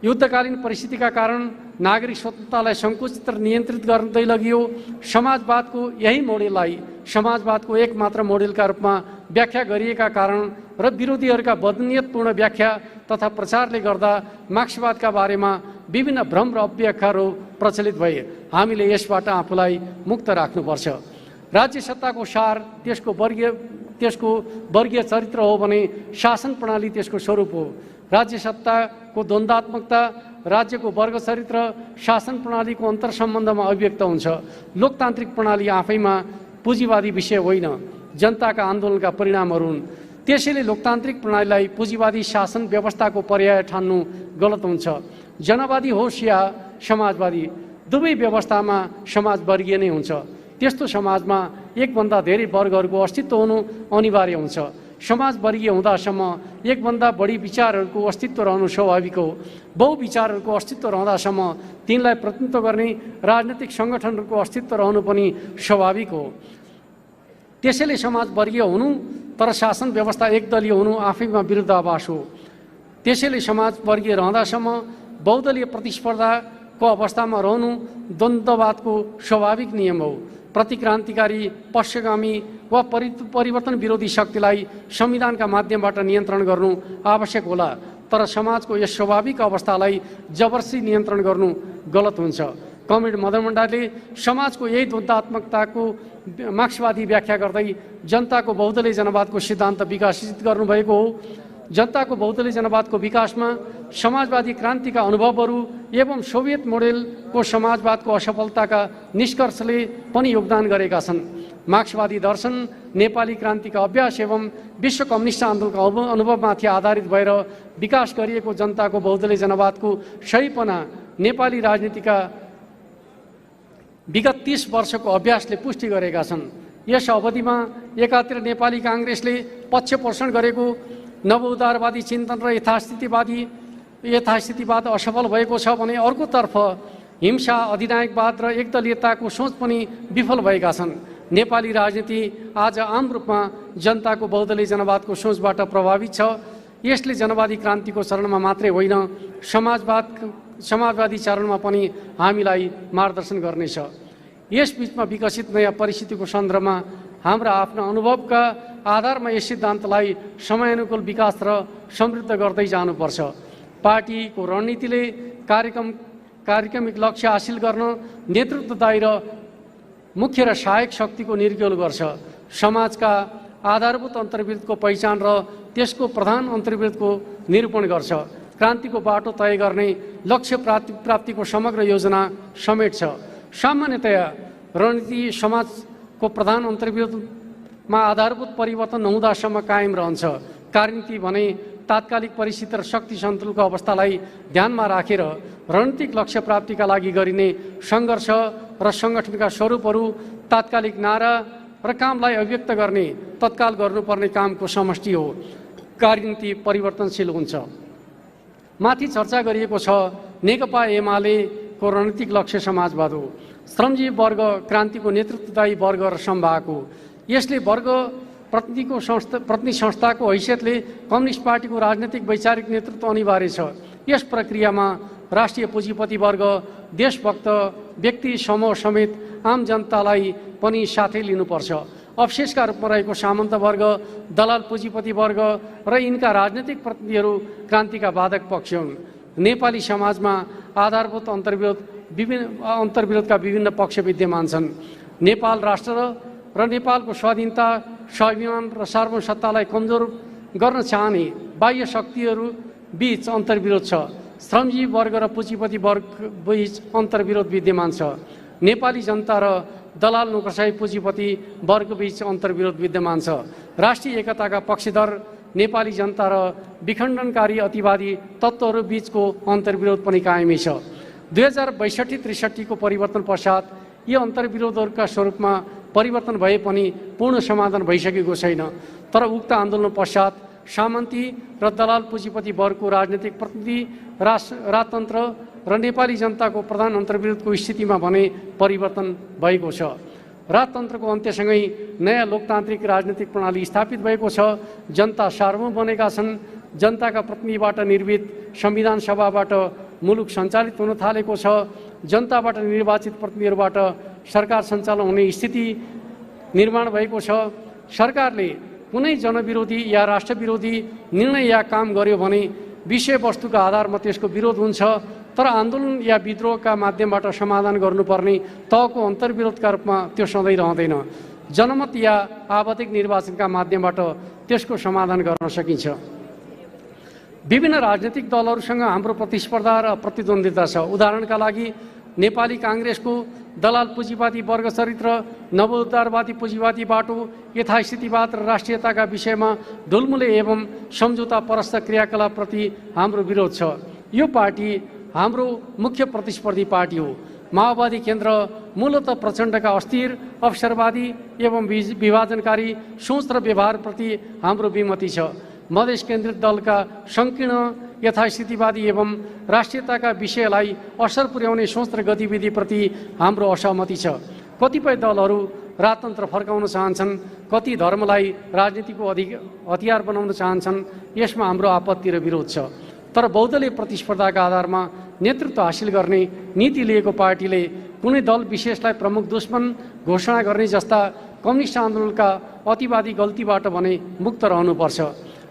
Speaker 2: युद्धकालीन परिस्थितिका कारण नागरिक स्वतन्त्रतालाई सङ्कुचित र नियन्त्रित गर्दै लगियो। समाजवादको यही मोडेललाई समाजवादको एकमात्र मोडेलका रूपमा व्याख्या गरिएका कारण र विरोधीहरूका बदनियतपूर्ण व्याख्या तथा प्रचारले गर्दा मार्क्सवादका बारेमा विभिन्न भ्रम र अव्याख्याहरू प्रचलित भए। हामीले यसबाट आफूलाई मुक्त राख्नुपर्छ। राज्य सत्ताको सार त्यसको वर्गीय चरित्र हो भने शासन प्रणाली त्यसको स्वरूप हो। राज्य सत्ताको द्वन्द्वात्मकता राज्यको वर्ग चरित्र शासन प्रणालीको अन्तर्सम्बन्धमा अभिव्यक्त हुन्छ। लोकतान्त्रिक प्रणाली आफैमा पुँजीवादी विषय होइन, जनताका आन्दोलनका परिणामहरू हुन्। त्यसैले लोकतान्त्रिक प्रणालीलाई पुँजीवादी शासन व्यवस्थाको पर्याय ठान्नु गलत हुन्छ। जनवादी होस् या समाजवादी, दुवै व्यवस्थामा समाज वर्गीय नै हुन्छ। त्यस्तो समाजमा एकभन्दा धेरै वर्गहरूको अस्तित्व हुनु अनिवार्य हुन्छ। समाज वर्गीय हुँदासम्म एकभन्दा बढी विचारहरूको अस्तित्व रहनु स्वाभाविक हो। बहुविचारहरूको अस्तित्व रहँदासम्म तिनलाई प्रतिनिधित्व गर्ने राजनैतिक सङ्गठनहरूको अस्तित्व रहनु पनि स्वाभाविक हो। त्यसैले समाज वर्गीय हुनु तर शासन व्यवस्था एकदलीय हुनु आफैमा विरुद्धाभास हो। त्यसैले समाज वर्गीय रहँदासम्म बहुदलीय प्रतिस्पर्धाको अवस्थामा रहनु द्वन्द्ववादको स्वाभाविक नियम हो। प्रतिक्रान्तिकारी, पक्षगामी वा परिवर्तन विरोधी शक्तिलाई संविधानका माध्यमबाट नियन्त्रण गर्नु आवश्यक होला, तर समाजको यस स्वाभाविक अवस्थालाई जबरजस्ती नियन्त्रण गर्नु गलत हुन्छ। कमरेड मदन भण्डारीले समाजको यही द्वन्द्वात्मकताको मार्क्सवादी व्याख्या गर्दै जनताको बहुदलीय जनवादको सिद्धान्त विकसित गर्नुभएको हो। जनताको बहुदलीय जनवादको विकासमा समाजवादी क्रान्तिका अनुभवहरू एवं सोभियत मोडेलको समाजवादको असफलताका निष्कर्षले पनि योगदान गरेका छन्। मार्क्सवादी दर्शन नेपाली क्रान्तिका अभ्यास एवं विश्व कम्युनिस्ट आन्दोलनका अनुभवमाथि आधारित भएर विकास गरिएको जनताको बहुदलीय जनवादको सहीपना नेपाली राजनीतिका विगत 30 वर्षको अभ्यासले पुष्टि गरेका छन्। यस अवधिमा एकातिर नेपाली काङ्ग्रेसले पक्ष पोषण गरेको नवउदारवादी चिन्तन र यथास्थितिवाद असफल भएको छ भने अर्कोतर्फ हिंसा, अधिनायकवाद र एकदलीयताको सोच पनि विफल भएका छन्। नेपाली राजनीति आज आम रूपमा जनताको बहुदलीय जनवादको सोचबाट प्रभावित छ। यसले जनवादी क्रान्तिको चरणमा मात्रै होइन, समाजवादी चरणमा पनि हामीलाई मार्गदर्शन गर्नेछ। यस बीचमा विकसित नयाँ परिस्थितिको सन्दर्भमा हाम्रा आफ्ना अनुभवका आधारमा यस सिद्धान्तलाई समयानुकूल विकास र समृद्ध गर्दै जानुपर्छ। पार्टीको रणनीतिले कार्यक्रमिक लक्ष्य हासिल गर्न नेतृत्वदायी र मुख्य र सहायक शक्तिको निर्क्युल गर्छ। समाजका आधारभूत अन्तर्वृत्तको पहिचान र त्यसको प्रधान अन्तर्वृत्तको निरूपण गर्छ। क्रान्तिको बाटो तय गर्ने लक्ष्य प्राप्तिको समग्र योजना समेट्छ। सामान्यतया रणनीति समाजको प्रधान अन्तर्वृत्तमा आधारभूत परिवर्तन नहुँदासम्म कायम रहन्छ। कार्यनीति भने तात्कालिक परिस्थिति र शक्ति सन्तुलनको अवस्थालाई ध्यानमा राखेर रणनीतिक लक्ष्य प्राप्तिका लागि गरिने सङ्घर्ष र सङ्गठनका स्वरूपहरू, तात्कालिक नारा र कामलाई अभिव्यक्त गर्ने तत्काल गर्नुपर्ने कामको समष्टि हो। कार्यनीति परिवर्तनशील हुन्छ। माथि चर्चा गरिएको छ नेकपा एमालेको रणनीतिक लक्ष्य समाजवाद हो। श्रमजीवी वर्ग क्रान्तिको नेतृत्वदायी वर्ग र समूहक हो। यसले वर्ग प्रतिनिधि संस्थाको हैसियतले कम्युनिस्ट पार्टीको राजनैतिक वैचारिक नेतृत्व अनिवार्य छ। यस प्रक्रियामा राष्ट्रिय पुँजीपति वर्ग, देशभक्त व्यक्ति समूह समेत आम जनतालाई पनि साथै लिनुपर्छ। अवशेषका रूपमा रहेको सामन्त वर्ग, दलाल पुँजीपति वर्ग र यिनका राजनैतिक प्रतिनिधिहरू क्रान्तिका बाधक पक्ष हुन्। नेपाली समाजमा आधारभूत अन्तर्विरोधका विभिन्न पक्ष विद्यमान छन्। नेपाल राष्ट्र र नेपालको स्वाधीनता, स्वाभिमान र सार्वभौमसत्तालाई कमजोर गर्न चाहने बाह्य शक्तिहरू बीच अन्तर्विरोध छ। श्रमजीवी वर्ग र पुँजीपति वर्ग बीच अन्तर्विरोध विद्यमान छ। नेपाली जनता र दलाल नोकरशाही पुँजीपति वर्ग बीच अन्तर्विरोध विद्यमान छ। राष्ट्रिय एकताका पक्षधर नेपाली जनता र विखण्डनकारी अतिवादी तत्त्वहरू बीचको अन्तर्विरोध पनि कायमै छ। 2062-63 को परिवर्तन पश्चात यी अन्तर्विरोधहरूका स्वरूपमा परिवर्तन भए पनि पूर्ण समाधान भइसकेको छैन। तर उक्त आन्दोलन पश्चात सामन्ती र दलाल पुँजीपति वर्गको राजनैतिक प्रतिनिधि, राजतन्त्र र नेपाली जनताको प्रधान अन्तर्विरोधको स्थितिमा भने परिवर्तन भएको छ। राजतन्त्रको अन्त्यसँगै नयाँ लोकतान्त्रिक राजनीतिक प्रणाली स्थापित भएको छ। जनता सार्वभौम बनेका छन्। जनताका प्रतिनिधिबाट निर्मित संविधान सभाबाट मुलुक सञ्चालित हुन थालेको छ। जनताबाट निर्वाचित प्रतिनिधिहरूबाट सरकार सञ्चालन हुने स्थिति निर्माण भएको छ। सरकारले कुनै जनविरोधी या राष्ट्रविरोधी निर्णय या काम गर्यो भने विषयवस्तुका आधारमा त्यसको विरोध हुन्छ, तर आन्दोलन या विद्रोहका माध्यमबाट समाधान गर्नुपर्ने तहको अन्तर्विरोधका रूपमा त्यो सधैँ रहँदैन। जनमत या आवधिक निर्वाचनका माध्यमबाट त्यसको समाधान गर्न सकिन्छ। विभिन्न राजनीतिक दलहरूसँग हाम्रो प्रतिस्पर्धा र प्रतिद्वन्द्विता छ। उदाहरणका लागि नेपाली काङ्ग्रेसको दलाल पुँजीवादी वर्ग चरित्र, नवोद्धारवादी पुँजीवादी बाटो, यथास्थितिवाद र राष्ट्रियताका विषयमा ढुलमुले एवं सम्झौता परस्त क्रियाकलापप्रति हाम्रो विरोध छ। यो पार्टी हाम्रो मुख्य प्रतिस्पर्धी पार्टी हो। माओवादी केन्द्र मूलतः प्रचण्डका अस्थिर, अवसरवादी एवं विभाजनकारी सोच र व्यवहारप्रति हाम्रो विमति छ। मधेस केन्द्रित दलका सङ्कीर्ण यथास्थितिवादी एवं राष्ट्रियताका विषयलाई असर पुर्याउने सोच र गतिविधिप्रति हाम्रो असहमति छ। कतिपय दलहरू राजतन्त्र फर्काउन चाहन्छन्, कति धर्मलाई राजनीतिको हतियार बनाउन चाहन्छन्। यसमा हाम्रो आपत्ति र विरोध छ। तर बहुदलीय प्रतिस्पर्धाका आधारमा नेतृत्व हासिल गर्ने नीति लिएको पार्टीले कुनै दल विशेषलाई प्रमुख दुश्मन घोषणा गर्ने जस्ता कम्युनिस्ट आन्दोलनका अतिवादी गल्तीबाट भने मुक्त रहनुपर्छ।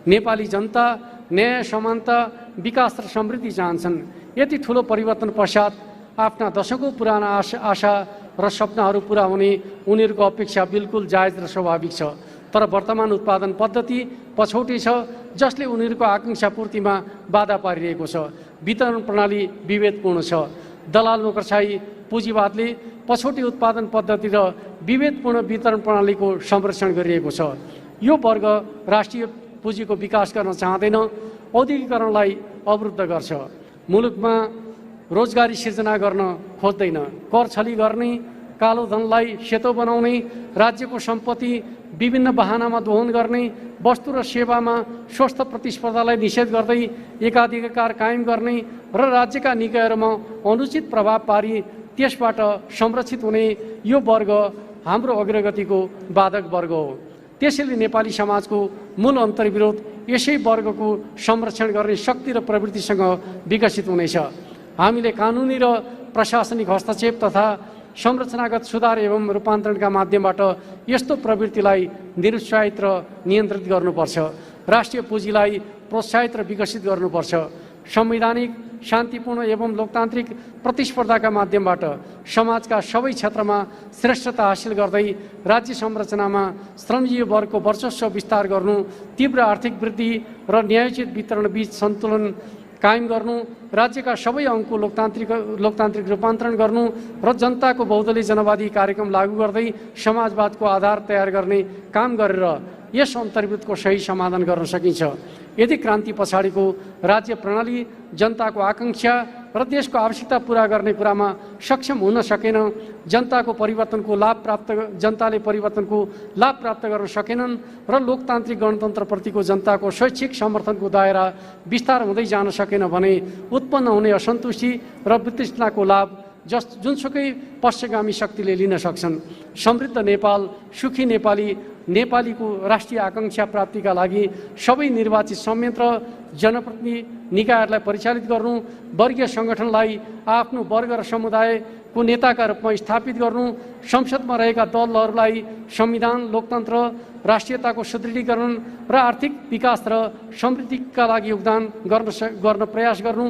Speaker 2: नेपाली जनता न्याय, समानता, विकास र समृद्धि चाहन्छन्। यति ठुलो परिवर्तन पश्चात आफ्ना दशकौँ पुराना आशा र सपनाहरू पुरा हुने उनीहरूको अपेक्षा बिल्कुल जायज र स्वाभाविक छ। तर वर्तमान उत्पादन पद्धति पछौटे छ, जसले उनीहरूको आकाङ्क्षा पूर्तिमा बाधा पारिरहेको छ। वितरण प्रणाली विभेदपूर्ण छ। दलाल नोकरशाही पुँजीवादले पछौटे उत्पादन पद्धति र विभेदपूर्ण वितरण प्रणालीको संरक्षण गरिरहेको छ। यो वर्ग राष्ट्रिय पुँजीको विकास गर्न चाहँदैन, औद्योगिकरणलाई अवरुद्ध गर्छ। मुलुकमा रोजगारी सिर्जना गर्न खोज्दैन। कर छली गर्ने, कालो धनलाई सेतो बनाउने, राज्यको सम्पत्ति विभिन्न बहानामा दोहन गर्ने, वस्तु र सेवामा स्वस्थ प्रतिस्पर्धालाई निषेध गर्दै एकाधिकार कायम गर्ने र राज्यका निकायहरूमा अनुचित प्रभाव पारी त्यसबाट संरक्षित हुने यो वर्ग हाम्रो अग्रगतिको बाधक वर्ग हो। त्यसैले नेपाली समाजको मूल अन्तर्विरोध यसै वर्गको संरक्षण गर्ने शक्ति र प्रवृत्तिसँग विकसित हुनेछ। हामीले कानुनी र प्रशासनिक हस्तक्षेप तथा संरचनागत सुधार एवं रूपान्तरणका माध्यमबाट यस्तो प्रवृत्तिलाई निरुत्साहित र नियन्त्रित गर्नुपर्छ। राष्ट्रिय पुँजीलाई प्रोत्साहित र विकसित गर्नुपर्छ। संवैधानिक, शान्तिपूर्ण एवं लोकतान्त्रिक प्रतिस्पर्धाका माध्यमबाट समाजका सबै क्षेत्रमा श्रेष्ठता हासिल गर्दै राज्य संरचनामा श्रमजीवी वर्गको वर्चस्व विस्तार गर्नु, तीव्र आर्थिक वृद्धि र न्यायोचित वितरण बीच सन्तुलन कायम गर्नु, राज्यका सबै अङ्गको लोकतान्त्रिक रूपान्तरण गर्नु र जनताको बहुदलीय जनवादी कार्यक्रम लागू गर्दै समाजवादको आधार तयार गर्ने काम गरेर यस अन्तर्विरोधको सही समाधान गर्न सकिन्छ। यदि क्रान्ति पछाडिको राज्य प्रणाली जनताको आकाङ्क्षा र देशको आवश्यकता पूरा गर्ने कुरामा सक्षम हुन सकेन, जनताले परिवर्तनको लाभ प्राप्त गर्न सकेनन् र लोकतान्त्रिक गणतन्त्रप्रतिको जनताको शैक्षिक समर्थनको दायरा विस्तार हुँदै जान सकेन भने उत्पन्न हुने असन्तुष्टि र वितृष्णाको लाभ जुनसुकै पश्चिमगामी शक्तिले लिन सक्छन्। समृद्ध नेपाल, सुखी नेपालीको राष्ट्रिय आकाङ्क्षा प्राप्तिका लागि सबै निर्वाचित संयन्त्र, जनप्रतिनिधि निकायहरूलाई परिचालित गर्नु, वर्गीय सङ्गठनलाई आफ्नो वर्ग र समुदायको नेताका रूपमा स्थापित गर्नु, संसदमा रहेका दलहरूलाई संविधान, लोकतन्त्र, राष्ट्रियताको सुदृढीकरण र आर्थिक विकास र समृद्धिका लागि योगदान गर्न प्रयास गर्नु,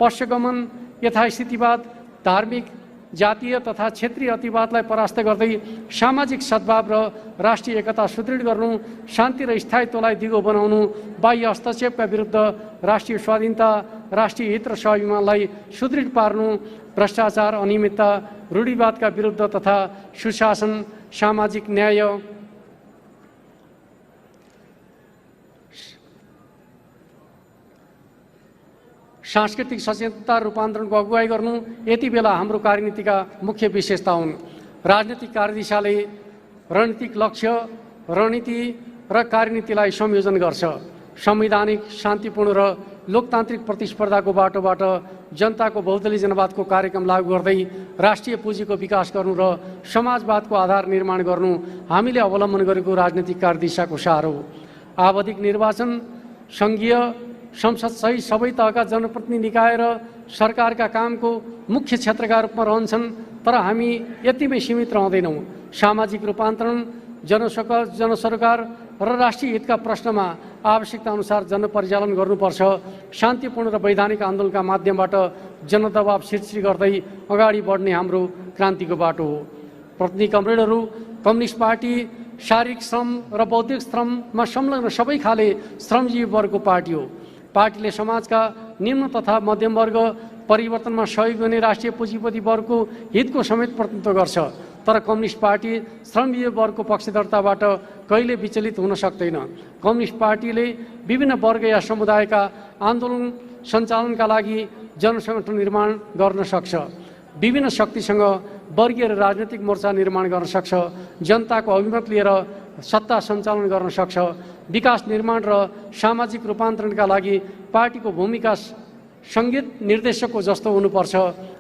Speaker 2: पश्चगमन, यथास्थितिवाद, धार्मिक, जातीय तथा क्षेत्रीय अतिवादलाई परास्त गर्दै सामाजिक सद्भाव र राष्ट्रिय एकता सुदृढ गर्नु, शान्ति र स्थायित्वलाई दिगो बनाउनु, बाह्य हस्तक्षेपका विरुद्ध राष्ट्रिय स्वाधीनता, राष्ट्रिय हित र स्वाभिमानलाई सुदृढ पार्नु, भ्रष्टाचार, अनियमितता, रूढिवादका विरुद्ध तथा सुशासन, सामाजिक न्याय, सांस्कृतिक सचेतनता रूपान्तरणको अगुवाई गर्नु यति बेला हाम्रो कार्यनीतिका मुख्य विशेषता हुन्। राजनीतिक कार्यदिशाले रणनीतिक लक्ष्य, रणनीति र कार्यनीतिलाई संयोजन गर्छ। संवैधानिक, शान्तिपूर्ण र लोकतान्त्रिक प्रतिस्पर्धाको बाटोबाट जनताको बहुदलीय जनवादको कार्यक्रम लागू गर्दै राष्ट्रिय पुँजीको विकास गर्नु र समाजवादको आधार निर्माण गर्नु हामीले अवलम्बन गरेको राजनीतिक कार्यदिशाको सार हो। आवधिक निर्वाचन सङ्घीय संसद सहित सबै तहका जनप्रतिनिधि निकाय र सरकारका कामको मुख्य क्षेत्रका रूपमा रहन्छन्, तर हामी यतिमै सीमित रहँदैनौँ। सामाजिक रूपान्तरण, जनसरोकार र राष्ट्रिय हितका प्रश्नमा आवश्यकता अनुसार जनपरिचालन गर्नुपर्छ। शान्तिपूर्ण र वैधानिक आन्दोलनका माध्यमबाट जनदबाव सृष्टि गर्दै अगाडि बढ्ने हाम्रो क्रान्तिको बाटो हो। प्रतिनिधि कमरेडहरू, कम्युनिस्ट पार्टी शारीरिक श्रम र बौद्धिक श्रममा संलग्न सबै खाले श्रमजीवी वर्गको पार्टी हो। पार्टीले समाजका निम्न तथा मध्यम वर्ग परिवर्तनमा सहयोग गर्ने राष्ट्रिय पुँजीपति वर्गको हितको समेत प्रतिनिधित्व गर्छ। तर कम्युनिस्ट पार्टी श्रमजीवी वर्गको पक्षधरताबाट कहिले विचलित हुन सक्दैन। कम्युनिस्ट पार्टीले विभिन्न वर्ग या समुदायका आन्दोलन सञ्चालनका लागि जनसङ्गठन निर्माण गर्न सक्छ, विभिन्न शक्तिसँग वर्गीय र राजनैतिक मोर्चा निर्माण गर्न सक्छ, जनताको अभिमत लिएर सत्ता सञ्चालन गर्न सक्छ। विकास निर्माण र सामाजिक रूपान्तरणका लागि पार्टीको भूमिका सङ्गीत निर्देशकको जस्तो हुनुपर्छ,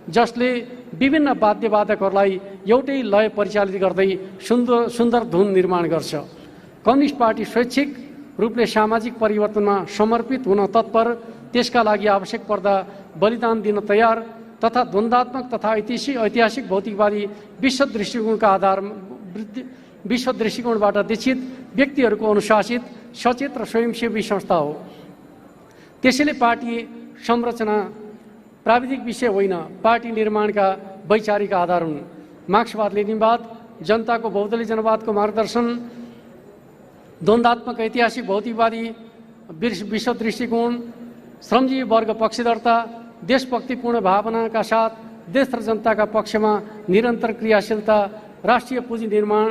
Speaker 2: जसले विभिन्न वाद्यवादकहरूलाई एउटै लय परिचालित गर्दै सुन्दर धुन निर्माण गर्छ। कम्युनिस्ट पार्टी स्वैच्छिक रूपले सामाजिक परिवर्तनमा समर्पित हुन तत्पर, त्यसका लागि आवश्यक पर्दा बलिदान दिन तयार तथा द्वन्द्वात्मक तथा ऐतिहासिक भौतिकवादी विश्व दृष्टिकोणबाट दीक्षित व्यक्तिहरूको अनुशासित, सचेत र स्वयंसेवी संस्था हो। त्यसैले पार्टी संरचना प्राविधिक विषय होइन, पार्टी निर्माणका वैचारिक आधार हुन्। मार्क्सवाद लेनिनवाद, जनताको बहुदलीय जनवादको मार्गदर्शन, द्वन्द्वात्मक ऐतिहासिक भौतिकवादी विश्व दृष्टिकोण, श्रमजीवी वर्ग पक्षधरता, देशभक्तिपूर्ण भावनाका साथ देश र जनताका पक्षमा निरन्तर क्रियाशीलता, राष्ट्रिय पुँजी निर्माण,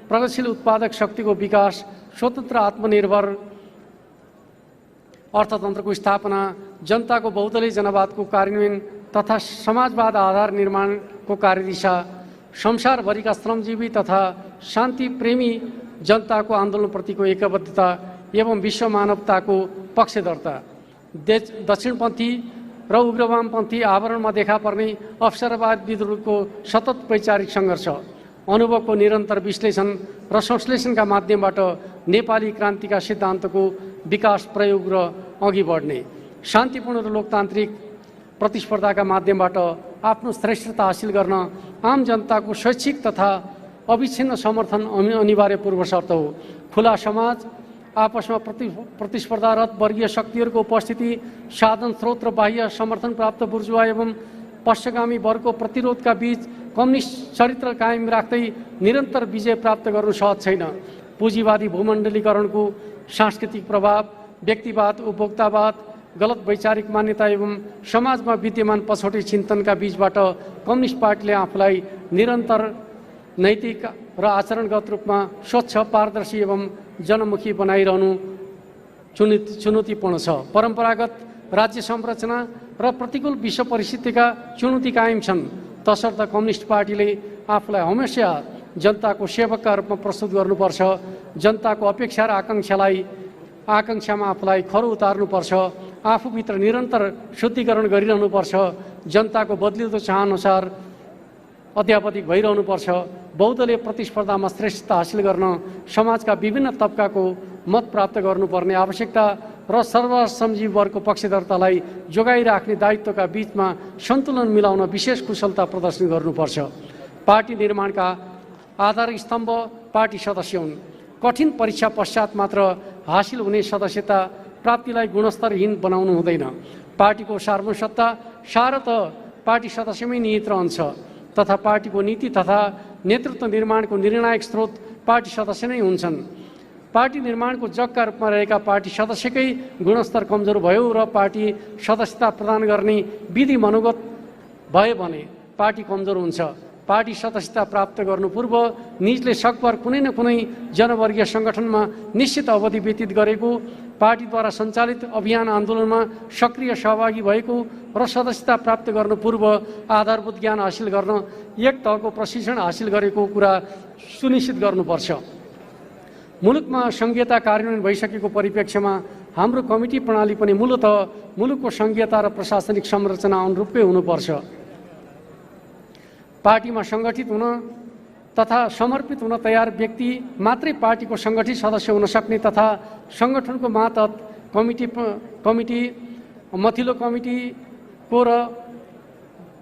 Speaker 2: प्रगतिशील उत्पादक शक्तिको विकास, स्वतन्त्र आत्मनिर्भर अर्थतन्त्रको स्थापना, जनताको बहुदलीय जनवादको कार्यान्वयन तथा समाजवाद आधार निर्माणको कार्यदिशा, संसारभरिका श्रमजीवी तथा शान्तिप्रेमी जनताको आन्दोलनप्रतिको एकबद्धता एवं विश्व मानवताको पक्षधरता, दक्षिणपन्थी र उग्रवामपन्थी आवरणमा देखा पर्ने अवसरवाद विद्रोहको सतत वैचारिक सङ्घर्ष, अनुभवको निरन्तर विश्लेषण र संश्लेषणका माध्यमबाट नेपाली क्रान्तिका सिद्धान्तको विकास, प्रयोग र अघि बढ्ने, शान्तिपूर्ण र लोकतान्त्रिक प्रतिस्पर्धाका माध्यमबाट आफ्नो श्रेष्ठता हासिल गर्न आम जनताको शैक्षिक तथा अविच्छिन्न समर्थन अनिवार्य पूर्वशर्त हो। खुला समाज, आपसमा प्रतिस्पर्धारत वर्गीय शक्तिहरूको उपस्थिति, साधन स्रोत र बाह्य समर्थन प्राप्त बुर्जुवा एवं पश्चगामी वर्गको प्रतिरोधका बीच कम्युनिस्ट चरित्र कायम राख्दै निरन्तर विजय प्राप्त गर्नु सहज छैन। पुँजीवादी भूमण्डलीकरणको सांस्कृतिक प्रभाव, व्यक्तिवाद, उपभोक्तावाद, गलत वैचारिक मान्यता एवं समाजमा विद्यमान पछौटे चिन्तनका बीचबाट कम्युनिस्ट पार्टीले आफूलाई निरन्तर नैतिक र आचरणगत रूपमा स्वच्छ, पारदर्शी एवं जनमुखी बनाइरहनु चुनौतीपूर्ण छ। परम्परागत राज्य संरचना र प्रतिकूल विश्व परिस्थितिका चुनौती कायम छन्, तसर्थ कम्युनिस्ट पार्टीले आफूलाई हमेसा जनताको सेवकका रूपमा प्रस्तुत गर्नुपर्छ। जनताको अपेक्षा र आकाङ्क्षामा आफूलाई खरो उतार्नुपर्छ। आफूभित्र निरन्तर शुद्धिकरण गरिरहनुपर्छ। जनताको बदलिँदो चाहनुसार अध्यापतिक भइरहनुपर्छ। बहुदलीय प्रतिस्पर्धामा श्रेष्ठता हासिल गर्न समाजका विभिन्न तबकाको मत प्राप्त गर्नुपर्ने आवश्यकता र सर्वश्रमजीवी वर्गको पक्षधरतालाई जोगाइराख्ने दायित्वका बीचमा सन्तुलन मिलाउन विशेष कुशलता प्रदर्शन गर्नुपर्छ। पार्टी निर्माणका आधार स्तम्भ पार्टी सदस्य हुन्। कठिन परीक्षा पश्चात मात्र हासिल हुने सदस्यता प्राप्तिलाई गुणस्तरहीन बनाउनु हुँदैन। पार्टीको सार्वभौमसत्ता सारतः पार्टी सदस्यमै निहित रहन्छ तथा पार्टीको नीति तथा नेतृत्व निर्माणको निर्णायक स्रोत पार्टी सदस्य नै हुन्छन्। पार्टी निर्माणको जगका रूपमा रहेका पार्टी सदस्यकै गुणस्तर कमजोर भयो र पार्टी सदस्यता प्रदान गर्ने विधि मनोगत भयो भने पार्टी कमजोर हुन्छ। पार्टी सदस्यता प्राप्त गर्नु पूर्व निजले सकभर कुनै न कुनै जनवर्गीय सङ्गठनमा निश्चित अवधि व्यतीत गरेको, पार्टीद्वारा सञ्चालित अभियान आन्दोलनमा सक्रिय सहभागी भएको र सदस्यता प्राप्त गर्नु पूर्व आधारभूत ज्ञान हासिल गर्न एक तहको प्रशिक्षण हासिल गरेको कुरा सुनिश्चित गर्नुपर्छ। मुलुकमा संघीयता कार्यान्वयन भइसकेको परिप्रेक्ष्यमा हाम्रो कमिटी प्रणाली पनि मूलतः मुलुकको सङ्घीयता र प्रशासनिक संरचना अनुरूपै हुनुपर्छ। पार्टीमा सङ्गठित हुन तथा समर्पित हुन तयार व्यक्ति मात्रै पार्टीको सङ्गठित सदस्य हुन सक्ने तथा सङ्गठनको मातहत कमिटी मथिल्लो कमिटीको र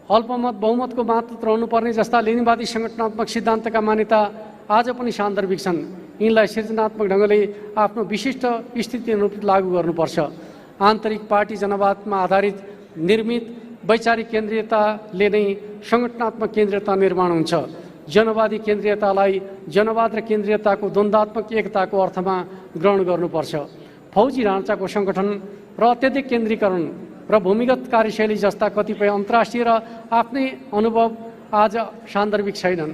Speaker 2: अल्पमत बहुमतको मातहत रहनुपर्ने जस्ता लेनिवादी सङ्गठनात्मक सिद्धान्तका मान्यता आज पनि सान्दर्भिक छन्। यिनलाई सृजनात्मक ढङ्गले आफ्नो विशिष्ट स्थिति अनुरूप लागू गर्नुपर्छ। आन्तरिक पार्टी जनवादमा आधारित निर्मित वैचारिक केन्द्रीयताले नै सङ्गठनात्मक केन्द्रीयता निर्माण हुन्छ। जनवादी केन्द्रीयतालाई जनवाद र केन्द्रीयताको द्वन्द्वात्मक एकताको अर्थमा ग्रहण गर्नुपर्छ। फौजी ढाँचाको सङ्गठन र अत्यधिक केन्द्रीकरण र भूमिगत कार्यशैली जस्ता कतिपय अन्तर्राष्ट्रिय र आफ्नै अनुभव आज सान्दर्भिक छैनन्।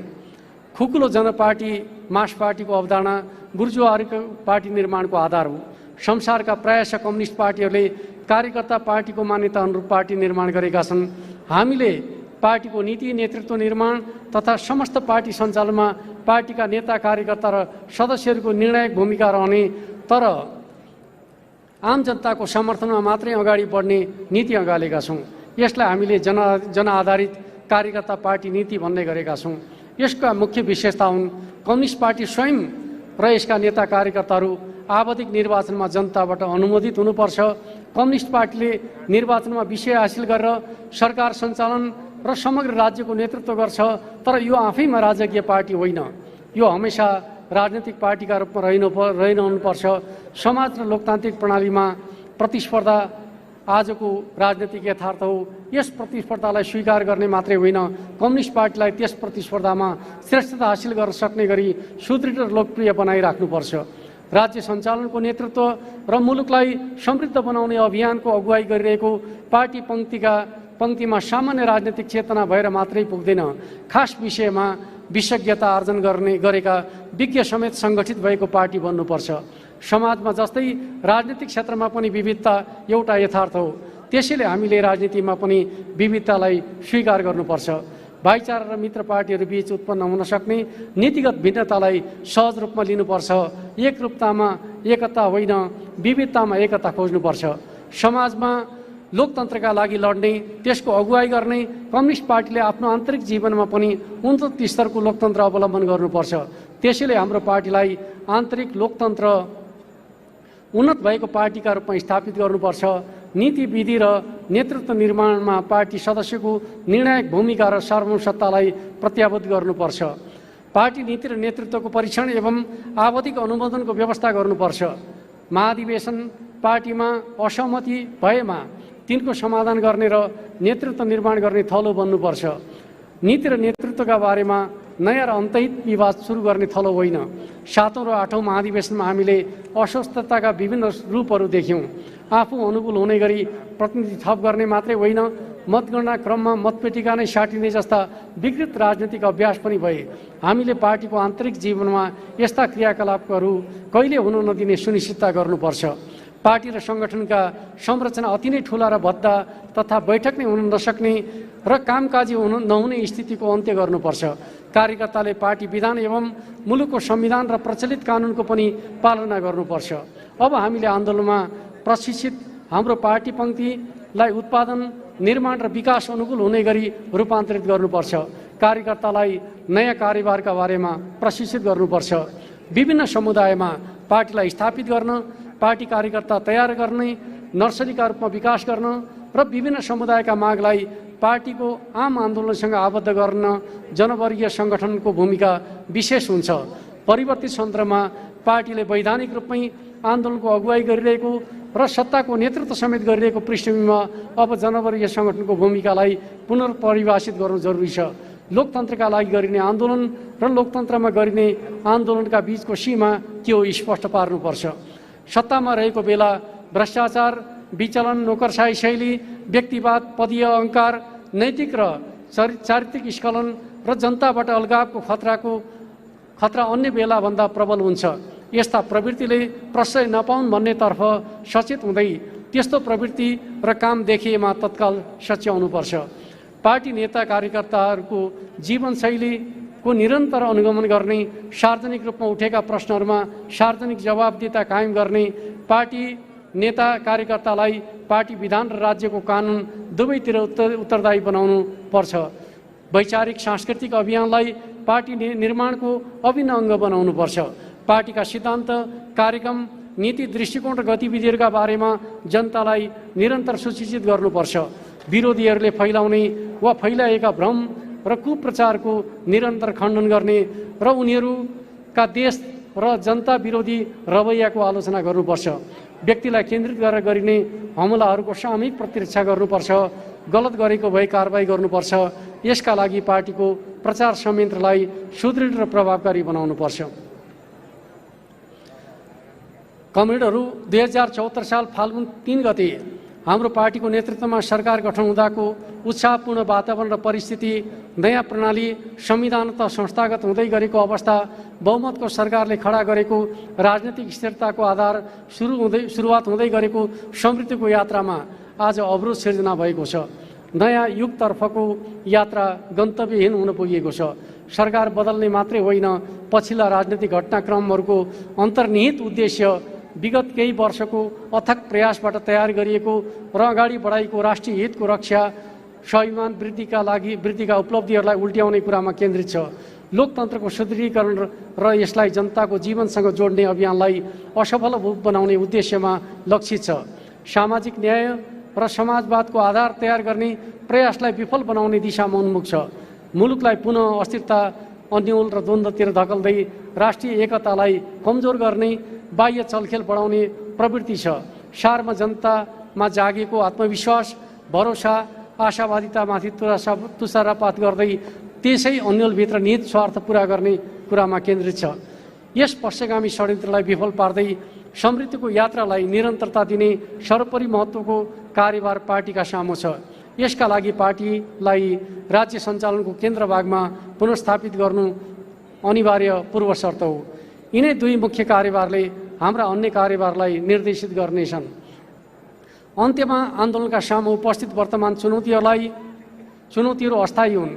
Speaker 2: खुकुलो जनपार्टी मास पार्टीको अवधारणा बुर्जुवाहरूको पार्टी निर्माणको आधार हो। संसारका प्रायः कम्युनिस्ट पार्टीहरूले कार्यकर्ता पार्टीको मान्यता अनुरूप पार्टी निर्माण गरेका छन्। हामीले पार्टीको नीति नेतृत्व निर्माण तथा समस्त पार्टी सञ्चालनमा पार्टीका नेता कार्यकर्ता र सदस्यहरूको निर्णायक भूमिका रहने तर आम जनताको समर्थनमा मात्रै अगाडि बढ्ने नीति अँगालेका छौँ। यसलाई हामीले जनआधारित कार्यकर्ता पार्टी नीति भन्ने गरेका छौँ। यसका मुख्य विशेषता हुन् कम्युनिस्ट पार्टी स्वयं र यसका नेता कार्यकर्ताहरू आवधिक निर्वाचनमा जनताबाट अनुमोदित हुनुपर्छ। कम्युनिस्ट पार्टीले निर्वाचनमा विजय हासिल गरेर सरकार सञ्चालन र समग्र राज्यको नेतृत्व गर्छ, तर यो आफैमा राजकीय पार्टी होइन। यो हमेसा राजनीतिक पार्टीका रूपमा रहनुपर्छ। समाज र लोकतान्त्रिक प्रणालीमा प्रतिस्पर्धा आजको राजनीतिक यथार्थ हो। यस प्रतिस्पर्धालाई स्वीकार गर्ने मात्रै होइन, कम्युनिस्ट पार्टीलाई त्यस प्रतिस्पर्धामा श्रेष्ठता हासिल गर्न सक्ने गरी सुदृढ र लोकप्रिय बनाइराख्नुपर्छ। राज्य सञ्चालनको नेतृत्व र मुलुकलाई समृद्ध बनाउने अभियानको अगुवाई गरिरहेको पार्टी पङ्क्तिमा सामान्य राजनीतिक चेतना भएर मात्रै पुग्दैन। खास विषयमा विशेषज्ञता आर्जन गरेका विज्ञ समेत सङ्गठित भएको पार्टी बन्नुपर्छ। समाजमा जस्तै राजनीतिक क्षेत्रमा पनि विविधता एउटा यथार्थ हो। त्यसैले हामीले राजनीतिमा पनि विविधतालाई स्वीकार गर्नुपर्छ। भाइचारा र मित्र पार्टीहरू बीच उत्पन्न हुन सक्ने नीतिगत भिन्नतालाई सहज रूपमा लिनुपर्छ। एकरूपतामा एकता होइन, विविधतामा एकता खोज्नुपर्छ। समाजमा लोकतन्त्रका लागि लड्ने, त्यसको अगुवाई गर्ने कम्युनिस्ट पार्टीले आफ्नो आन्तरिक जीवनमा पनि उन्नत स्तरको लोकतन्त्र अवलम्बन गर्नुपर्छ। त्यसैले हाम्रो पार्टीलाई आन्तरिक लोकतन्त्र उन्नत भएको पार्टीका रूपमा स्थापित गर्नुपर्छ। नीति विधि र नेतृत्व निर्माणमा पार्टी सदस्यको निर्णायक भूमिका र सार्वभौम सत्तालाई प्रत्याभूत गर्नुपर्छ। पार्टी नीति र नेतृत्वको परीक्षण एवं आवधिक अनुमोदनको व्यवस्था गर्नुपर्छ। महाधिवेशन पार्टीमा असहमति भएमा तिनको समाधान गर्ने र नेतृत्व निर्माण गर्ने थलो बन्नुपर्छ। नीति र नेतृत्वका बारेमा नयाँ र अन्तहित विवाद सुरु गर्ने थलो होइन। 7औं र 8औं महाधिवेशनमा हामीले अस्वस्थताका विभिन्न रूपहरू देख्यौँ। आफू अनुकूल हुने गरी प्रतिनिधि थप गर्ने मात्रै होइन, मतगणना क्रममा मतपेटिका नै साटिने जस्ता विकृत राजनीतिक अभ्यास पनि भए। हामीले पार्टीको आन्तरिक जीवनमा यस्ता क्रियाकलापहरू कहिले हुन नदिने सुनिश्चितता गर्नुपर्छ। पार्टी र सङ्गठनका संरचना अति नै ठुला र भद्दा तथा बैठक नै हुन नसक्ने र कामकाजी नहुने स्थितिको अन्त्य गर्नुपर्छ। कार्यकर्ताले पार्टी विधान एवं मुलुकको संविधान र प्रचलित कानुनको पनि पालना गर्नुपर्छ। अब हामीले आन्दोलनमा प्रशिक्षित हाम्रो पार्टी पङ्क्तिलाई उत्पादन, निर्माण र विकास अनुकूल हुने गरी रूपान्तरित गर्नुपर्छ। कार्यकर्तालाई नयाँ कार्यभारका बारेमा प्रशिक्षित गर्नुपर्छ। विभिन्न समुदायमा पार्टीलाई स्थापित गर्न, पार्टी कार्यकर्ता तयार गर्ने, नर्सरीका रूपमा विकास गर्न र विभिन्न समुदायका मागलाई पार्टीको आम आन्दोलनसँग आबद्ध गर्न जनवर्गीय सङ्गठनको भूमिका विशेष हुन्छ। परिवर्तित सन्दर्भमा पार्टीले वैधानिक रूपमै आन्दोलनको अगुवाई गरिरहेको र सत्ताको नेतृत्व समेत गरिरहेको पृष्ठभूमिमा अब जनवर्गीय सङ्गठनको भूमिकालाई पुनर्परिभाषित गर्नु जरुरी छ। लोकतन्त्रका लागि गरिने आन्दोलन र लोकतन्त्रमा गरिने आन्दोलनका बीचको सीमा के हो स्पष्ट पार्नुपर्छ। सत्तामा रहेको बेला भ्रष्टाचार, विचलन, नोकरशाही शैली, व्यक्तिवाद, पदीय अहङ्कार, नैतिक र चारित्रिक स्खलन र जनताबाट अलगावको खतरा अन्य बेलाभन्दा प्रबल हुन्छ। यस्ता प्रवृत्तिले प्रश्रय नपाउन् भन्नेतर्फ सचेत हुँदै त्यस्तो प्रवृत्ति र काम देखिएमा तत्काल सच्याउनुपर्छ। पार्टी नेता कार्यकर्ताहरूको जीवनशैलीको निरन्तर अनुगमन गर्ने, सार्वजनिक रूपमा उठेका प्रश्नहरूमा सार्वजनिक जवाबदिता कायम गर्ने, पार्टी नेता कार्यकर्तालाई पार्टी विधान र राज्यको कानुन दुवैतिर उत्तरदायी बनाउनु पर्छ। वैचारिक सांस्कृतिक अभियानलाई पार्टी निर्माणको अभिन्न अङ्ग बनाउनु पर्छ। पार्टीका सिद्धान्त, कार्यक्रम, नीति, दृष्टिकोण र गतिविधिहरूका बारेमा जनतालाई निरन्तर सूचित गर्नुपर्छ। विरोधीहरूले फैलाउने वा फैलाएका भ्रम र कुप्रचारको निरन्तर खण्डन गर्ने र उनीहरूका देश र जनता विरोधी रवैयाको आलोचना गर्नुपर्छ। व्यक्तिलाई केन्द्रित गरेर गरिने हमलाहरूको सामूहिक प्रतिरक्षा गर्नुपर्छ। गलत गरेको भए कारबाही गर्नुपर्छ। यसका लागि पार्टीको प्रचार संयन्त्रलाई सुदृढ र प्रभावकारी बनाउनुपर्छ। कमरेडहरू, 2074 साल फाल्गुन 3 गते हाम्रो पार्टीको नेतृत्वमा सरकार गठन हुँदाको उत्साहपूर्ण वातावरण र परिस्थिति, नयाँ प्रणाली, संविधान त संस्थागत हुँदै गरेको अवस्था, बहुमतको सरकारले खडा गरेको राजनीतिक स्थिरताको आधार, सुरुवात हुँदै गरेको समृद्धिको यात्रामा आज अवरोध सिर्जना भएको छ। नयाँ युगतर्फको यात्रा गन्तव्यहीन हुन पुगेको छ। सरकार बदल्ने मात्रै होइन, पछिल्ला राजनीतिक घटनाक्रमहरूको अन्तर्निहित उद्देश्य विगत केही वर्षको अथक प्रयासबाट तयार गरिएको र अगाडि बढाइएको राष्ट्रिय हितको रक्षा, स्वाभिमान वृद्धिका उपलब्धिहरूलाई उल्ट्याउने कुरामा केन्द्रित छ। लोकतन्त्रको सुदृढीकरण र यसलाई जनताको जीवनसँग जोड्ने अभियानलाई असफल बनाउने उद्देश्यमा लक्षित छ। सामाजिक न्याय र समाजवादको आधार तयार गर्ने प्रयासलाई विफल बनाउने दिशामा उन्मुख छ। मुलुकलाई पुनः अस्थिरता, अन्यल र द्वन्द्वतिर धकल्दै राष्ट्रिय एकतालाई कमजोर गर्ने बाह्य चलखेल बढाउने प्रवृत्ति छ। सारमा जनतामा जागेको आत्मविश्वास, भरोसा, आशावादितामाथि तुषारपात गर्दै त्यसै अन्यलभित्र निहित स्वार्थ पुरा गर्ने कुरामा केन्द्रित छ। यस पश्चिगामी षड्यन्त्रलाई विफल पार्दै समृद्धिको यात्रालाई निरन्तरता दिने सर्वोपरि महत्त्वको कार्यभार पार्टीका सामु छ। यसका लागि पार्टीलाई राज्य सञ्चालनको केन्द्रभागमा पुनर्स्थापित गर्नु अनिवार्य पूर्व शर्त हो। यिनै दुई मुख्य कार्यभारले हाम्रा अन्य कार्यभारलाई निर्देशित गर्नेछन्। अन्त्यमा आन्दोलनका सामु उपस्थित वर्तमान चुनौतीहरू अस्थायी हुन्।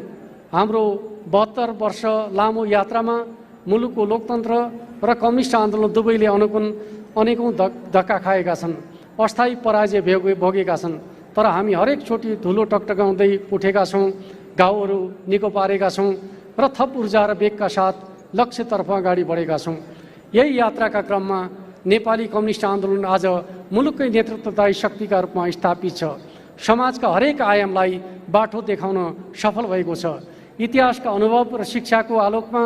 Speaker 2: हाम्रो 72 वर्ष लामो यात्रामा मुलुकको लोकतन्त्र र कम्युनिस्ट आन्दोलन दुवैले अनेकौं धक्का खाएका छन्, अस्थायी पराजय भोगेका छन्। तर हामी हरेक चोटि धुलो टकटकाउँदै उठेका छौँ, घाउहरू निको पारेका छौँ र थप ऊर्जा र वेगका साथ लक्ष्यतर्फ अगाडि बढेका छौँ। यही यात्राका क्रममा नेपाली कम्युनिस्ट आन्दोलन आज मुलुककै नेतृत्वदायी शक्तिका रूपमा स्थापित छ। समाजका हरेक आयामलाई बाटो देखाउन सफल भएको छ। इतिहासका अनुभव र शिक्षाको आलोकमा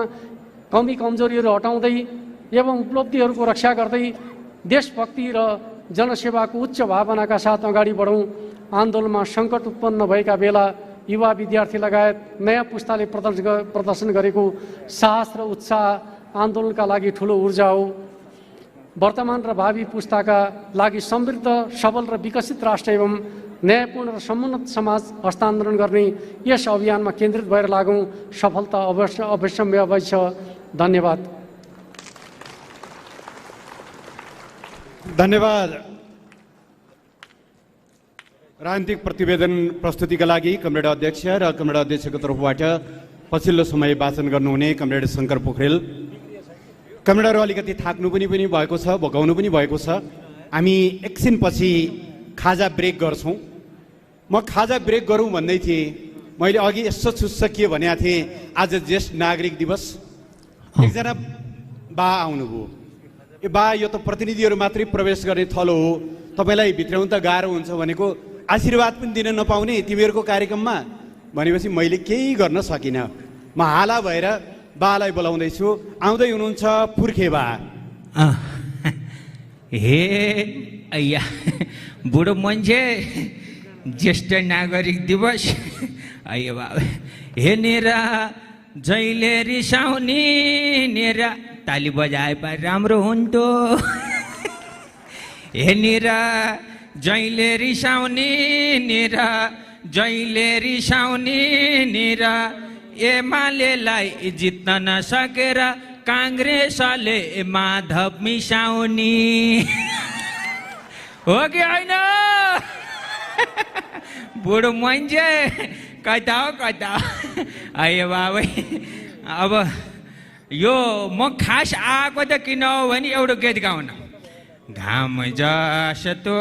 Speaker 2: कमी कमजोरीहरू हटाउँदै एवं उपलब्धिहरूको रक्षा गर्दै देशभक्ति र जनसेवाको उच्च भावनाका साथ अगाडि बढौँ। आन्दोलनमा सङ्कट उत्पन्न भएका बेला युवा, विद्यार्थी लगायत नयाँ पुस्ताले प्रदर्शन गरेको साहस र उत्साह आन्दोलनका लागि ठुलो ऊर्जा हो। वर्तमान र भावी पुस्ताका लागि समृद्ध, सबल र विकसित राष्ट्र एवं न्यायपूर्ण र समुन्नत समाज हस्तान्तरण गर्ने यस अभियानमा केन्द्रित भएर लागौँ। सफलता अवश्य छ। धन्यवाद।
Speaker 3: धन्यवाद। राजनीतिक प्रतिवेदन प्रस्तुतिका लागि कमरेड अध्यक्ष र कमरेड अध्यक्षको तर्फबाट पछिल्लो समय वाचन गर्नुहुने कमरेड शङ्कर पोखरेल। कमरेडहरू अलिकति थाक्नु पनि भएको छ, भोकाउनु पनि भएको छ। हामी एकछिनपछि खाजा ब्रेक गर्छौँ। म खाजा ब्रेक गरौँ भन्दै थिएँ। मैले अघि यसो छुस्स के भनेको थिएँ, आज ज्येष्ठ नागरिक दिवस। एकजना बा आउनुभयो। ए बा, यो त प्रतिनिधिहरू मात्रै प्रवेश गर्ने थलो हो, तपाईँलाई भित्राउनु त गाह्रो हुन्छ भनेको, आशीर्वाद पनि दिन नपाउने तिमीहरूको कार्यक्रममा भनेपछि मैले केही गर्न सकिनँ। म हाला भएर बालाई बोलाउँदैछु। आउँदै हुनुहुन्छ पुर्खे बा।
Speaker 4: हे अय्या, बुढो मान्छे, ज्येष्ठ नागरिक दिवस। अయ్య बाबा, हेनेर जहिले रिसाउने नेरा ताली बजाए पर राम्रो हुन्थ्यो। हेनेर जहिले रिसाउने नेरा, जहिले रिसाउने नेरा, एमालेलाई जित्न नसकेर काङ्ग्रेसले माधव मिसाउने हो कि होइन? बुढो मान्छे कता हो कता। अरे बाबा, अब यो म खास आएको त किन हो भने एउटा गीत गाउन। घाम जस्तो